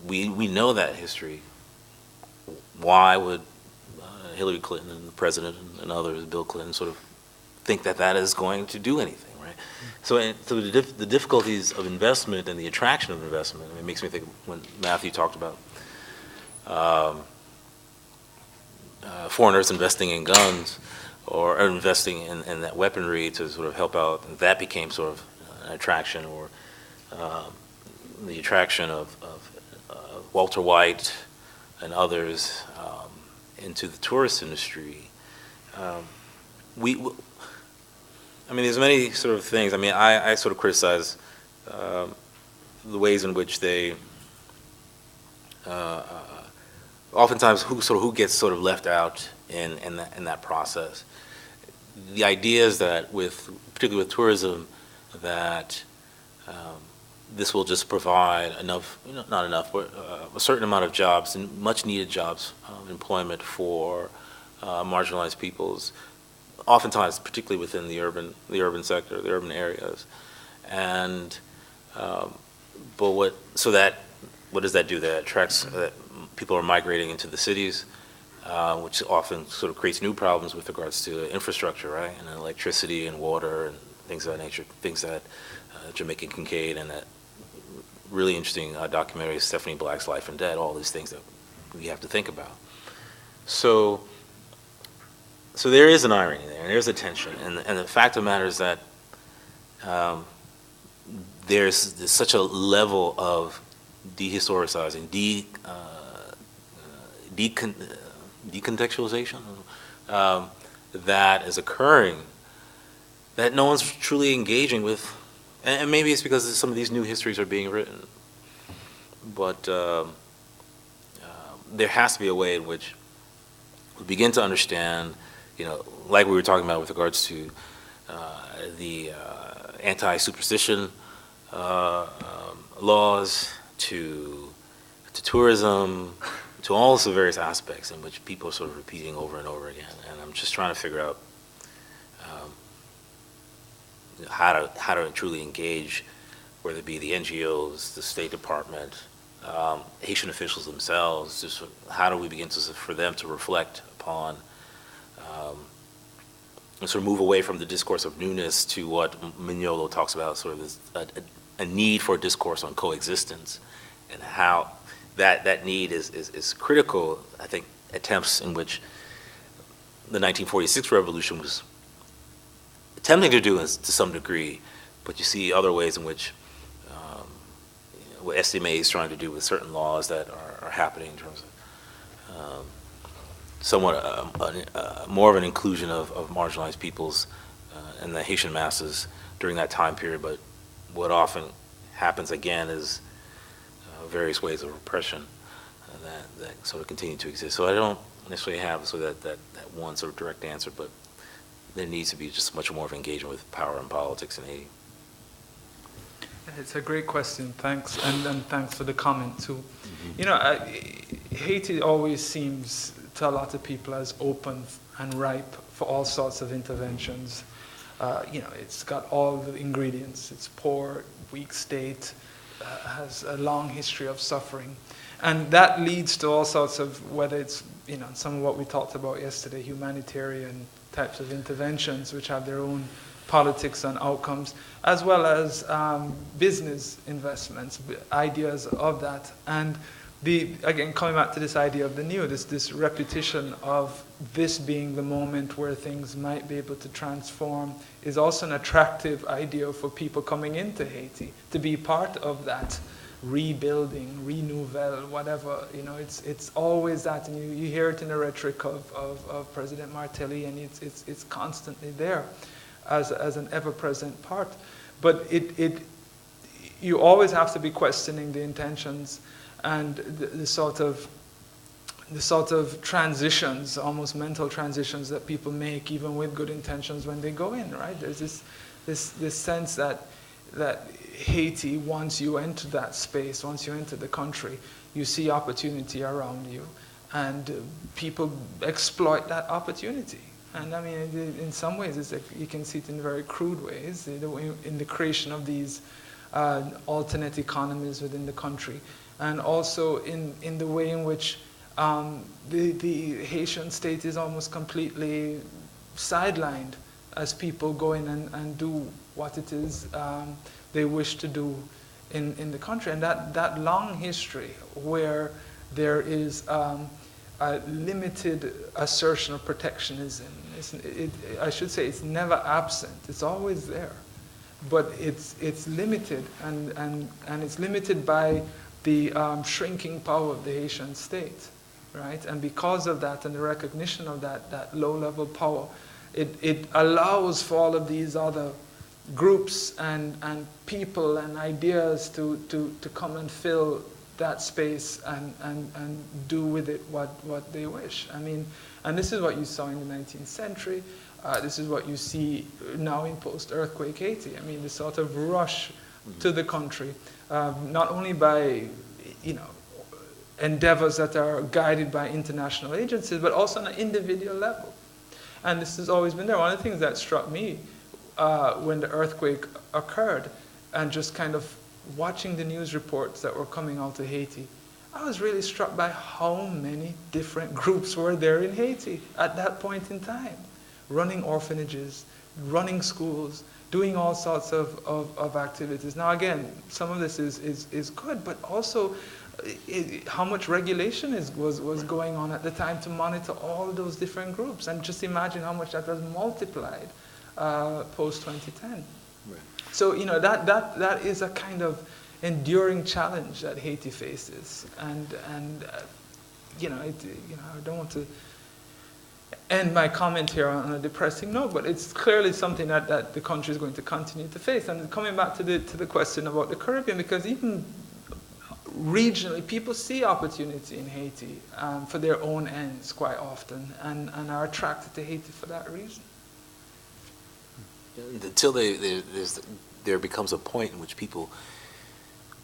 We know that history. Why would Hillary Clinton and the president and others, Bill Clinton, sort of think that is going to do anything, right? right? So the difficulties of investment and the attraction of investment, it makes me think when Matthew talked about foreigners investing in guns or investing in that weaponry to sort of help out, and that became sort of an attraction, or the attraction of Walter White and others into the tourist industry. I mean, there's many sort of things. I mean, I sort of criticize the ways in which they, oftentimes who gets sort of left out in that process. The idea is that particularly with tourism, that this will just provide enough, not enough, but a certain amount of jobs, and much needed jobs of employment for marginalized peoples, oftentimes particularly within the urban sector, the urban areas. And what does that do? That attracts that people are migrating into the cities, which often sort of creates new problems with regards to infrastructure, right? And electricity and water and things of that nature, things that Jamaica Kincaid and that really interesting documentary, Stephanie Black's Life and Death, all these things that we have to think about. So there is an irony there, and there's a tension, and the fact of the matter is that there's such a level of dehistoricizing, decontextualization that is occurring, that no one's truly engaging with. And maybe it's because some of these new histories are being written. But there has to be a way in which we begin to understand, like we were talking about with regards to the anti-superstition laws, to tourism, to all the various aspects in which people are sort of repeating over and over again. And I'm just trying to figure out how to truly engage, whether it be the NGOs, the State Department, Haitian officials themselves. Just how do we begin for them to reflect upon and sort of move away from the discourse of newness to what Mignolo talks about, sort of this, a need for a discourse on coexistence, and how that need is critical. I think attempts in which the 1946 revolution was attempting to do to some degree, but you see other ways in which what SMA is trying to do with certain laws that are happening in terms of somewhat more of an inclusion of marginalized peoples and the Haitian masses during that time period. But what often happens again is various ways of repression that sort of continue to exist. So I don't necessarily have that one sort of direct answer, but there needs to be just much more of engagement with power and politics in Haiti. It's a great question. Thanks, and thanks for the comment too. Mm-hmm. Haiti always seems to a lot of people as open and ripe for all sorts of interventions. It's got all the ingredients. It's poor, weak state, has a long history of suffering. And that leads to all sorts of, whether it's, some of what we talked about yesterday, humanitarian types of interventions, which have their own politics and outcomes, as well as business investments, ideas of that. And again, coming back to this idea of the new, this repetition of this being the moment where things might be able to transform is also an attractive idea for people coming into Haiti, to be part of that rebuilding, renewal, whatever. It's always that, and you hear it in the rhetoric of President Martelly, and it's constantly there as an ever-present part. But you always have to be questioning the intentions and the sort of transitions, almost mental transitions that people make, even with good intentions when they go in, right? There's this sense that Haiti, once you enter that space, once you enter the country, you see opportunity around you, and people exploit that opportunity. And I mean, in some ways, it's like you can see it in very crude ways, in the creation of these alternate economies within the country, and also in the way in which the Haitian state is almost completely sidelined as people go in and do what it is they wish to do in the country. And that long history where there is a limited assertion of protectionism, I should say it's never absent, it's always there. But it's limited, and it's limited by the shrinking power of the Haitian state, right? And because of that and the recognition of that low-level power, it allows for all of these other groups and people and ideas to come and fill that space and do with it what they wish. I mean, and this is what you saw in the 19th century. This is what you see now in post-earthquake Haiti. I mean, the sort of rush to the country, not only by, endeavors that are guided by international agencies, but also on an individual level. And this has always been there. One of the things that struck me when the earthquake occurred, and just kind of watching the news reports that were coming out of Haiti, I was really struck by how many different groups were there in Haiti at that point in time, running orphanages, running schools, doing all sorts of activities. Now again, some of this is good, but also how much regulation was going on at the time to monitor all those different groups. And just imagine how much that was multiplied post-2010. Right. So, that is a kind of enduring challenge that Haiti faces. And I don't want to end my comment here on a depressing note, but it's clearly something that the country is going to continue to face. And coming back to the question about the Caribbean, because even regionally, people see opportunity in Haiti for their own ends quite often, and are attracted to Haiti for that reason. Until there becomes a point in which people,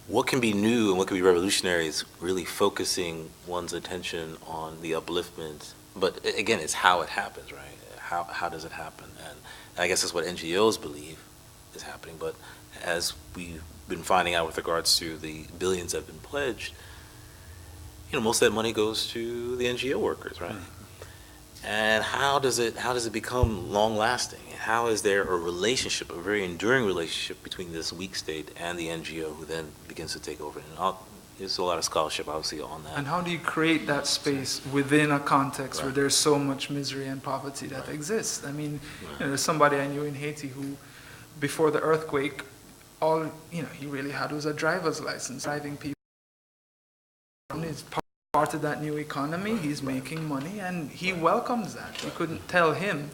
what can be new and what can be revolutionary is really focusing one's attention on the upliftment. But again, it's how it happens, right? How does it happen? And I guess that's what NGOs believe is happening. But as we've been finding out with regards to the billions that have been pledged, most of that money goes to the NGO workers, right? And how does it become long lasting? How is there a relationship, a very enduring relationship between this weak state and the NGO who then begins to take over? And there's a lot of scholarship, obviously, on that. And how do you create that space within a context where there's so much misery and poverty that exists? I mean, there's somebody I knew in Haiti who, before the earthquake, all he really had was a driver's license, driving people. He's part of that new economy. He's making money, and he welcomes that. You couldn't tell him,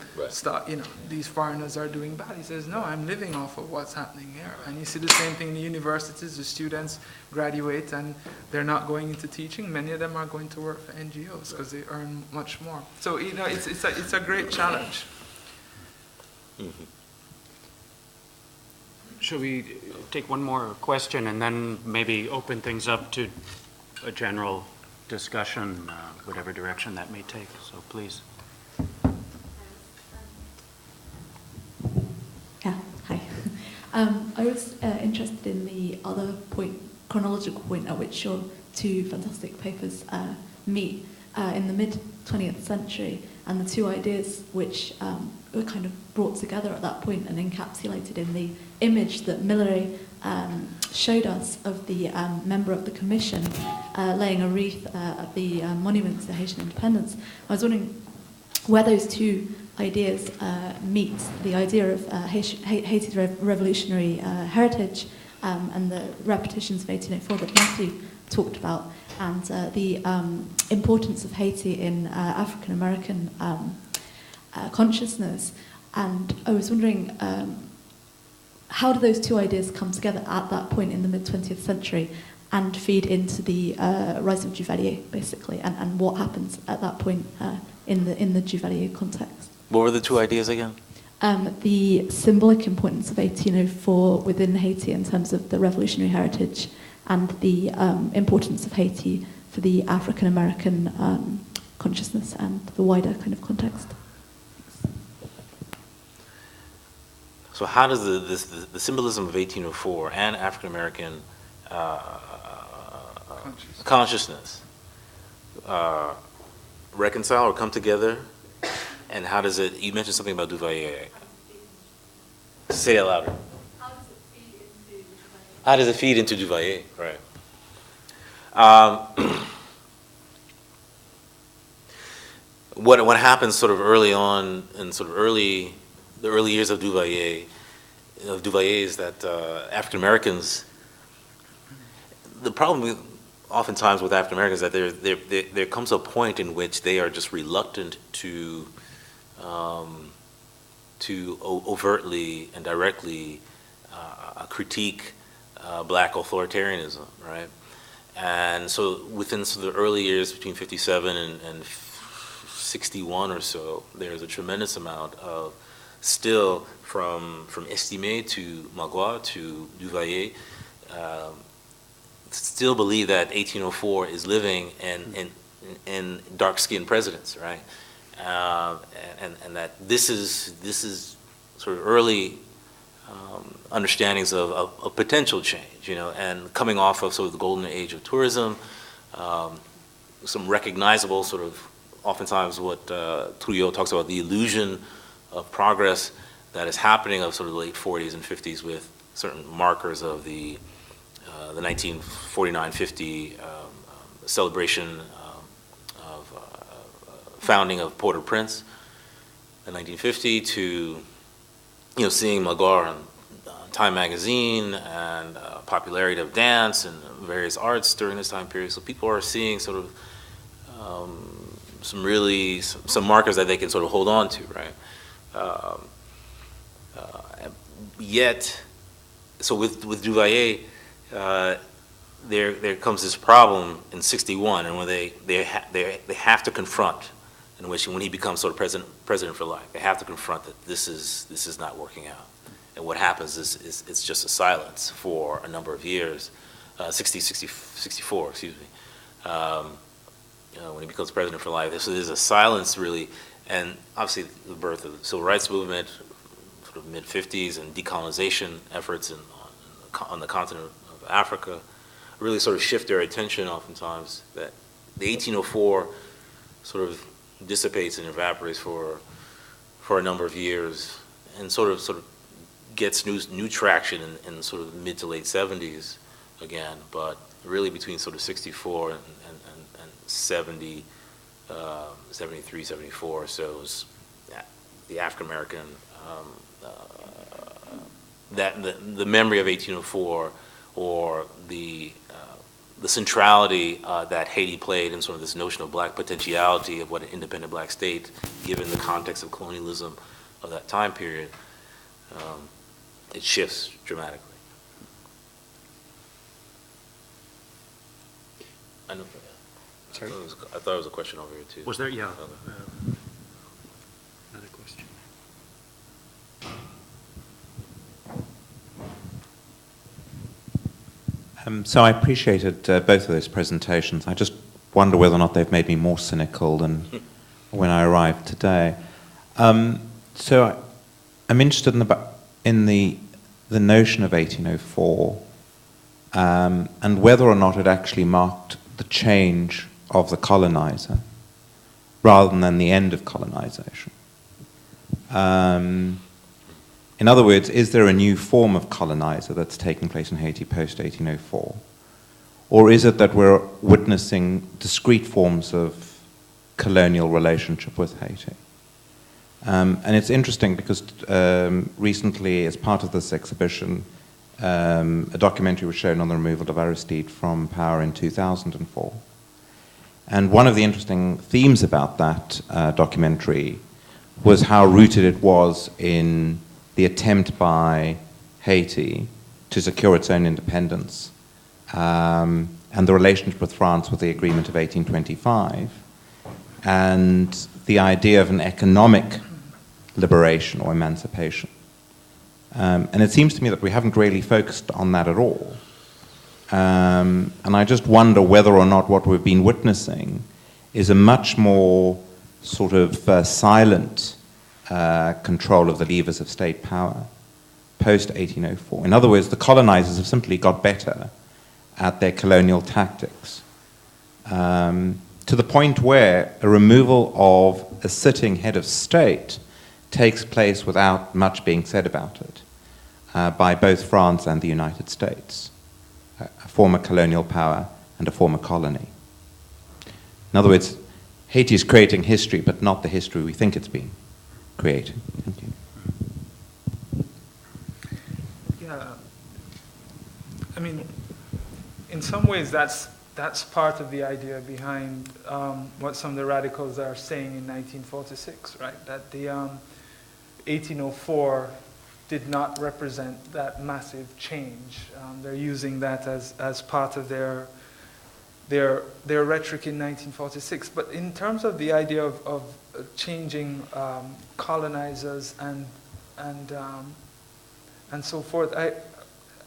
these foreigners are doing bad. He says, no, I'm living off of what's happening here. And you see the same thing in the universities. The students graduate, and they're not going into teaching. Many of them are going to work for NGOs because they earn much more. So it's a great challenge. Mm-hmm. Should we take one more question and then maybe open things up to a general discussion, whatever direction that may take? So please. Yeah, hi. I was interested in the other chronological point at which your two fantastic papers meet in the mid-20th century, and the two ideas which were kind of brought together at that point and encapsulated in the image that Milleray showed us of the member of the commission laying a wreath at the monument to Haitian independence. I was wondering where those two ideas meet, the idea of Haiti's revolutionary heritage and the repetitions of 1804 that Matthew talked about, and the importance of Haiti in African American consciousness. And I was wondering, how do those two ideas come together at that point in the mid-20th century and feed into the rise of Duvalier, basically, and what happens at that point in the Duvalier context? What were the two ideas again? The symbolic importance of 1804 within Haiti in terms of the revolutionary heritage, and the importance of Haiti for the African American consciousness and the wider kind of context. So how does the symbolism of 1804 and African American consciousness reconcile or come together? And how does it? You mentioned something about Duvalier. Say it louder. How does it feed into Duvalier? Right. What happens sort of early on in sort of the early years of Duvalier is that African Americans. The problem oftentimes with African Americans is that there comes a point in which they are just reluctant to overtly and directly critique black authoritarianism, right? And so within the early years between 57 and 61 or so, there's a tremendous amount of still from Estimé to Magua to Duvalier, still believe that 1804 is living in dark-skinned presidents, right? And that this is sort of early understandings of potential change, and coming off of sort of the golden age of tourism, some recognizable sort of, oftentimes what Trujillo talks about, the illusion of progress that is happening of sort of the late 40s and 50s with certain markers of the 1949-50 celebration of founding of Port-au-Prince in 1950 to, seeing Magua on Time magazine and popularity of dance and various arts during this time period. So people are seeing sort of some markers that they can sort of hold on to, right? Yet, so with Duvalier, there comes this problem in '61, and when they have to confront, in which when he becomes sort of president for life, they have to confront that this is not working out, and what happens is it's just a silence for a number of years, 64, excuse me. When he becomes president for life, so there's a silence really, and obviously the birth of the civil rights movement, sort of mid-50s, and decolonization efforts on the continent of Africa, really sort of shift their attention oftentimes that the 1804 sort of dissipates and evaporates for a number of years, and sort of gets new traction in sort of mid to late 70s again, but really between sort of 64 and 70, 73, 74, so it was the African American, that the memory of 1804, or the centrality that Haiti played in sort of this notion of black potentiality of what an independent black state, given the context of colonialism of that time period, it shifts dramatically. I know. Sorry? I thought it was a question over here too. Was there? Yeah. Another question. So I appreciated both of those presentations. I just wonder whether or not they've made me more cynical than when I arrived today. So I'm interested in the notion of 1804 and whether or not it actually marked the change of the colonizer rather than the end of colonization. In other words, is there a new form of colonizer that's taking place in Haiti post-1804? Or is it that we're witnessing discrete forms of colonial relationship with Haiti? And it's interesting because recently, as part of this exhibition, a documentary was shown on the removal of Aristide from power in 2004. And one of the interesting themes about that documentary was how rooted it was in the attempt by Haiti to secure its own independence, and the relationship with France with the agreement of 1825, and the idea of an economic liberation or emancipation. And it seems to me that we haven't really focused on that at all. And I just wonder whether or not what we've been witnessing is a much more sort of silent control of the levers of state power post-1804. In other words, the colonizers have simply got better at their colonial tactics, to the point where a removal of a sitting head of state takes place without much being said about it by both France and the United States. former colonial power, and a former colony. In other words, Haiti is creating history, but not the history we think it's been creating. Thank you. Yeah, I mean, in some ways, that's part of the idea behind what some of the radicals are saying in 1946, right? That the 1804 did not represent that massive change. They're using that as part of their rhetoric in 1946. But in terms of the idea of changing colonizers and so forth,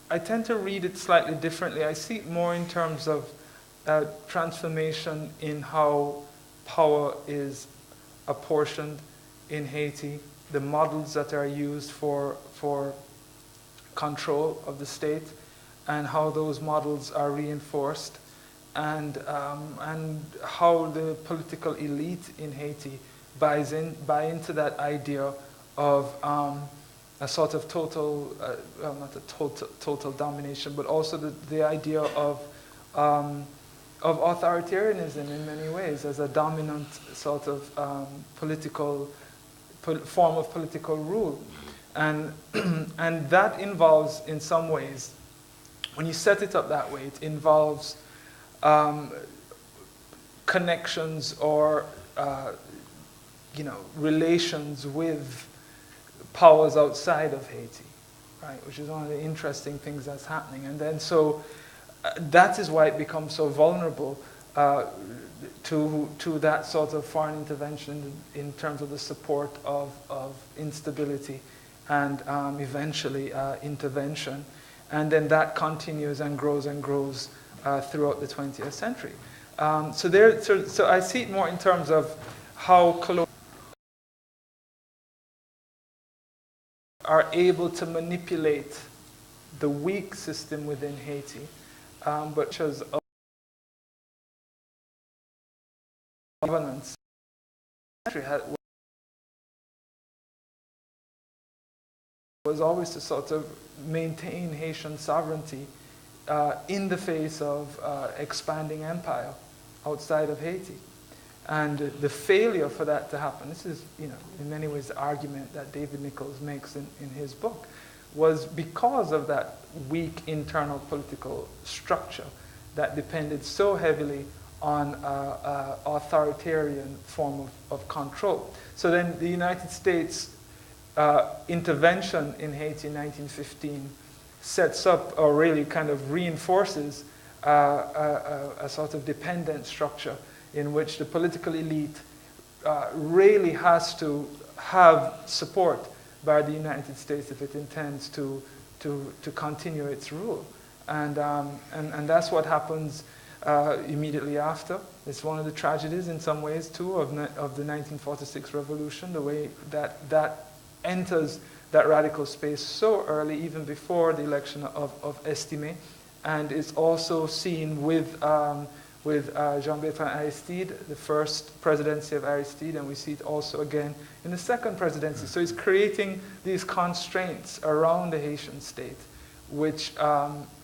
I tend to read it slightly differently. I see it more in terms of transformation in how power is apportioned in Haiti, the models that are used for control of the state, and how those models are reinforced, and how the political elite in Haiti buy into that idea of a sort of total, well, not a total domination, but also the idea of authoritarianism in many ways as a dominant sort of form of political rule. And that involves, in some ways, when you set it up that way, it involves connections or relations with powers outside of Haiti, right? Which is one of the interesting things that's happening. And then so that is why it becomes so vulnerable to that sort of foreign intervention in terms of the support of instability and eventually intervention. And then that continues and grows throughout the 20th century. So I see it more in terms of how colonial are able to manipulate the weak system within Haiti, but as governance was always to sort of maintain Haitian sovereignty in the face of expanding empire outside of Haiti. And the failure for that to happen, this is, in many ways the argument that David Nichols makes in his book, was because of that weak internal political structure that depended so heavily on authoritarian form of control. So then the United States intervention in Haiti in 1915 sets up, or really kind of reinforces, a sort of dependent structure in which the political elite really has to have support by the United States if it intends to continue its rule. And that's what happens immediately after. It's one of the tragedies in some ways too of the 1946 revolution, the way that enters that radical space so early, even before the election of Estimé, and is also seen with Jean-Bertrand Aristide, the first presidency of Aristide, and we see it also again in the second presidency. So he's creating these constraints around the Haitian state, which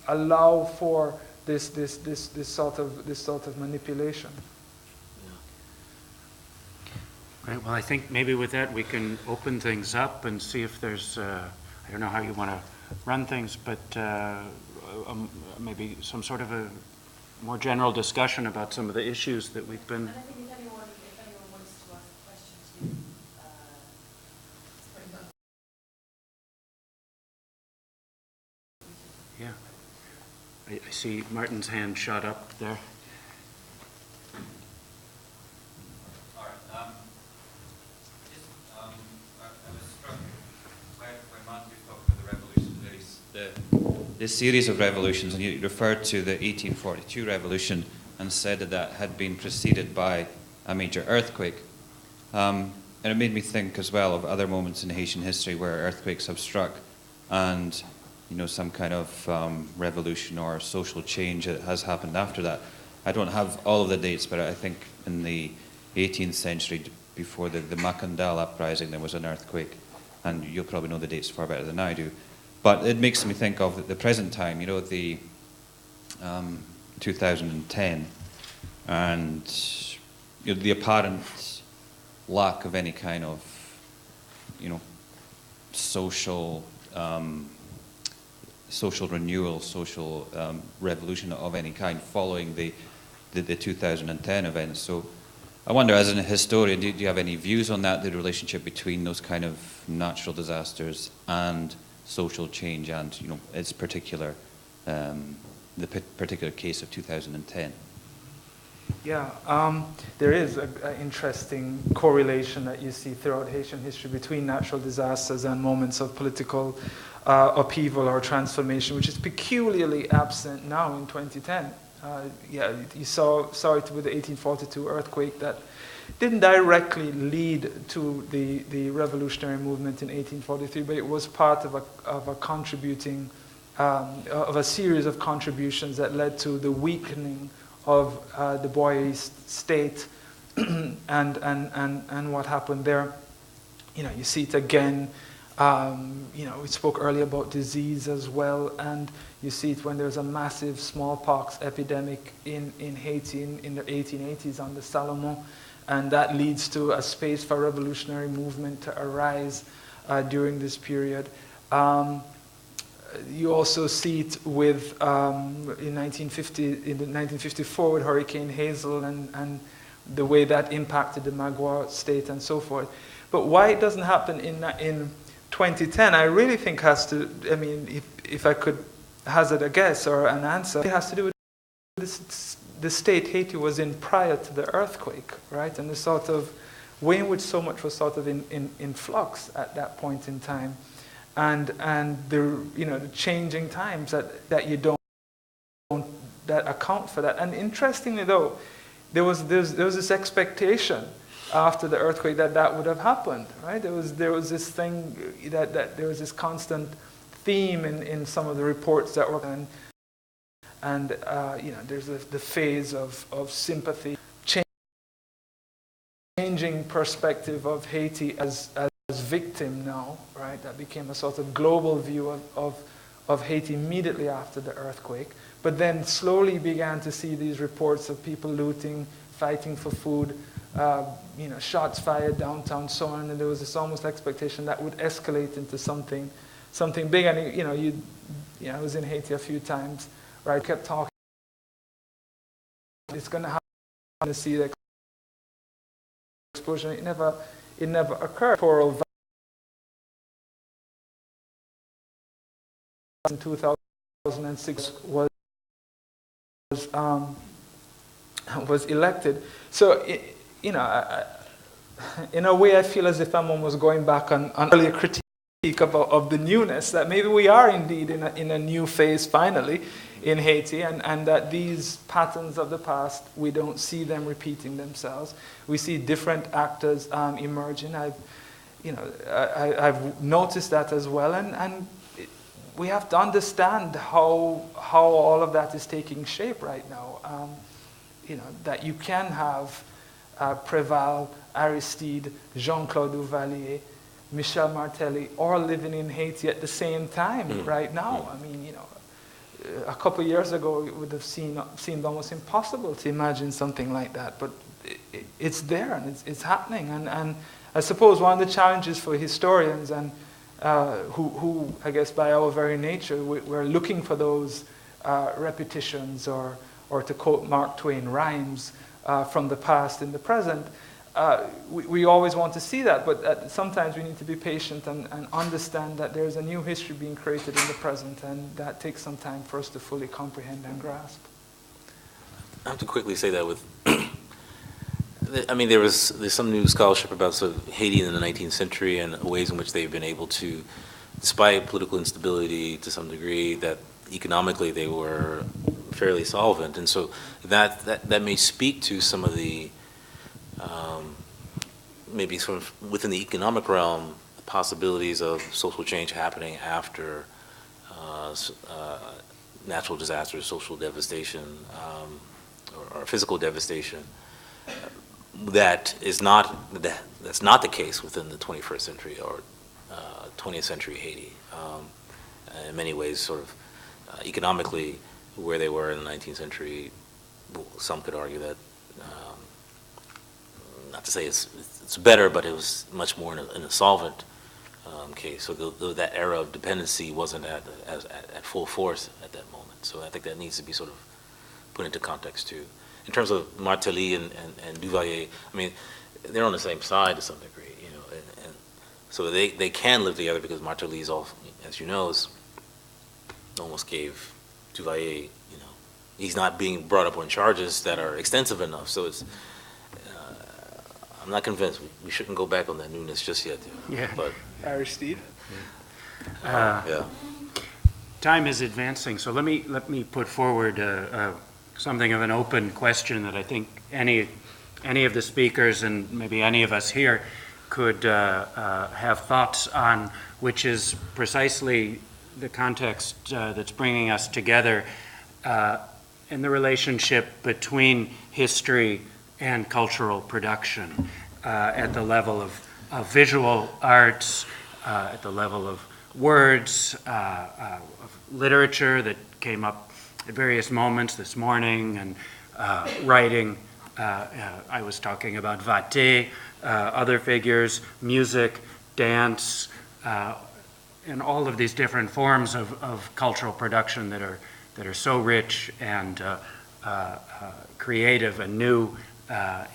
allow for this sort of manipulation. Great. Well, I think maybe with that we can open things up and see if there's, I don't know how you want to run things, but maybe some sort of a more general discussion about some of the issues that we've been. And I think if anyone wants to ask questions, Yeah. I see Martin's hand shot up there. All right. I was struck when Matthew talked about the revolution, this series of revolutions, and you referred to the 1842 revolution and said that had been preceded by a major earthquake. And it made me think as well of other moments in Haitian history where earthquakes have struck and some kind of revolution or social change that has happened after that. I don't have all of the dates, but I think in the 18th century, before the Macandal uprising, there was an earthquake, and you'll probably know the dates far better than I do. But it makes me think of the present time, the 2010, and the apparent lack of any kind of, social renewal, social revolution of any kind following the 2010 events. So I wonder, as a historian, do you have any views on that, the relationship between those kind of natural disasters and social change, and its particular, the particular case of 2010? Yeah, there is an interesting correlation that you see throughout Haitian history between natural disasters and moments of political upheaval or transformation, which is peculiarly absent now in 2010. You saw it with the 1842 earthquake that didn't directly lead to the revolutionary movement in 1843, but it was part of a contributing, of a series of contributions that led to the weakening of the Boyist state and what happened there. You see it again. We spoke earlier about disease as well, and you see it when there's a massive smallpox epidemic in Haiti in the 1880s under Salomon, and that leads to a space for revolutionary movement to arise during this period. You also see it with in 1954 with Hurricane Hazel and the way that impacted the Magua state and so forth. But why it doesn't happen in 2010, I really think has to, if I could hazard a guess or an answer, it has to do with the state Haiti was in prior to the earthquake, right? And the sort of way in which so much was sort of in flux at that point in time. And the changing times that you don't that account for that. And interestingly though, there was this expectation after the earthquake that would have happened, right? There was this thing that there was this constant theme in some of the reports that were and there's the phase of sympathy, changing perspective of Haiti as victim now, right? That became a sort of global view of Haiti immediately after the earthquake, but then slowly began to see these reports of people looting, fighting for food, shots fired downtown, so on, and there was this almost expectation that would escalate into something big. And I was in Haiti a few times, right? Kept talking. It's going to happen to see the explosion. It never occurred. Electoral in 2006 was elected. So in a way, I feel as if I'm almost going back on earlier critique of the newness, that maybe we are indeed in a new phase finally in Haiti, and that these patterns of the past, we don't see them repeating themselves. We see different actors emerging. I've noticed that as well, and we have to understand how all of that is taking shape right now. That you can have Préval, Aristide, Jean-Claude Duvalier, Michel Martelly, all living in Haiti at the same time right now. A couple of years ago, it would have seemed almost impossible to imagine something like that, but it's there and it's happening. And I suppose one of the challenges for historians and who I guess by our very nature, we're looking for those repetitions or to quote Mark Twain, rhymes from the past in the present. We always want to see that, but sometimes we need to be patient and understand that there's a new history being created in the present, and that takes some time for us to fully comprehend and grasp. I have to quickly say that there's some new scholarship about sort of Haiti in the 19th century and ways in which they've been able to, despite political instability to some degree, that economically they were fairly solvent, and so that may speak to some of the maybe sort of within the economic realm possibilities of social change happening after natural disasters, social devastation, or physical devastation. That's not the case within the 21st century or 20th century Haiti. In many ways, sort of economically, where they were in the 19th century. Some could argue that, not to say it's better, but it was much more in a solvent case. So that era of dependency wasn't at full force at that moment. So I think that needs to be sort of put into context too. In terms of Martelly and Duvalier, I mean, they're on the same side to some degree, you know, and so they can live together because Martelly's also, as you know, almost gave Duvalier, you know, he's not being brought up on charges that are extensive enough. So it's, I'm not convinced. We shouldn't go back on that newness just yet. Yeah. But Aristide? yeah. Time is advancing, so let me put forward something of an open question that I think any of the speakers and maybe any of us here could have thoughts on, which is precisely the context that's bringing us together in the relationship between history and cultural production at the level of visual arts, at the level of words, of literature that came up at various moments this morning, and writing. I was talking about Vaté, other figures, music, dance, and all of these different forms of cultural production that are so rich and creative and new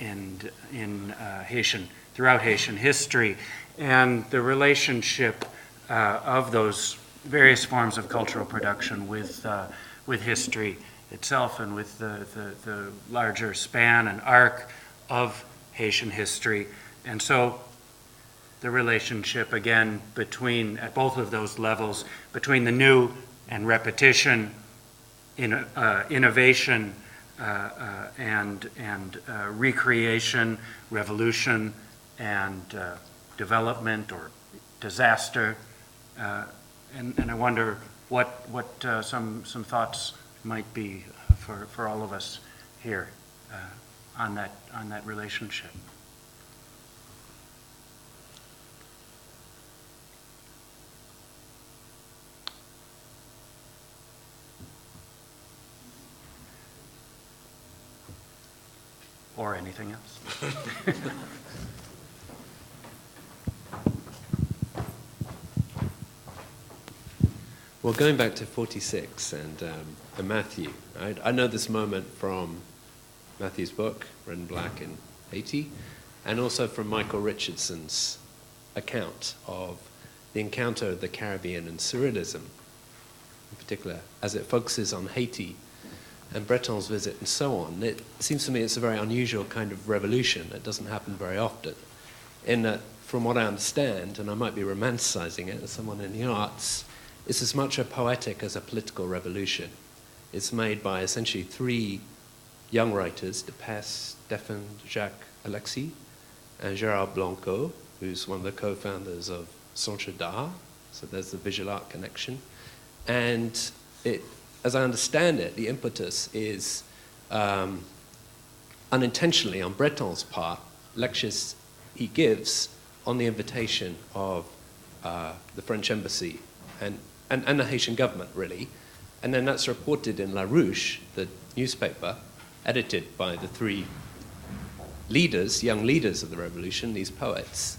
in Haitian, throughout Haitian history, and the relationship of those various forms of cultural production with history itself and with the larger span and arc of Haitian history. And so the relationship, again, between, at both of those levels, between the new and repetition, innovation, and recreation, revolution, and development or disaster. And I wonder what some thoughts might be for all of us here on that relationship. Or anything else. Well, going back to 46 and Matthew, I know this moment from Matthew's book, Red and Black in Haiti, and also from Michael Richardson's account of the encounter of the Caribbean and Surrealism, in particular, as it focuses on Haiti and Breton's visit and so on. It seems to me it's a very unusual kind of revolution that doesn't happen very often, in that, from what I understand, and I might be romanticizing it as someone in the arts, it's as much a poetic as a political revolution. It's made by essentially three young writers, Depes, Stephan, Jacques Alexis, and Gérard Blanco, who's one of the co-founders of Centre d'Art, so there's the visual art connection. And it, as I understand it, the impetus is unintentionally on Breton's part, lectures he gives on the invitation of the French embassy and the Haitian government, really. And then that's reported in La Ruche, the newspaper, edited by the three leaders, young leaders of the revolution, these poets.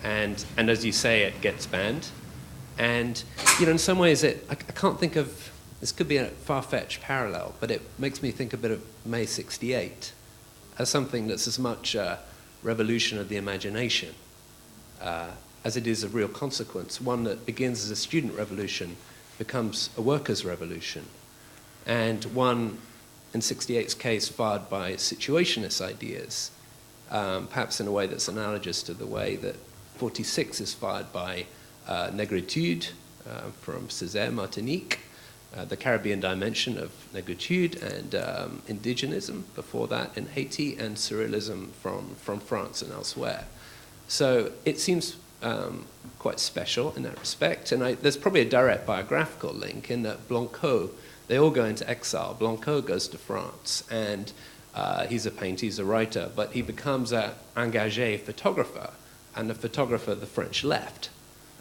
And as you say, it gets banned. And, you know, in some ways, I can't think of, this could be a far-fetched parallel, but it makes me think a bit of May 68 as something that's as much a revolution of the imagination as it is a real consequence. One that begins as a student revolution becomes a workers' revolution. And one, in 68's case, fired by situationist ideas, perhaps in a way that's analogous to the way that 46 is fired by negritude from Césaire, Martinique, the Caribbean dimension of negritude, and indigenism before that in Haiti, and surrealism from France and elsewhere. So it seems quite special in that respect. And there's probably a direct biographical link in that Blanco, they all go into exile. Blanco goes to France, and he's a painter, he's a writer, but he becomes an engagé photographer, and the photographer the French left.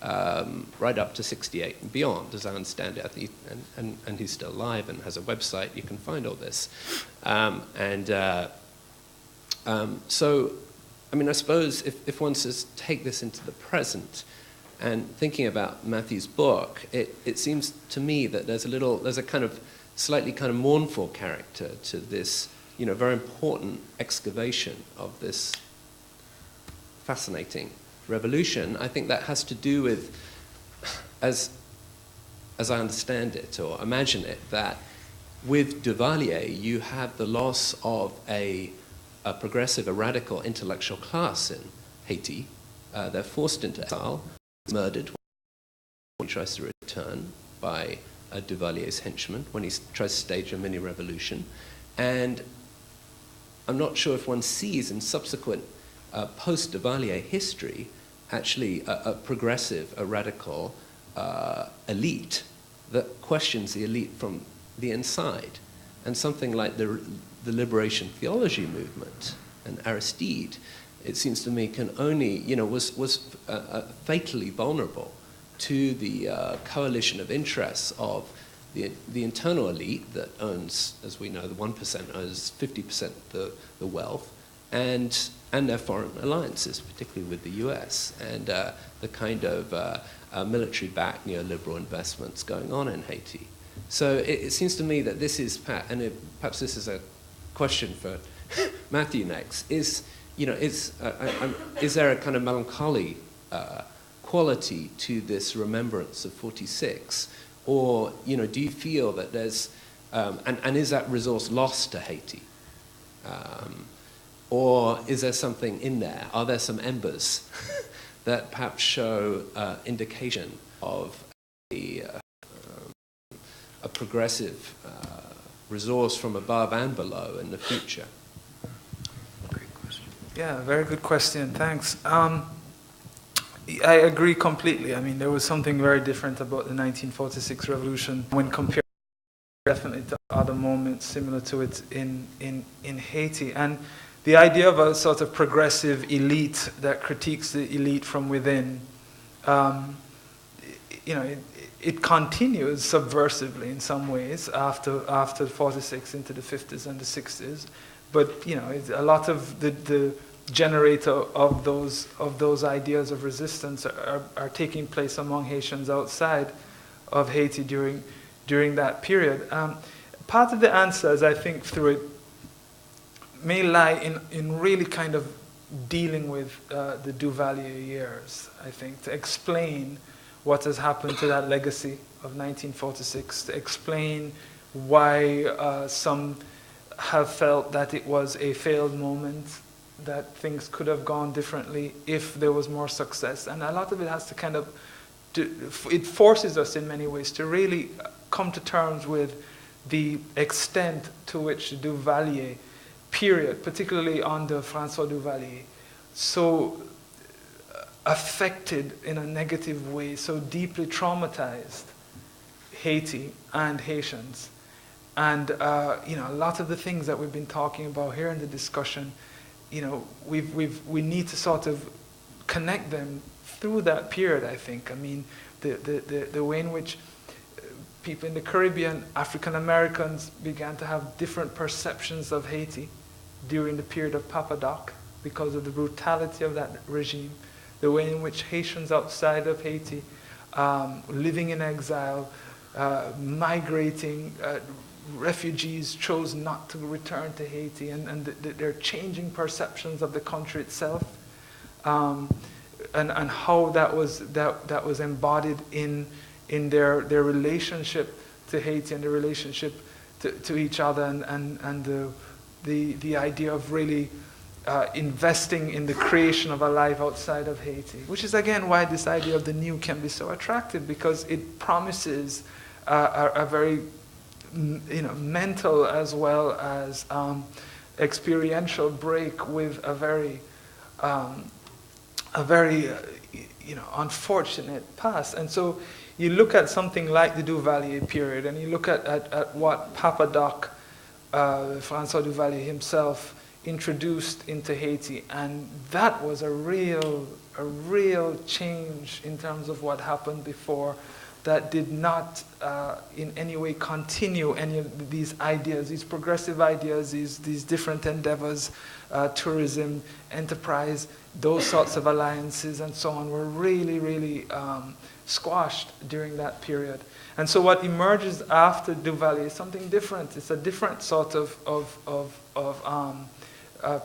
right up to 68 and beyond, as I understand it. And he's still alive and has a website. You can find all this. So, I mean, I suppose if one says take this into the present, and thinking about Matthew's book, it seems to me that there's a kind of slightly kind of mournful character to this, very important excavation of this fascinating revolution. I think that has to do with, as I understand it or imagine it, that with Duvalier you have the loss of a progressive, a radical intellectual class in Haiti. They're forced into exile, murdered when he tries to return by Duvalier's henchman, when he tries to stage a mini-revolution. And I'm not sure if one sees in subsequent post-Duvalier history actually a progressive, a radical elite that questions the elite from the inside. And something like the liberation theology movement and Aristide, it seems to me, can only, was fatally vulnerable to the coalition of interests of the internal elite that owns, as we know, the 1% owns 50% the wealth, and their foreign alliances, particularly with the US, and the kind of military-backed neoliberal investments going on in Haiti. So it seems to me that this is, perhaps this is a question for Matthew next, is there a kind of melancholy quality to this remembrance of 46? Or, do you feel that there's, and is that resource lost to Haiti? Or is there something in there? Are there some embers that perhaps show indication of a progressive resource from above and below in the future? Great question. Yeah, very good question. Thanks. I agree completely. I mean, there was something very different about the 1946 revolution when compared definitely to other moments similar to it in Haiti. And the idea of a sort of progressive elite that critiques the elite from within, it continues subversively in some ways after 46 into the 50s and the 60s. But, a lot of the generator of those ideas of resistance are taking place among Haitians outside of Haiti during that period. Part of the answers, I think, through it may lie in really kind of dealing with the Duvalier years, I think, to explain what has happened to that legacy of 1946, to explain why some have felt that it was a failed moment, that things could have gone differently if there was more success. And a lot of it has to kind of, it forces us in many ways to really come to terms with the extent to which the Duvalier period, particularly under François Duvalier, so affected in a negative way, so deeply traumatized Haiti and Haitians. And a lot of the things that we've been talking about here in the discussion, we need to sort of connect them through that period, I think. I mean, the way in which people in the Caribbean, African Americans, began to have different perceptions of Haiti during the period of Papa Doc because of the brutality of that regime. The way in which Haitians outside of Haiti, living in exile, migrating, refugees chose not to return to Haiti, and their changing perceptions of the country itself, and how that was embodied in their relationship to Haiti and their relationship to each other, and the idea of really investing in the creation of a life outside of Haiti, which is again why this idea of the new can be so attractive, because it promises a very mental as well as experiential break with a very unfortunate past. And so you look at something like the Duvalier period, and you look at what Papa Doc, François Duvalier himself, introduced into Haiti, and that was a real change in terms of what happened before. That did not in any way continue any of these ideas, these progressive ideas, these different endeavors, tourism, enterprise, those sorts of alliances and so on were really squashed during that period. And so what emerges after Duvalier is something different. It's a different sort of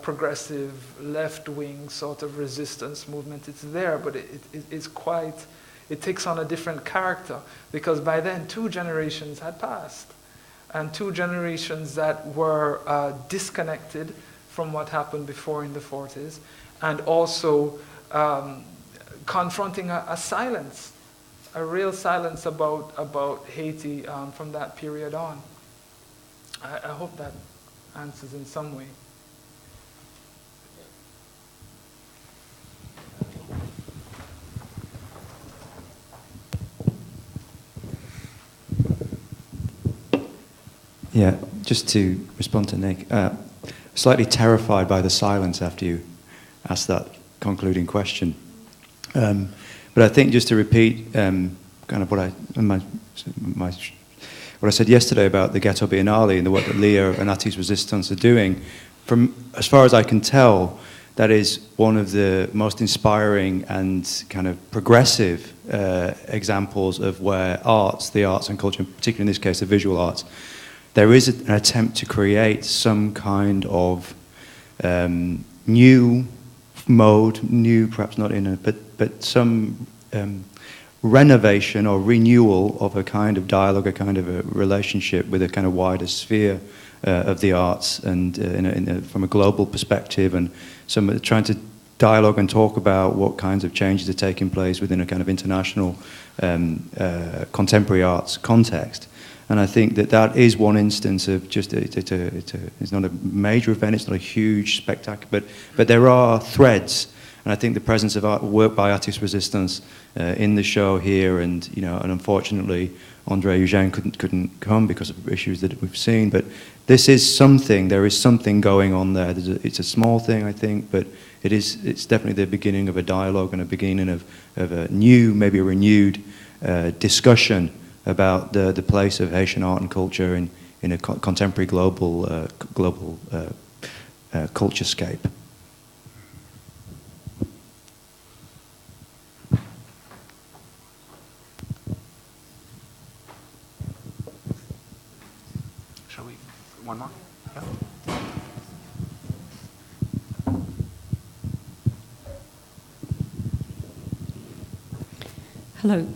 progressive left-wing sort of resistance movement. It's there, but it's quite... It takes on a different character, because by then 2 generations had passed, and 2 generations that were disconnected from what happened before in the 40s, and also confronting a silence, a real silence about Haiti from that period on. I hope that answers in some way. Yeah, just to respond to Nick, slightly terrified by the silence after you asked that concluding question. But I think just to repeat kind of what I said yesterday about the Ghetto Biennale and the work that Leah and Atis Resistance are doing, from as far as I can tell, that is one of the most inspiring and kind of progressive examples of where the arts and culture, particularly in this case the visual arts, there is an attempt to create some kind of new mode, new perhaps not in a, but some renovation or renewal of a kind of dialogue, a kind of a relationship with a kind of wider sphere of the arts, and from a global perspective, and some trying to dialogue and talk about what kinds of changes are taking place within a kind of international contemporary arts context. And I think that is one instance of just, it's not a major event, it's not a huge spectacle, but there are threads. And I think the presence of work by Artist Resistance in the show here, and and unfortunately Andre Eugène couldn't come because of issues that we've seen. But this is something. There is something going on there. It's a small thing, I think, but it's definitely the beginning of a dialogue and a beginning of a new, maybe a renewed discussion about the place of Haitian art and culture in a contemporary global culturescape. Shall we? One more? Yeah. Hello.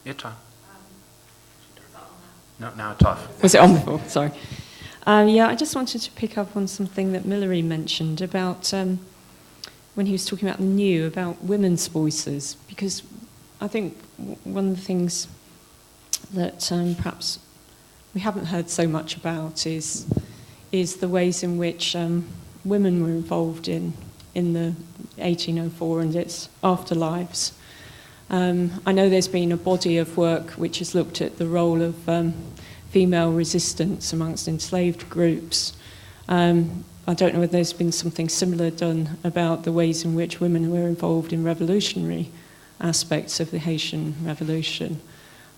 It's on. No, now it's off. Was it on before? Sorry. I just wanted to pick up on something that Millery mentioned about when he was talking about the new, about women's voices, because I think one of the things that perhaps we haven't heard so much about is the ways in which women were involved in the 1804 and its afterlives. I know there's been a body of work which has looked at the role of female resistance amongst enslaved groups. I don't know whether there's been something similar done about the ways in which women were involved in revolutionary aspects of the Haitian Revolution.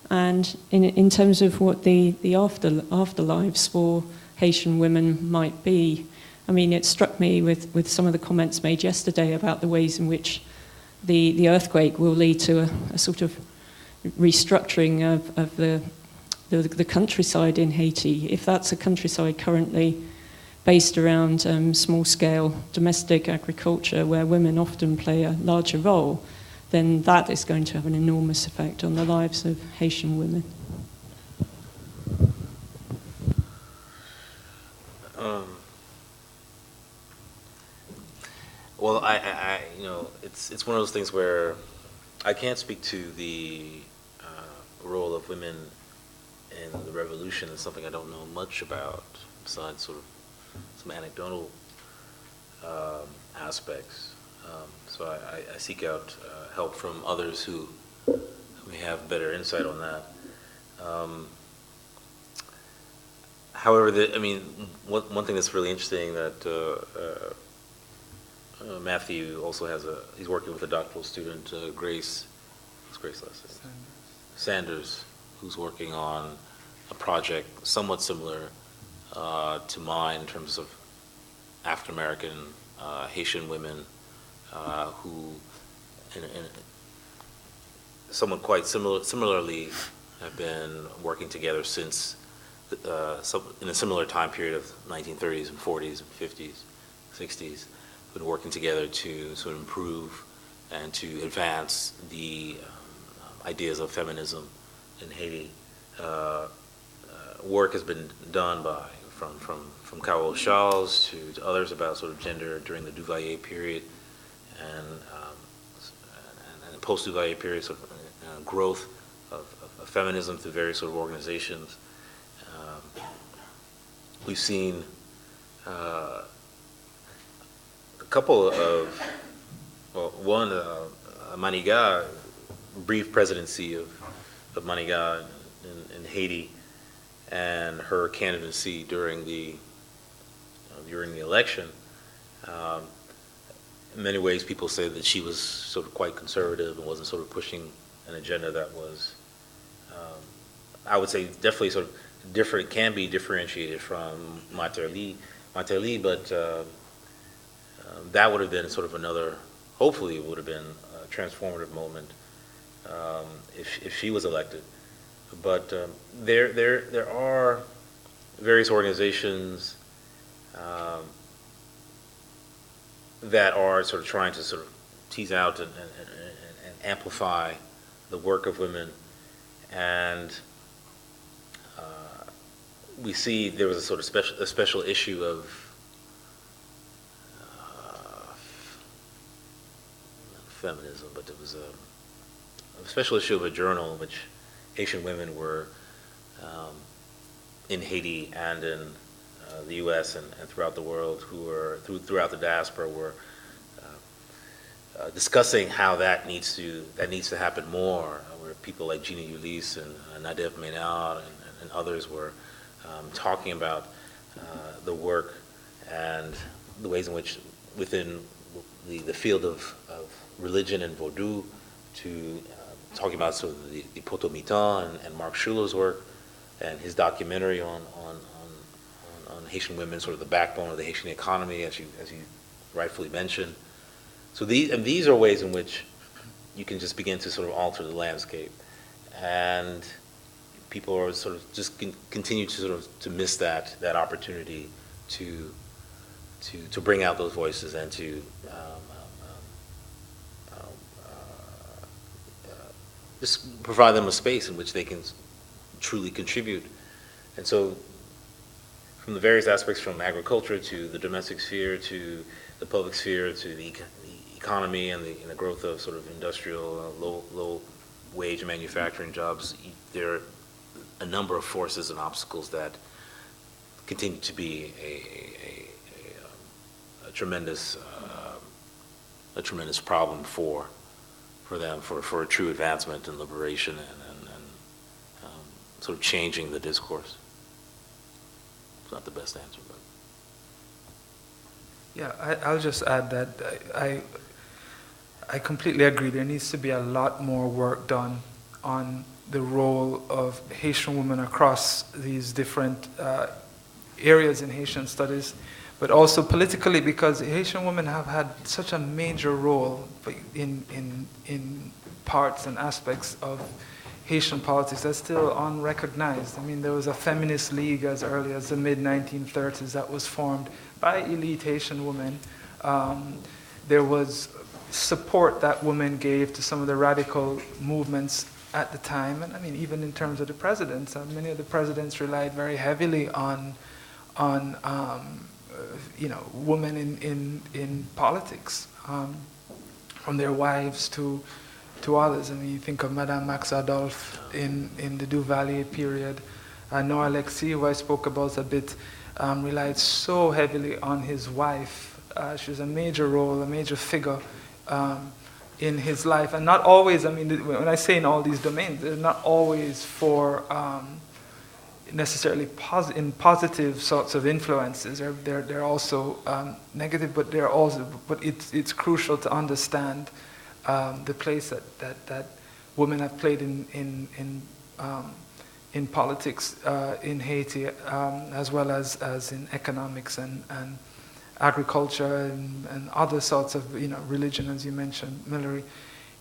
And in terms of what the afterlives for Haitian women might be, I mean, it struck me with some of the comments made yesterday about the ways in which the earthquake will lead to a sort of restructuring of the countryside in Haiti. If that's a countryside currently based around small-scale domestic agriculture where women often play a larger role, then that is going to have an enormous effect on the lives of Haitian women. Well, I it's one of those things where I can't speak to the role of women in the revolution. It's something I don't know much about, besides sort of some anecdotal aspects. So I seek out help from others who may have better insight on that. However, one thing that's really interesting that Matthew also he's working with a doctoral student, Grace, what's Grace last name? Sanders, who's working on a project somewhat similar to mine in terms of African-American Haitian women who, in somewhat quite similarly, have been working together since in a similar time period of 1930s and 40s and 50s, 60s, been working together to sort of improve and to advance the ideas of feminism in Haiti. Work has been done from Carol Charles to others about sort of gender during the Duvalier period and post-Duvalier period, sort of growth of feminism through various sort of organizations. We've seen a couple of, one, Maniga, brief presidency of Maniga in Haiti, and her candidacy during the election. In many ways, people say that she was sort of quite conservative and wasn't sort of pushing an agenda that was, I would say, definitely sort of different, can be differentiated from Materli, but that would have been sort of another, hopefully it would have been a transformative moment if she was elected. But there are various organizations that are sort of trying to sort of tease out and amplify the work of women. And we see there was a sort of special issue of feminism, but it was a special issue of a journal in which Haitian women were in Haiti and in the U.S. and throughout the world, who were throughout the diaspora, were discussing how that needs to happen more. Where people like Gina Ulysse and Nadève Ménard and others were talking about the work and the ways in which within the field of religion and Vodou, to talking about sort of the Potomitan and Mark Schuller's work and his documentary on Haitian women, sort of the backbone of the Haitian economy, as you rightfully mentioned. So these are ways in which you can just begin to sort of alter the landscape, and people are sort of just continue to sort of to miss that opportunity to bring out those voices and to just provide them a space in which they can truly contribute. And so from the various aspects, from agriculture to the domestic sphere to the public sphere to the economy and the growth of sort of industrial, low wage manufacturing jobs, there are a number of forces and obstacles that continue to be a tremendous problem for them, for a true advancement and liberation and sort of changing the discourse. It's not the best answer, but. Yeah, I'll just add that I completely agree. There needs to be a lot more work done on the role of Haitian women across these different areas in Haitian studies, but also politically, because Haitian women have had such a major role in parts and aspects of Haitian politics that's still unrecognized. I mean, there was a feminist league as early as the mid-1930s that was formed by elite Haitian women. There was support that women gave to some of the radical movements at the time, and I mean, even in terms of the presidents, many of the presidents relied very heavily on women in politics, from their wives to others. I mean, you think of Madame Max Adolphe in the Duvalier period. Noah Alexis, who I spoke about a bit, relied so heavily on his wife. She was a major role, a major figure in his life. And not always, I mean, when I say in all these domains, they're not always for necessarily in positive sorts of influences. They're also negative, but it's crucial to understand the place that women have played in politics in Haiti, as well as in economics and agriculture and other sorts of religion, as you mentioned, Millery,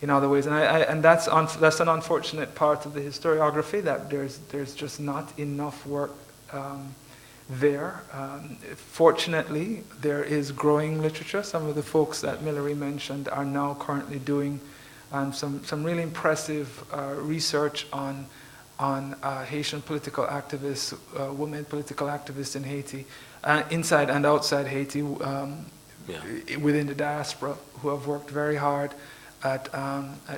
in other ways. And that's an unfortunate part of the historiography, that there's just not enough work there. Fortunately, there is growing literature. Some of the folks that Millery mentioned are now currently doing some really impressive research on Haitian political activists, women political activists in Haiti, inside and outside Haiti, within the diaspora, who have worked very hard at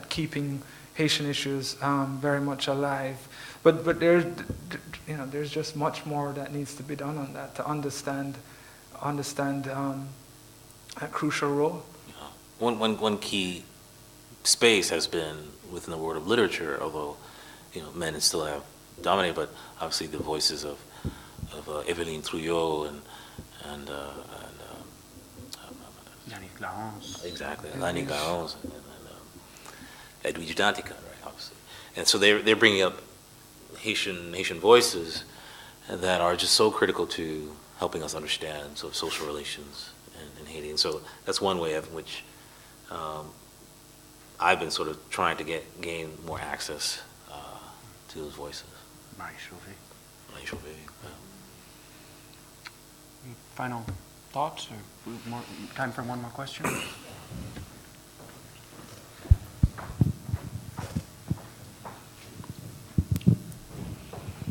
keeping Haitian issues very much alive. But there's just much more that needs to be done on that to understand a crucial role. One key space has been within the world of literature, although men still have dominated, but obviously the voices of Eveline Trouillot and Yannick Larence. Exactly, Yannick Larence and Edwidge Danticat, right, obviously. And so they're bringing up Haitian voices that are just so critical to helping us understand sort of social relations in Haiti. And so that's one way in which I've been sort of trying to gain more access to those voices. Marie Chauvet. Yeah. Final thoughts, or time for one more question?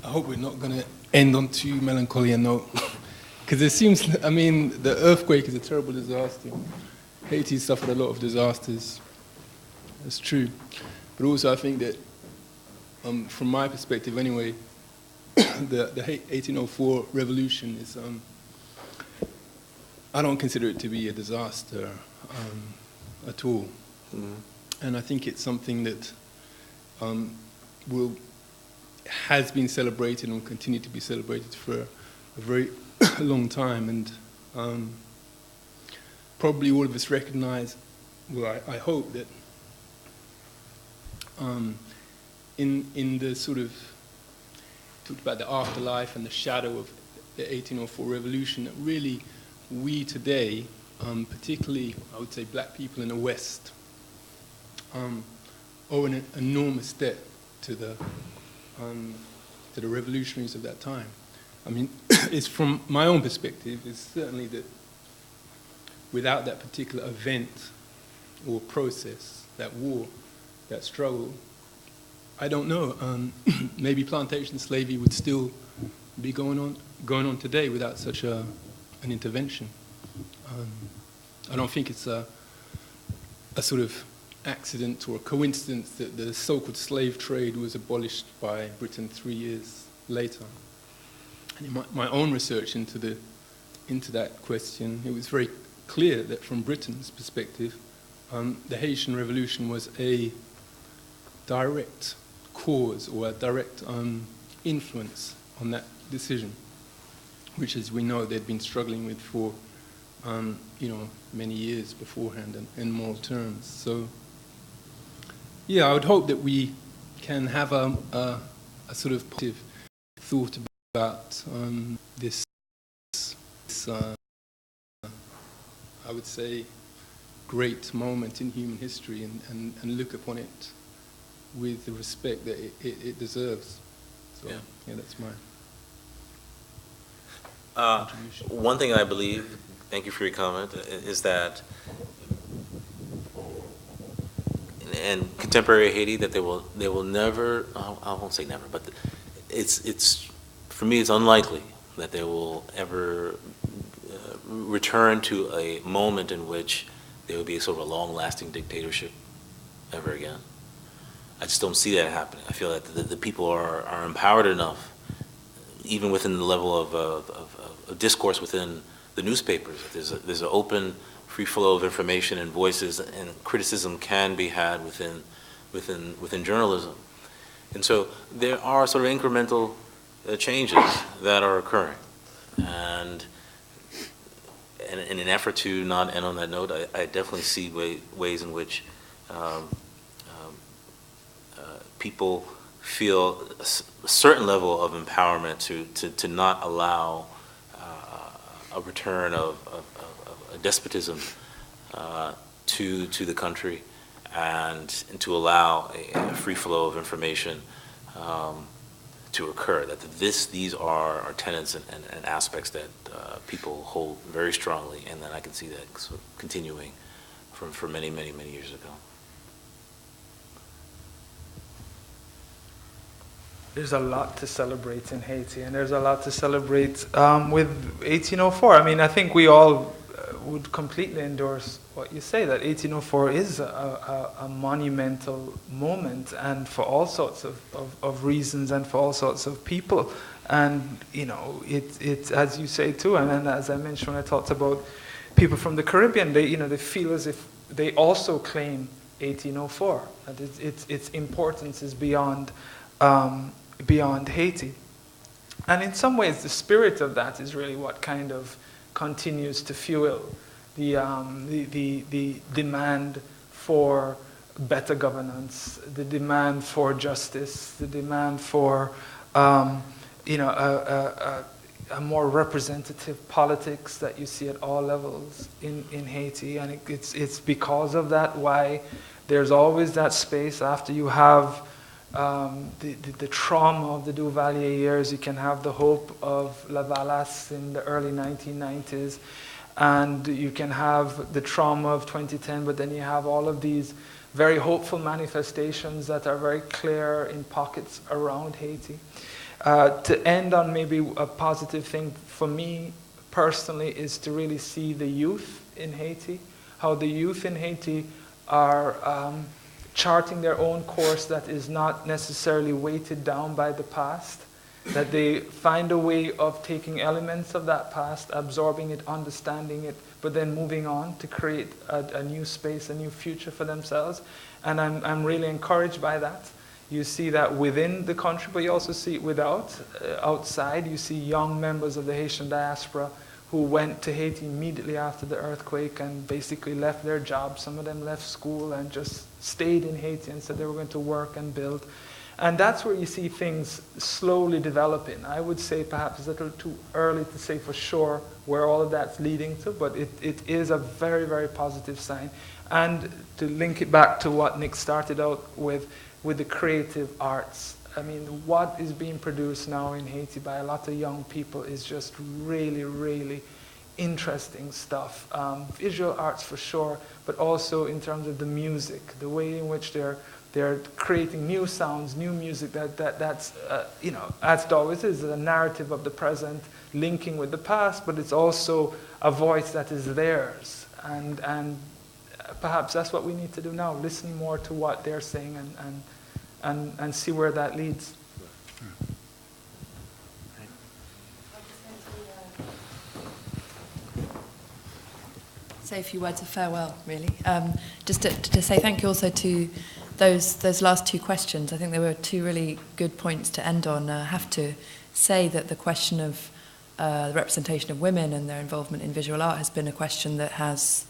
I hope we're not going to end on too melancholy a note, because it seems, the earthquake is a terrible disaster. Haiti suffered a lot of disasters. That's true. But also I think that, from my perspective anyway, the 1804 revolution is, I don't consider it to be a disaster at all. Mm-hmm. And I think it's something that has been celebrated and will continue to be celebrated for a very long time. And probably all of us recognize, well, I hope that in the sort of, talked about the afterlife and the shadow of the 1804 revolution, that really we today, particularly I would say black people in the West, owe an enormous debt to the revolutionaries of that time. It's from my own perspective, it's certainly that without that particular event or process, that war, that struggle, I don't know, maybe plantation slavery would still be going on today without such an intervention. I don't think it's a sort of accident or a coincidence that the so-called slave trade was abolished by Britain 3 years later. And in my own research into that question, it was very clear that from Britain's perspective, the Haitian Revolution was a direct cause or a direct influence on that decision, which, as we know, they'd been struggling with for many years beforehand in moral terms. So, yeah, I would hope that we can have a sort of positive thought about this I would say, great moment in human history and look upon it with the respect that it deserves. So, yeah, that's my contribution. One thing I believe, thank you for your comment, is that in contemporary Haiti, that they will never, I won't say never, but it's for me, it's unlikely that they will ever return to a moment in which there will be a sort of a long-lasting dictatorship ever again. I just don't see that happening. I feel that the people are empowered enough, even within the level of discourse within the newspapers. There's an open, free flow of information and voices, and criticism can be had within journalism. And so there are sort of incremental changes that are occurring. And in an effort to not end on that note, I definitely see ways in which people feel a certain level of empowerment to not allow a return of despotism to the country, and to allow a free flow of information to occur. That these are tenets and aspects that people hold very strongly, and that I can see that sort of continuing from many years ago. There's a lot to celebrate in Haiti, and there's a lot to celebrate with 1804. I mean, I think we all would completely endorse what you say, that 1804 is a monumental moment, and for all sorts of reasons and for all sorts of people. And, you know, it as you say too, and as I mentioned when I talked about people from the Caribbean, they feel as if they also claim 1804, that its importance is beyond Haiti. And in some ways, the spirit of that is really what kind of continues to fuel the demand for better governance, the demand for justice, the demand for a more representative politics that you see at all levels in Haiti. And it's because of that why there's always that space after you have the trauma of the Duvalier years. You can have the hope of Lavalas in the early 1990s, and you can have the trauma of 2010, but then you have all of these very hopeful manifestations that are very clear in pockets around Haiti. To end on maybe a positive thing for me personally is to really see the youth in Haiti, how the youth in Haiti are charting their own course that is not necessarily weighted down by the past, that they find a way of taking elements of that past, absorbing it, understanding it, but then moving on to create a new space, a new future for themselves. And I'm really encouraged by that. You see that within the country, but you also see it outside. You see young members of the Haitian diaspora who went to Haiti immediately after the earthquake and basically left their jobs. Some of them left school and just stayed in Haiti and said they were going to work and build. And that's where you see things slowly developing. I would say perhaps it's a little too early to say for sure where all of that's leading to, but it is a very, very positive sign. And to link it back to what Nick started out with the creative arts. I mean, what is being produced now in Haiti by a lot of young people is just really, really interesting stuff. Visual arts for sure, but also in terms of the music, the way in which they're creating new sounds, new music. That's as it always is, a narrative of the present, linking with the past, but it's also a voice that is theirs. And perhaps that's what we need to do now: listen more to what they're saying and see where that leads. Say a few words of farewell, really. Just to say thank you also to those last two questions. I think they were two really good points to end on. I have to say that the question of the representation of women and their involvement in visual art has been a question that has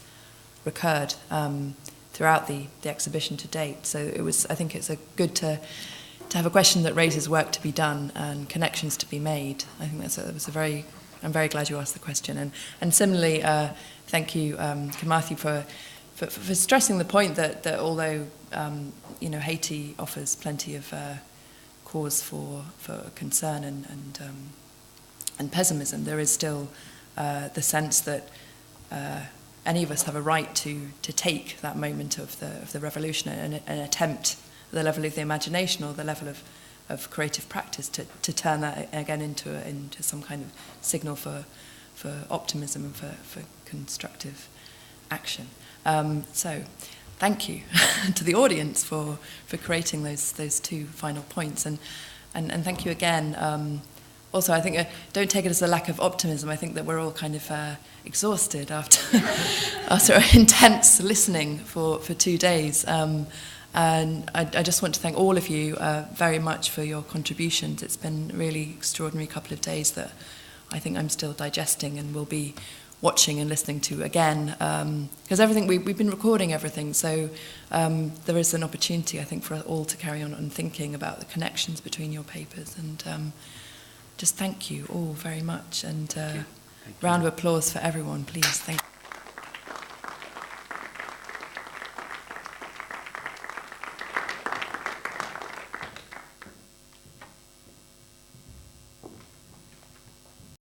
recurred throughout the exhibition to date. So I think it's good to have a question that raises work to be done and connections to be made. I think I'm very glad you asked the question. And similarly, thank you, Kimathi, for stressing the point that although Haiti offers plenty of cause for concern and pessimism, there is still the sense that any of us have a right to take that moment of the revolution and attempt at the level of the imagination or the level of creative practice to turn that again into some kind of signal for optimism and for constructive action. So thank you to the audience for creating those two final points, and thank you again. Also, I think don't take it as a lack of optimism. I think that we're all kind of after intense listening for 2 days. And I just want to thank all of you very much for your contributions. It's been a really extraordinary couple of days that I think I'm still digesting and will be watching and listening to again, because everything we've been recording everything, so there is an opportunity, I think, for us all to carry on and thinking about the connections between your papers. And just thank you all very much, and round of applause for everyone, please. Thank you.